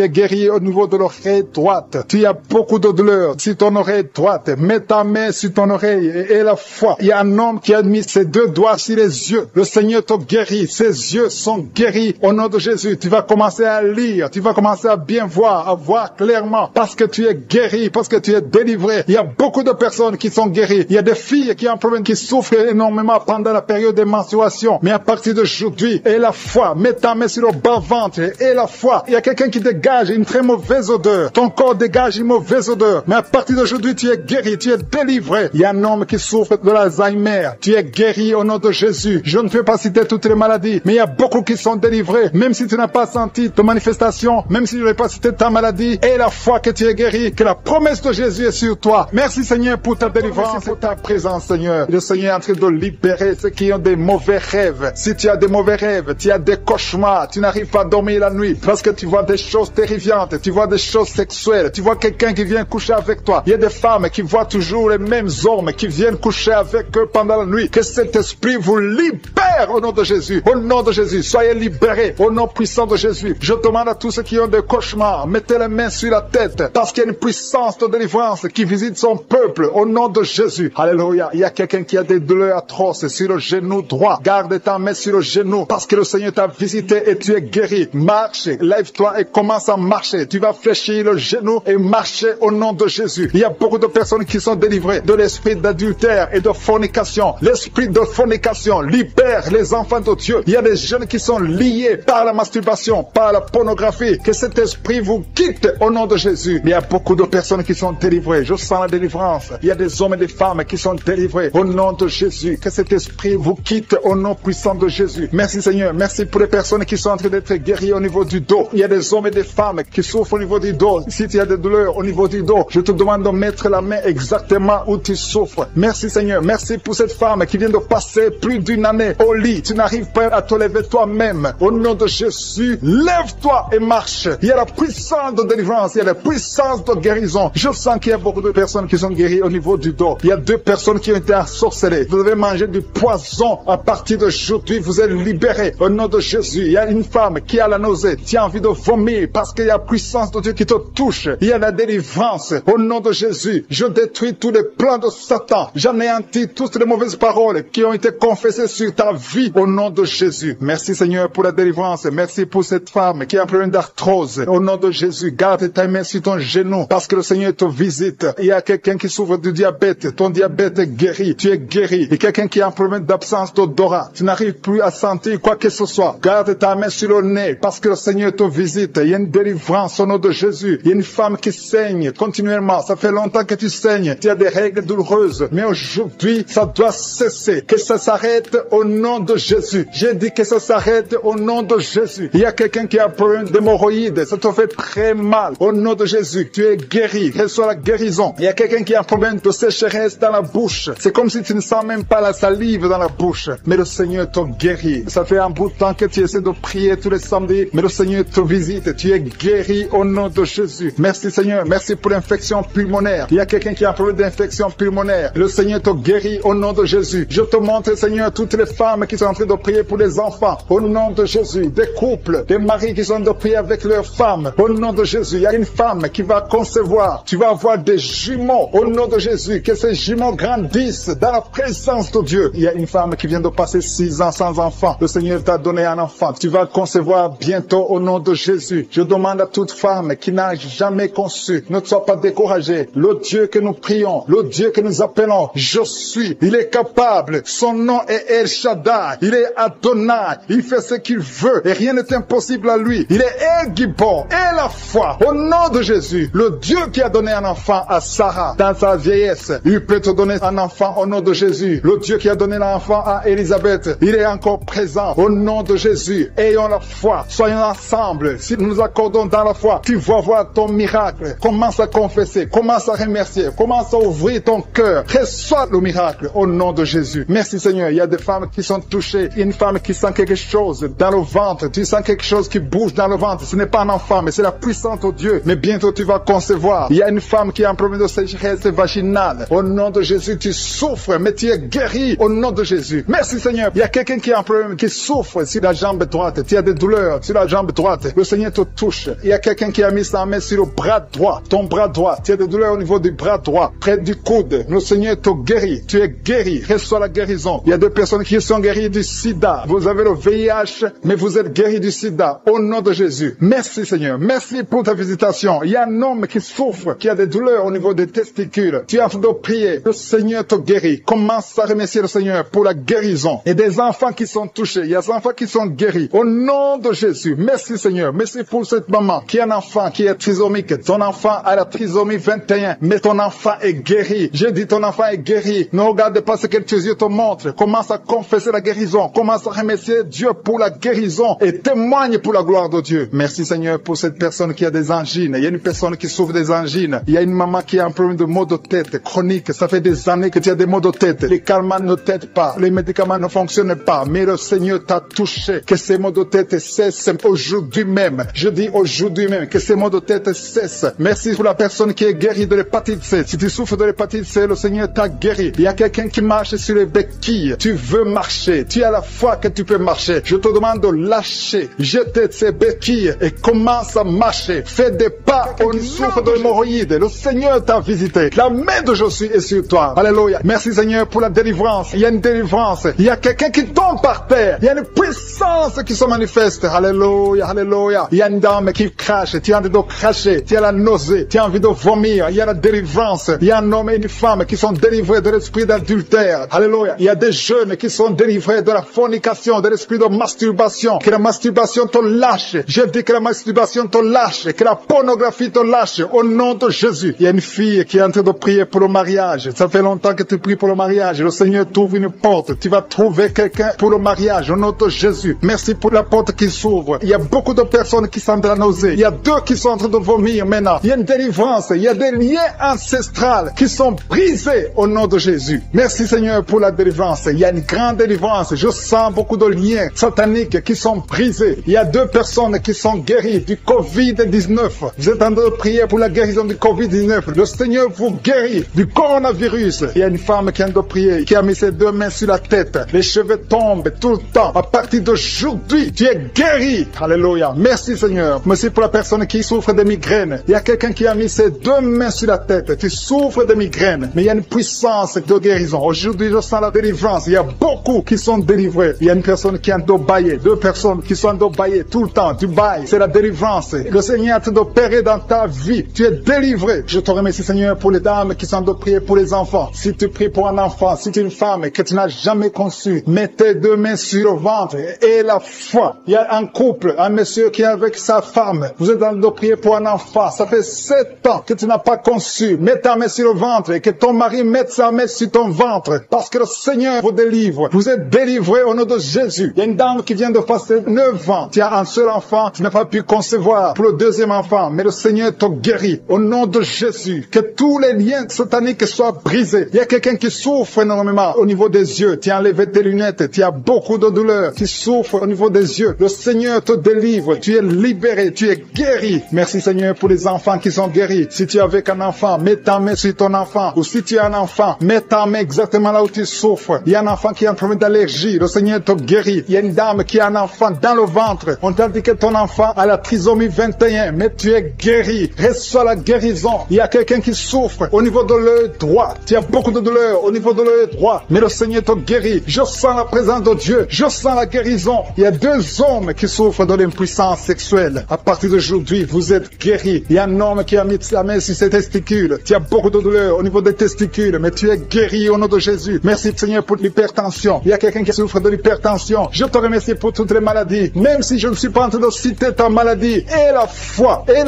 S1: est guérie au niveau de l'oreille droite. Tu as beaucoup de douleur sur ton oreille droite. Mets ta main sur ton oreille et la foi. Il y a un homme qui a mis ses deux doigts sur les yeux. Le Seigneur te guérit. Ses yeux sont guéris au nom de Jésus. Tu vas commencer à lire. Tu vas commencer à bien voir, à voir clairement parce que tu es guéri, parce que tu es délivré. Il y a beaucoup de personnes qui sont guéries. Il y a des filles qui ont un problème, qui souffrent énormément pendant la période de menstruation. Mais à partir d'aujourd'hui, et la foi, mets ta main sur le bas-ventre et la foi. Il y a quelqu'un qui dégage une très mauvaise odeur. Ton corps dégage une mauvaise odeur. Mais à partir d'aujourd'hui, tu es guéri, tu es délivré. Il y a un homme qui souffre de l'Alzheimer. Tu es guéri au nom de Jésus. Je ne peux pas citer toutes les maladies, mais il y a beaucoup qui sont délivrés. Même si tu n'as pas senti de manifestation, même si je n'ai pas cité ta maladie, et la foi que tu es guéri, que la promesse de Jésus est sur toi. Merci Seigneur pour ta délivrance, pour ta présence Seigneur. Le Seigneur est en train de libérer ceux qui ont des mauvais rêves. Si tu as des mauvais rêves, tu as des cauchemars, tu n'arrives pas à dormir la nuit parce que tu vois des choses terrifiantes, tu vois des choses sexuelles, tu vois quelqu'un qui vient coucher avec toi. Il y a des femmes qui voient toujours les mêmes hommes qui viennent coucher avec eux pendant la nuit. Que cet esprit vous libère au nom de Jésus. Au nom de Jésus, soyez libérés au nom puissant de Jésus. Je demande à tous ceux qui ont des cauchemars, mettez les mains sur la tête parce qu'il y a une puissance de délivrance qui visite son peuple au nom de Jésus. Alléluia. Il y a quelqu'un qui a des douleurs atroces sur le genou droit. Garde ta main sur le genou parce que le Seigneur t'a visité et tu es guéri. Marche, lève-toi et commence à marcher. Tu vas fléchir le genou et marcher au nom de Jésus. Il y a beaucoup de personnes qui sont délivrées de l'esprit d'adultère et de fornication. L'esprit de fornication libère les enfants de Dieu. Il y a des jeunes qui sont liés par la masturbation, par la pornographie. Que cet esprit vous quitte au nom de Jésus. Il y a beaucoup de personnes qui sont délivrées. Je sens la délivrance. Il y a des hommes et des femmes qui sont délivrés au nom de Jésus. Que cet esprit vous quitte au nom puissant de Jésus. Merci Seigneur. Merci pour les personnes qui sont en train d'être guéries au niveau du dos. Il y a des hommes et des femmes qui souffrent au niveau du dos. Si tu as des douleurs au niveau du dos, je te demande de mettre la main exactement où tu souffres. Merci Seigneur. Merci pour cette femme qui vient de passer plus d'une année au lit. Tu n'arrives pas à te lever toi-même. Au nom de Jésus, lève-toi et marche. Il y a la puissance de délivrance. Il y a la puissance de guérison. Je sens qu'il y a beaucoup de personnes qui sont guéries au niveau du dos. Il y a 2 personnes qui ont été ensorcelées. Vous devez manger du poison. À partir d'aujourd'hui, vous êtes libérés. Au nom de Jésus, il y a une femme qui a la nausée. Tu as envie de vomir parce qu'il y a la puissance de Dieu qui te touche. Il y a la délivrance. Au nom de Jésus, je détruis tous les plans de Satan. J'anéantis toutes les mauvaises paroles qui ont été confessées sur ta vie. Au nom de Jésus. Merci Seigneur pour la délivrance. Merci pour cette femme qui a un problème d'arthrose. Au nom de Jésus, garde ta main sur ton genou parce que le Seigneur te visite. Il y a quelqu'un qui souffre du diabète. Ton diabète est guéri. Tu es guéri. Et quelqu'un qui a un problème d'absence d'odorat. Tu n'arrives plus à sentir quoi que ce soit. Garde ta main sur le nez parce que le Seigneur te visite. Il y a une délivrance au nom de Jésus. Il y a une femme qui saigne continuellement. Ça fait longtemps que tu saignes. Tu as des règles douloureuses. Mais aujourd'hui, ça doit cesser. Que ça s'arrête au nom de Jésus. J'ai dit que ça s'arrête au nom de Jésus. Il y a quelqu'un qui a un problème d'hémorroïdes. Ça te fait très mal. Au nom de Jésus, tu es guéri. Reçois la guérison. Il y a quelqu'un qui a un problème de sécheresse dans la bouche. C'est comme si tu ne sens même pas la salive dans la bouche. Mais le Seigneur te guérit. Ça fait un bout de temps que tu essaies de prier tous les samedis. Mais le Seigneur te visite. Tu es guéri au nom de Jésus. Merci Seigneur. Merci pour l'infection pulmonaire. Il y a quelqu'un qui a un problème d'infection pulmonaire. Le Seigneur te guérit au nom de Jésus. Je te montre Seigneur toutes les femmes qui sont en train de prier pour les enfants. Au nom de Jésus. Des couples, des maris qui sont en train de prier avec leurs femmes. Au nom de Jésus. Il y a une femme qui va concevoir. Tu vas avoir des jumeaux. Au nom de Jésus. Que ces jumeaux grandissent dans la présence de Dieu. Il y a une femme qui vient de passer 6 ans sans enfant. Le Seigneur t'a donné un enfant. Tu vas concevoir bientôt au nom de Jésus. Je demande à toute femme qui n'a jamais conçu Jésus, ne sois pas découragé. Le Dieu que nous prions, le Dieu que nous appelons, je suis, il est capable. Son nom est El Shaddai, il est Adonai, il fait ce qu'il veut et rien n'est impossible à lui. Il est El Gibor et la foi. Au nom de Jésus, le Dieu qui a donné un enfant à Sarah dans sa vieillesse, il peut te donner un enfant au nom de Jésus. Le Dieu qui a donné l'enfant à Élisabeth, il est encore présent au nom de Jésus. Ayons la foi, soyons ensemble. Si nous nous accordons dans la foi, tu vas voir ton miracle. Commence à confesser, commence à remercier, commence à ouvrir ton cœur. Reçois le miracle au nom de Jésus. Merci Seigneur. Il y a des femmes qui sont touchées. Il y a une femme qui sent quelque chose dans le ventre. Tu sens quelque chose qui bouge dans le ventre. Ce n'est pas un enfant, mais c'est la puissance de Dieu. Mais bientôt tu vas concevoir. Il y a une femme qui a un problème de sécheresse vaginale. Au nom de Jésus, tu souffres, mais tu es guéri au nom de Jésus. Merci Seigneur. Il y a quelqu'un qui a un problème, qui souffre sur la jambe droite. Tu as des douleurs sur la jambe droite. Le Seigneur te touche. Il y a quelqu'un qui a mis sa main sur le bras droit. Ton bras droit. Tu as des douleurs au niveau du bras droit, près du coude. Le Seigneur te guérit. Tu es guéri. Reçois la guérison. Il y a des personnes qui sont guéries du sida. Vous avez le VIH, mais vous êtes guéris du sida. Au nom de Jésus. Merci Seigneur. Merci pour ta visitation. Il y a un homme qui souffre, qui a des douleurs au niveau des testicules. Tu es en train de prier. Le Seigneur te guérit. Commence à remercier le Seigneur pour la guérison. Et des enfants qui sont touchés. Il y a des enfants qui sont guéris. Au nom de Jésus. Merci Seigneur. Merci pour cette maman qui a un enfant qui est trisomique. Ton enfant a la trisomie 21. Mais ton enfant est guéri. J'ai dit ton enfant est guéri. Ne regarde pas ce que tes yeux te montrent. Commence à confesser la guérison. Commence à remercier Dieu pour la guérison. Et témoigne pour la gloire de Dieu. Merci Seigneur pour cette personne qui a des angines. Il y a une personne qui souffre des angines. Il y a une maman qui a un problème de maux de tête chronique. Ça fait des années que tu as des maux de tête. Les calmants ne t'aident pas. Les médicaments ne fonctionnent pas. Mais le Seigneur t'a touché. Que ces maux de tête cessent aujourd'hui même. Je dis aujourd'hui même que ces maux de tête cessent. Merci pour la personne qui est guérie de l'hépatite C. Si tu souffres de l'hépatite C, le Seigneur t'a guéri. Il y a quelqu'un qui marche sur les béquilles. Tu veux marcher. Tu as la foi que tu peux marcher. Je te demande de lâcher. Jeter ces béquilles et commence à marcher. Fais des pas. On souffre de l'hémorroïde. Le Seigneur t'a visité. La main de Jésus est sur toi. Alléluia. Merci Seigneur pour la délivrance. Il y a une délivrance. Il y a quelqu'un qui tombe par terre. Il y a une puissance qui se manifeste. Alléluia. Alléluia. Il y a une dame qui crache. Tu as envie de cracher. Tu as la nausée. Tu as envie de vomir. Il y a la délivrance. Il y a un homme et une femme qui sont délivrés de l'esprit d'adultère. Alléluia. Il y a des jeunes qui sont délivrés de la fornication, de l'esprit de masturbation. Que la masturbation te lâche. Je dis que la masturbation te lâche. Que la pornographie te lâche. Au nom de Jésus. Il y a une fille qui est en train de prier pour le mariage. Ça fait longtemps que tu pries pour le mariage. Le Seigneur t'ouvre une porte. Tu vas trouver quelqu'un pour le mariage. Au nom de Jésus. Merci pour la porte qui s'ouvre. Il y a beaucoup de personnes qui sont de la nausée. Il y a deux qui sont en train de vomir maintenant. Il y a une délivrance. Il y a des liens ancestrales qui sont brisés au nom de Jésus. Merci Seigneur pour la délivrance. Il y a une grande délivrance. Je sens beaucoup de liens sataniques qui sont brisés. Il y a deux personnes qui sont guéries du Covid-19. Vous êtes en train de prier pour la guérison du Covid-19. Le Seigneur vous guérit du coronavirus. Il y a une femme qui vient de prier, qui a mis ses deux mains sur la tête. Les cheveux tombent tout le temps. À partir d'aujourd'hui, tu es guéri. Alléluia. Merci Seigneur. Merci pour la personne qui souffre de migraines. Il y a quelqu'un qui a mis ses deux mains sur la tête. Tu souffres de migraines. Mais il y a une puissance de guérison. Aujourd'hui, je sens la délivrance. Il y a beaucoup qui sont délivrés. Il y a une personne qui est en train de bailler. Deux personnes qui sont en train de bailler tout le temps. Tu bailles. C'est la délivrance. Le Seigneur est en train d'opérer dans ta vie. Tu es délivré. Je te remercie Seigneur pour les dames qui sont en train de prier pour les enfants. Si tu pries pour un enfant, si tu es une femme que tu n'as jamais conçue, mets tes deux mains sur le ventre et la foi. Il y a un couple, un monsieur qui est avec sa femme. Vous êtes en train de prier pour un enfant. Ça fait 7 ans que tu n'as pas conçu. Mets ta main sur le ventre et que ton mari mette sa main sur ton ventre. Parce que le Seigneur vous délivre. Vous êtes délivré au nom de Jésus. Il y a une dame qui vient de passer 9 ans. Tu as un seul enfant. Tu n'as pas pu concevoir pour le deuxième enfant. Mais le Seigneur te guérit. Au nom de Jésus. Que tous les liens sataniques soient brisés. Il y a quelqu'un qui souffre énormément au niveau des yeux. Tu as enlevé tes lunettes. Tu as beaucoup de douleur. Tu souffres au niveau des yeux. Le Seigneur te délivre. Tu es libéré. Tu es guéri. Merci Seigneur pour les enfants qui sont guéris. Si tu es avec un enfant, mets ta main sur ton enfant. Ou si tu as un enfant, mets ta main exactement là où tu souffres. Il y a un enfant qui a un problème d'allergie. Le Seigneur te guérit. Il y a une dame qui a un enfant dans le ventre. On t'a dit que ton enfant a la trisomie 21. Mais tu es guéri. Reçois la guérison. Il y a quelqu'un qui souffre au niveau de l'œil droit. Tu as beaucoup de douleur au niveau de l'œil droit. Mais le Seigneur te guérit. Je sens la présence de Dieu. Je sens la guérison. Il y a 2 hommes qui souffrent de l'impuissance sexuelle. À partir d'aujourd'hui, vous êtes guéris. Il y a un homme qui a mis sa main sur ses testicules. Tu as beaucoup de douleur au niveau des testicules, mais tu es guéri au nom de Jésus. Merci Seigneur pour l'hypertension. Il y a quelqu'un qui souffre de l'hypertension. Je te remercie pour toutes les maladies. Même si je ne suis pas en train de citer ta maladie, et la foi, et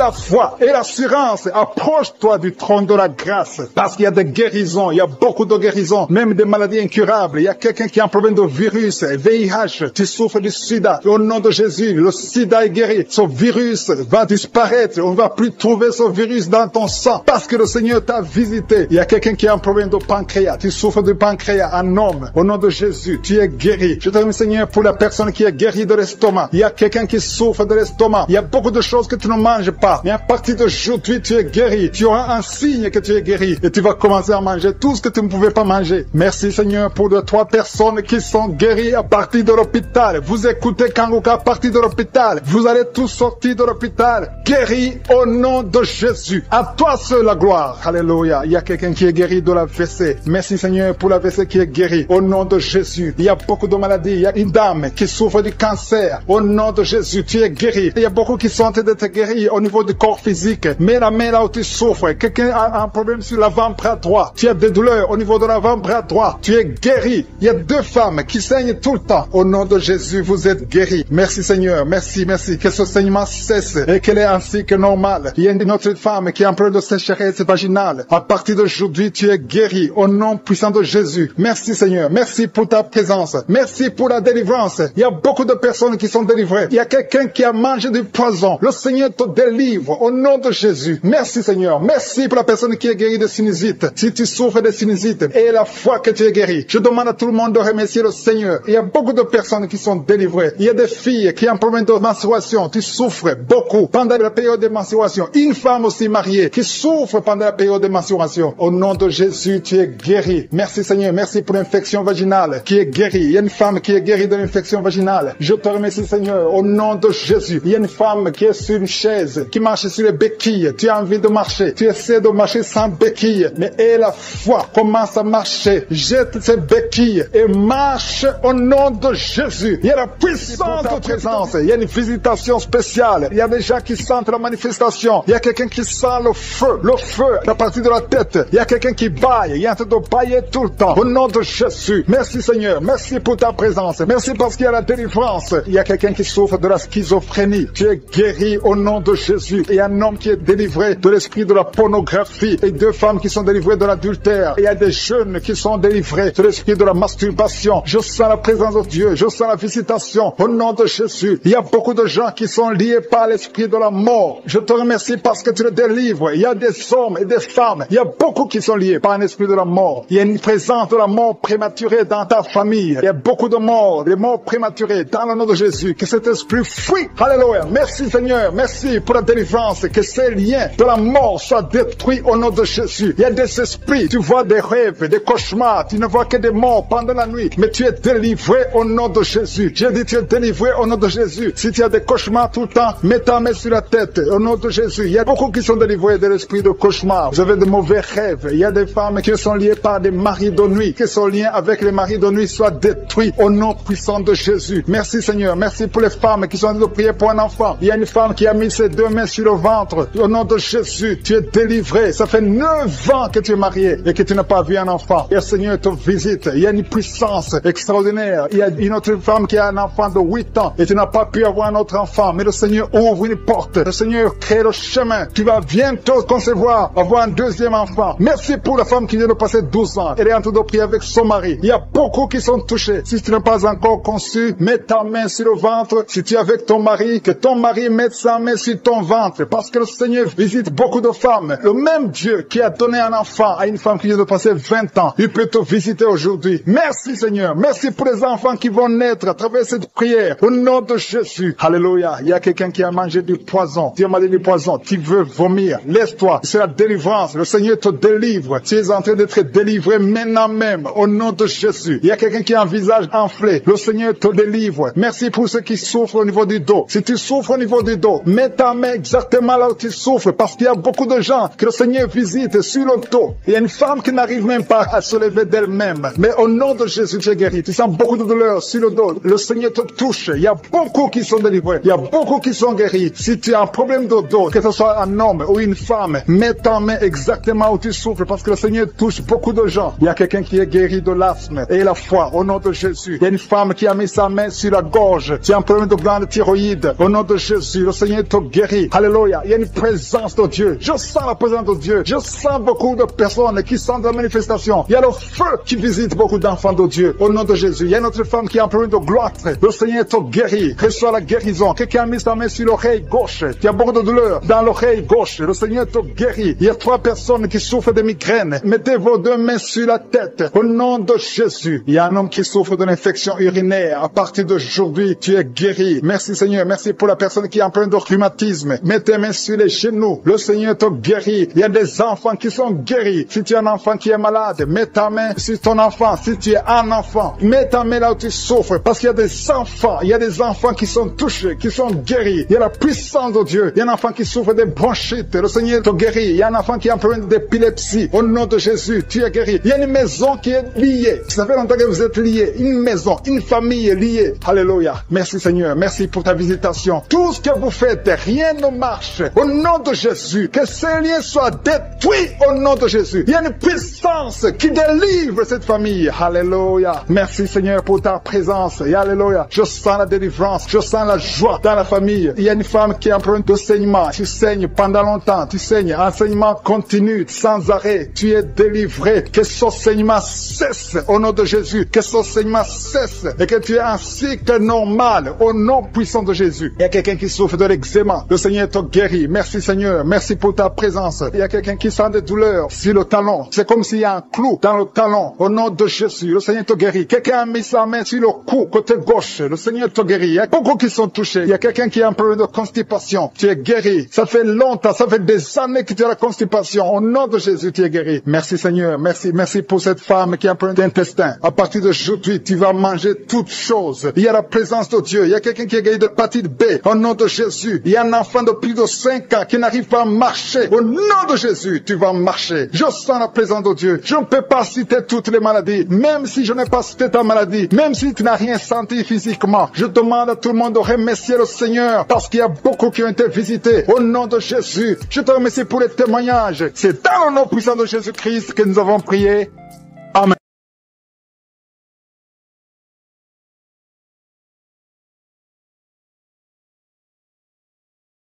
S1: l'assurance, approche-toi du trône de la grâce. Parce qu'il y a des guérisons, il y a beaucoup de guérisons, même des maladies incurables. Il y a quelqu'un qui a un problème de virus, VIH, tu souffres du sida. Au nom de Jésus, le sida est guéri. Ce virus va disparaître. On ne va plus trouver ce virus dans ton sang parce que le Seigneur t'a visité. Il y a quelqu'un qui a un problème de pancréas. Tu souffres de pancréas, un homme. Au nom de Jésus, tu es guéri. Je te remercie Seigneur pour la personne qui est guérie de l'estomac. Il y a quelqu'un qui souffre de l'estomac. Il y a beaucoup de choses que tu ne manges pas. Mais à partir d'aujourd'hui, tu es guéri. Tu auras un signe que tu es guéri. Et tu vas commencer à manger tout ce que tu ne pouvais pas manger. Merci Seigneur pour les 3 personnes qui sont guéries à partir de l'hôpital. Vous écoutez Kanguka à partir de l'hôpital. Vous allez tous sortir de l'hôpital. Guéris au nom de Jésus. À toi seul la gloire. Alléluia. Il y a quelqu'un qui est guéri de l'AVC. Merci Seigneur pour l'AVC qui est guéri. Au nom de Jésus. Il y a beaucoup de maladies. Il y a une dame qui souffre du cancer. Au nom de Jésus, tu es guéri. Il y a beaucoup qui sont en train d'être guéris au niveau du corps physique. Mais la main là où tu souffres, quelqu'un a un problème sur l'avant-bras droit. Tu as des douleurs au niveau de l'avant-bras droit. Tu es guéri. Il y a 2 femmes qui saignent tout le temps. Au nom de Jésus, vous êtes guéris. Merci Seigneur. Merci. Que ce saignement cesse et qu'elle est ainsi que normal. Il y a une autre femme qui a un problème de sécheresse vaginale. À partir d'aujourd'hui, tu es guéri au nom puissant de Jésus. Merci Seigneur. Merci pour ta présence. Merci pour la délivrance. Il y a beaucoup de personnes qui sont délivrées. Il y a quelqu'un qui a mangé du poison. Le Seigneur te délivre au nom de Jésus. Merci Seigneur. Merci pour la personne qui est guérie de sinusite. Si tu souffres de sinusite et la foi que tu es guéri, je demande à tout le monde de remercier le Seigneur. Il y a beaucoup de personnes qui sont délivrées. Il y a des filles qui ont un problème de menstruation. Tu souffres beaucoup pendant la période de menstruation. Une femme aussi mariée qui souffre pendant la période de menstruation. Au nom de Jésus, tu es guéri. Merci Seigneur. Merci pour l'infection vaginale qui est guérie. Il y a une femme qui est guérie de l'infection vaginale. Je te remercie Seigneur. Au nom de Jésus. Il y a une femme qui est sur une chaise, qui marche sur les béquilles. Tu as envie de marcher. Tu essaies de marcher sans béquilles. Mais aie la foi. Commence à marcher. Jette ces béquilles et marche au nom de Jésus. Il y a la puissance de présence. Il y a une visitation spéciale. Il y a des gens qui sentent la manifestation. Il y a quelqu'un qui sent le feu à partir de la tête. Il y a quelqu'un qui baille. Il y a un train de bailler tout le temps. Au nom de Jésus. Merci Seigneur. Merci pour ta présence. Merci parce qu'il y a la délivrance. Il y a quelqu'un qui souffre de la schizophrénie. Tu es guéri au nom de Jésus. Il y a un homme qui est délivré de l'esprit de la pornographie et 2 femmes qui sont délivrées de l'adultère. Il y a des jeunes qui sont délivrés de l'esprit de la masturbation. Je sens la présence de Dieu. Je sens la visitation au nom de Jésus. Il y a beaucoup de gens qui sont liés par l'esprit de la mort. Je te remercie parce que tu les délivres. Il y a des hommes et des femmes. Il y a beaucoup qui sont liés par un esprit de la mort. Il y a une présence de la mort prématurée dans ta famille. Il y a beaucoup de morts, des morts prématurées dans le nom de Jésus. Que cet esprit fuit. Alléluia. Merci Seigneur. Merci pour la délivrance. Que ces liens de la mort soient détruits au nom de Jésus. Il y a des esprits. Tu vois des rêves, des cauchemars. Tu ne vois que des morts pendant la nuit. Mais tu es délivré au nom de Jésus. J'ai dit tu es délivré au nom de Jésus. Si tu as des cauchemars tout le temps, mets ta main sur la tête au nom de Jésus. Il y a beaucoup qui sont délivrés de l'esprit de cauchemar. Vous avez de mauvais rêves. Il y a des femmes qui sont liées par des maris de nuit. Que son lien avec les maris de nuit soit détruit au nom puissant de Jésus. Merci Seigneur. Merci pour les femmes qui sont en train de prier pour un enfant. Il y a une femme qui a mis ses 2 mains sur le ventre. Au nom de Jésus, tu es délivré. Ça fait 9 ans que tu es marié et que tu n'as pas vu un enfant. Et le Seigneur te visite. Il y a une puissance extraordinaire. Il y a une autre femme qui a un enfant de 8 ans et tu n'as pas pu avoir un autre enfant. Mais le Seigneur ouvre une porte. Le Seigneur crée le chemin. Tu vas bientôt concevoir, avoir un 2e enfant. Merci pour la femme qui vient de passer 12 ans. Elle est en train de prier avec son mari. Il y a beaucoup qui sont touchés. Si tu n'as pas encore conçu, mets ta main sur le ventre. Si tu es avec ton mari, que ton mari mette sa main sur ton ventre. Parce que le Seigneur visite beaucoup de femmes. Le même Dieu qui a donné un enfant à une femme qui vient de passer 20 ans, il peut te visiter aujourd'hui. Merci Seigneur. Merci pour les enfants qui vont naître à travers cette prière. Au nom de Jésus. Alléluia. Il y a quelqu'un qui a mangé du poison. Tu as mangé du poison. Tu veux vomir. Laisse-toi. C'est la délivrance. Le Seigneur te délivre. Tu es en train d'être délivré maintenant même. Au nom de Jésus. Il y a quelqu'un qui a un visage enflé. Le Seigneur te délivre. Merci pour ceux qui souffrent au niveau du dos. Si tu souffres au niveau du dos, mets ta main exactement là où tu souffres. Parce qu'il y a beaucoup de gens que le Seigneur visite sur le dos. Il y a une femme qui n'arrive même pas à se lever d'elle-même. Mais au nom de Jésus, tu es guéri. Tu sens beaucoup de douleur sur le dos. Le Seigneur te touche. Il y a beaucoup qui sont délivrés. Il y a beaucoup qui sont guéris. Si tu as un problème de dos, que ce soit soit un homme ou une femme, mets ta main exactement où tu souffres parce que le Seigneur touche beaucoup de gens. Il y a quelqu'un qui est guéri de l'asthme et la foi au nom de Jésus. Il y a une femme qui a mis sa main sur la gorge. Tu as un problème de glande thyroïde. Au nom de Jésus, le Seigneur te guérit. Alléluia. Il y a une présence de Dieu. Je sens la présence de Dieu. Je sens beaucoup de personnes qui sentent la manifestation. Il y a le feu qui visite beaucoup d'enfants de Dieu. Au nom de Jésus. Il y a une autre femme qui a un problème de gloître. Le Seigneur te guérit. Reçois la guérison. Quelqu'un a mis sa main sur l'oreille gauche. Tu as beaucoup de douleur dans l'oreille gauche. Le Seigneur te guérit. Il y a 3 personnes qui souffrent de migraines. Mettez vos 2 mains sur la tête. Au nom de Jésus. Il y a un homme qui souffre d'une infection urinaire. À partir d'aujourd'hui, tu es guéri. Merci Seigneur. Merci pour la personne qui a un problème de rhumatisme. Mets tes mains sur les genoux. Le Seigneur te guérit. Il y a des enfants qui sont guéris. Si tu es un enfant qui est malade, mets ta main sur ton enfant. Si tu es un enfant, mets ta main là où tu souffres. Parce qu'il y a des enfants. Il y a des enfants qui sont touchés, qui sont guéris. Il y a la puissance de Dieu. Il y a un enfant qui souffre des bronchites. Le Seigneur te guérit. Il y a un enfant qui a un problème d'épilepsie. Au nom de Jésus, tu es guéri. Il y a une maison qui est liée. Ça fait longtemps que vous êtes liés. Une maison, une famille liée. Alléluia. Merci Seigneur. Merci pour ta visitation. Tout ce que vous faites, rien ne marche. Au nom de Jésus, que ces liens soient détruits au nom de Jésus. Il y a une puissance qui délivre cette famille. Alléluia. Merci Seigneur pour ta présence. Et alléluia. Je sens la délivrance. Je sens la joie dans la famille. Il y a une femme qui a un problème de saignement. Tu saignes pendant longtemps. Tu saignes. Enseignement continue sans arrêt. Tu es délivré. Que ce saignement cesse au nom de Jésus. Que ce saignement cesse. Et que tu aies un cycle normal au nom puissant de Jésus. Il y a quelqu'un qui souffre de l'eczéma. Le Seigneur te guérit. Merci Seigneur. Merci pour ta présence. Il y a quelqu'un qui sent des douleurs sur le talon. C'est comme s'il y a un clou dans le talon. Au nom de Jésus, le Seigneur te guérit. Quelqu'un a mis sa main sur le cou, côté gauche. Le Seigneur te guérit. Il y a beaucoup qui sont touchés. Il y a quelqu'un qui a un problème de constipation. Tu es guéri. Ça fait longtemps, ça fait des années que tu as la constipation. Au nom de Jésus, tu es guéri. Merci Seigneur. Merci. Merci pour cette femme qui a un problème d'intestin. À partir d'aujourd'hui, tu vas manger toutes choses. Il y a la présence de Dieu. Il y a quelqu'un qui est guéri de l'hépatite B. Au nom de Jésus. Il y a un enfant de plus de 5 ans qui n'arrive pas à marcher. Au nom de Jésus, tu vas marcher. Je sens la présence de Dieu. Je ne peux pas citer toutes les maladies. Même si je n'ai pas cité ta maladie. Même si tu n'as rien senti physiquement. Je demande à tout le monde de remercier le Seigneur. Parce qu'il y a beaucoup qui ont été visités. Au nom de Jésus. Je te remercie pour les témoignages. C'est dans le nom puissant de Jésus-Christ que nous avons prié.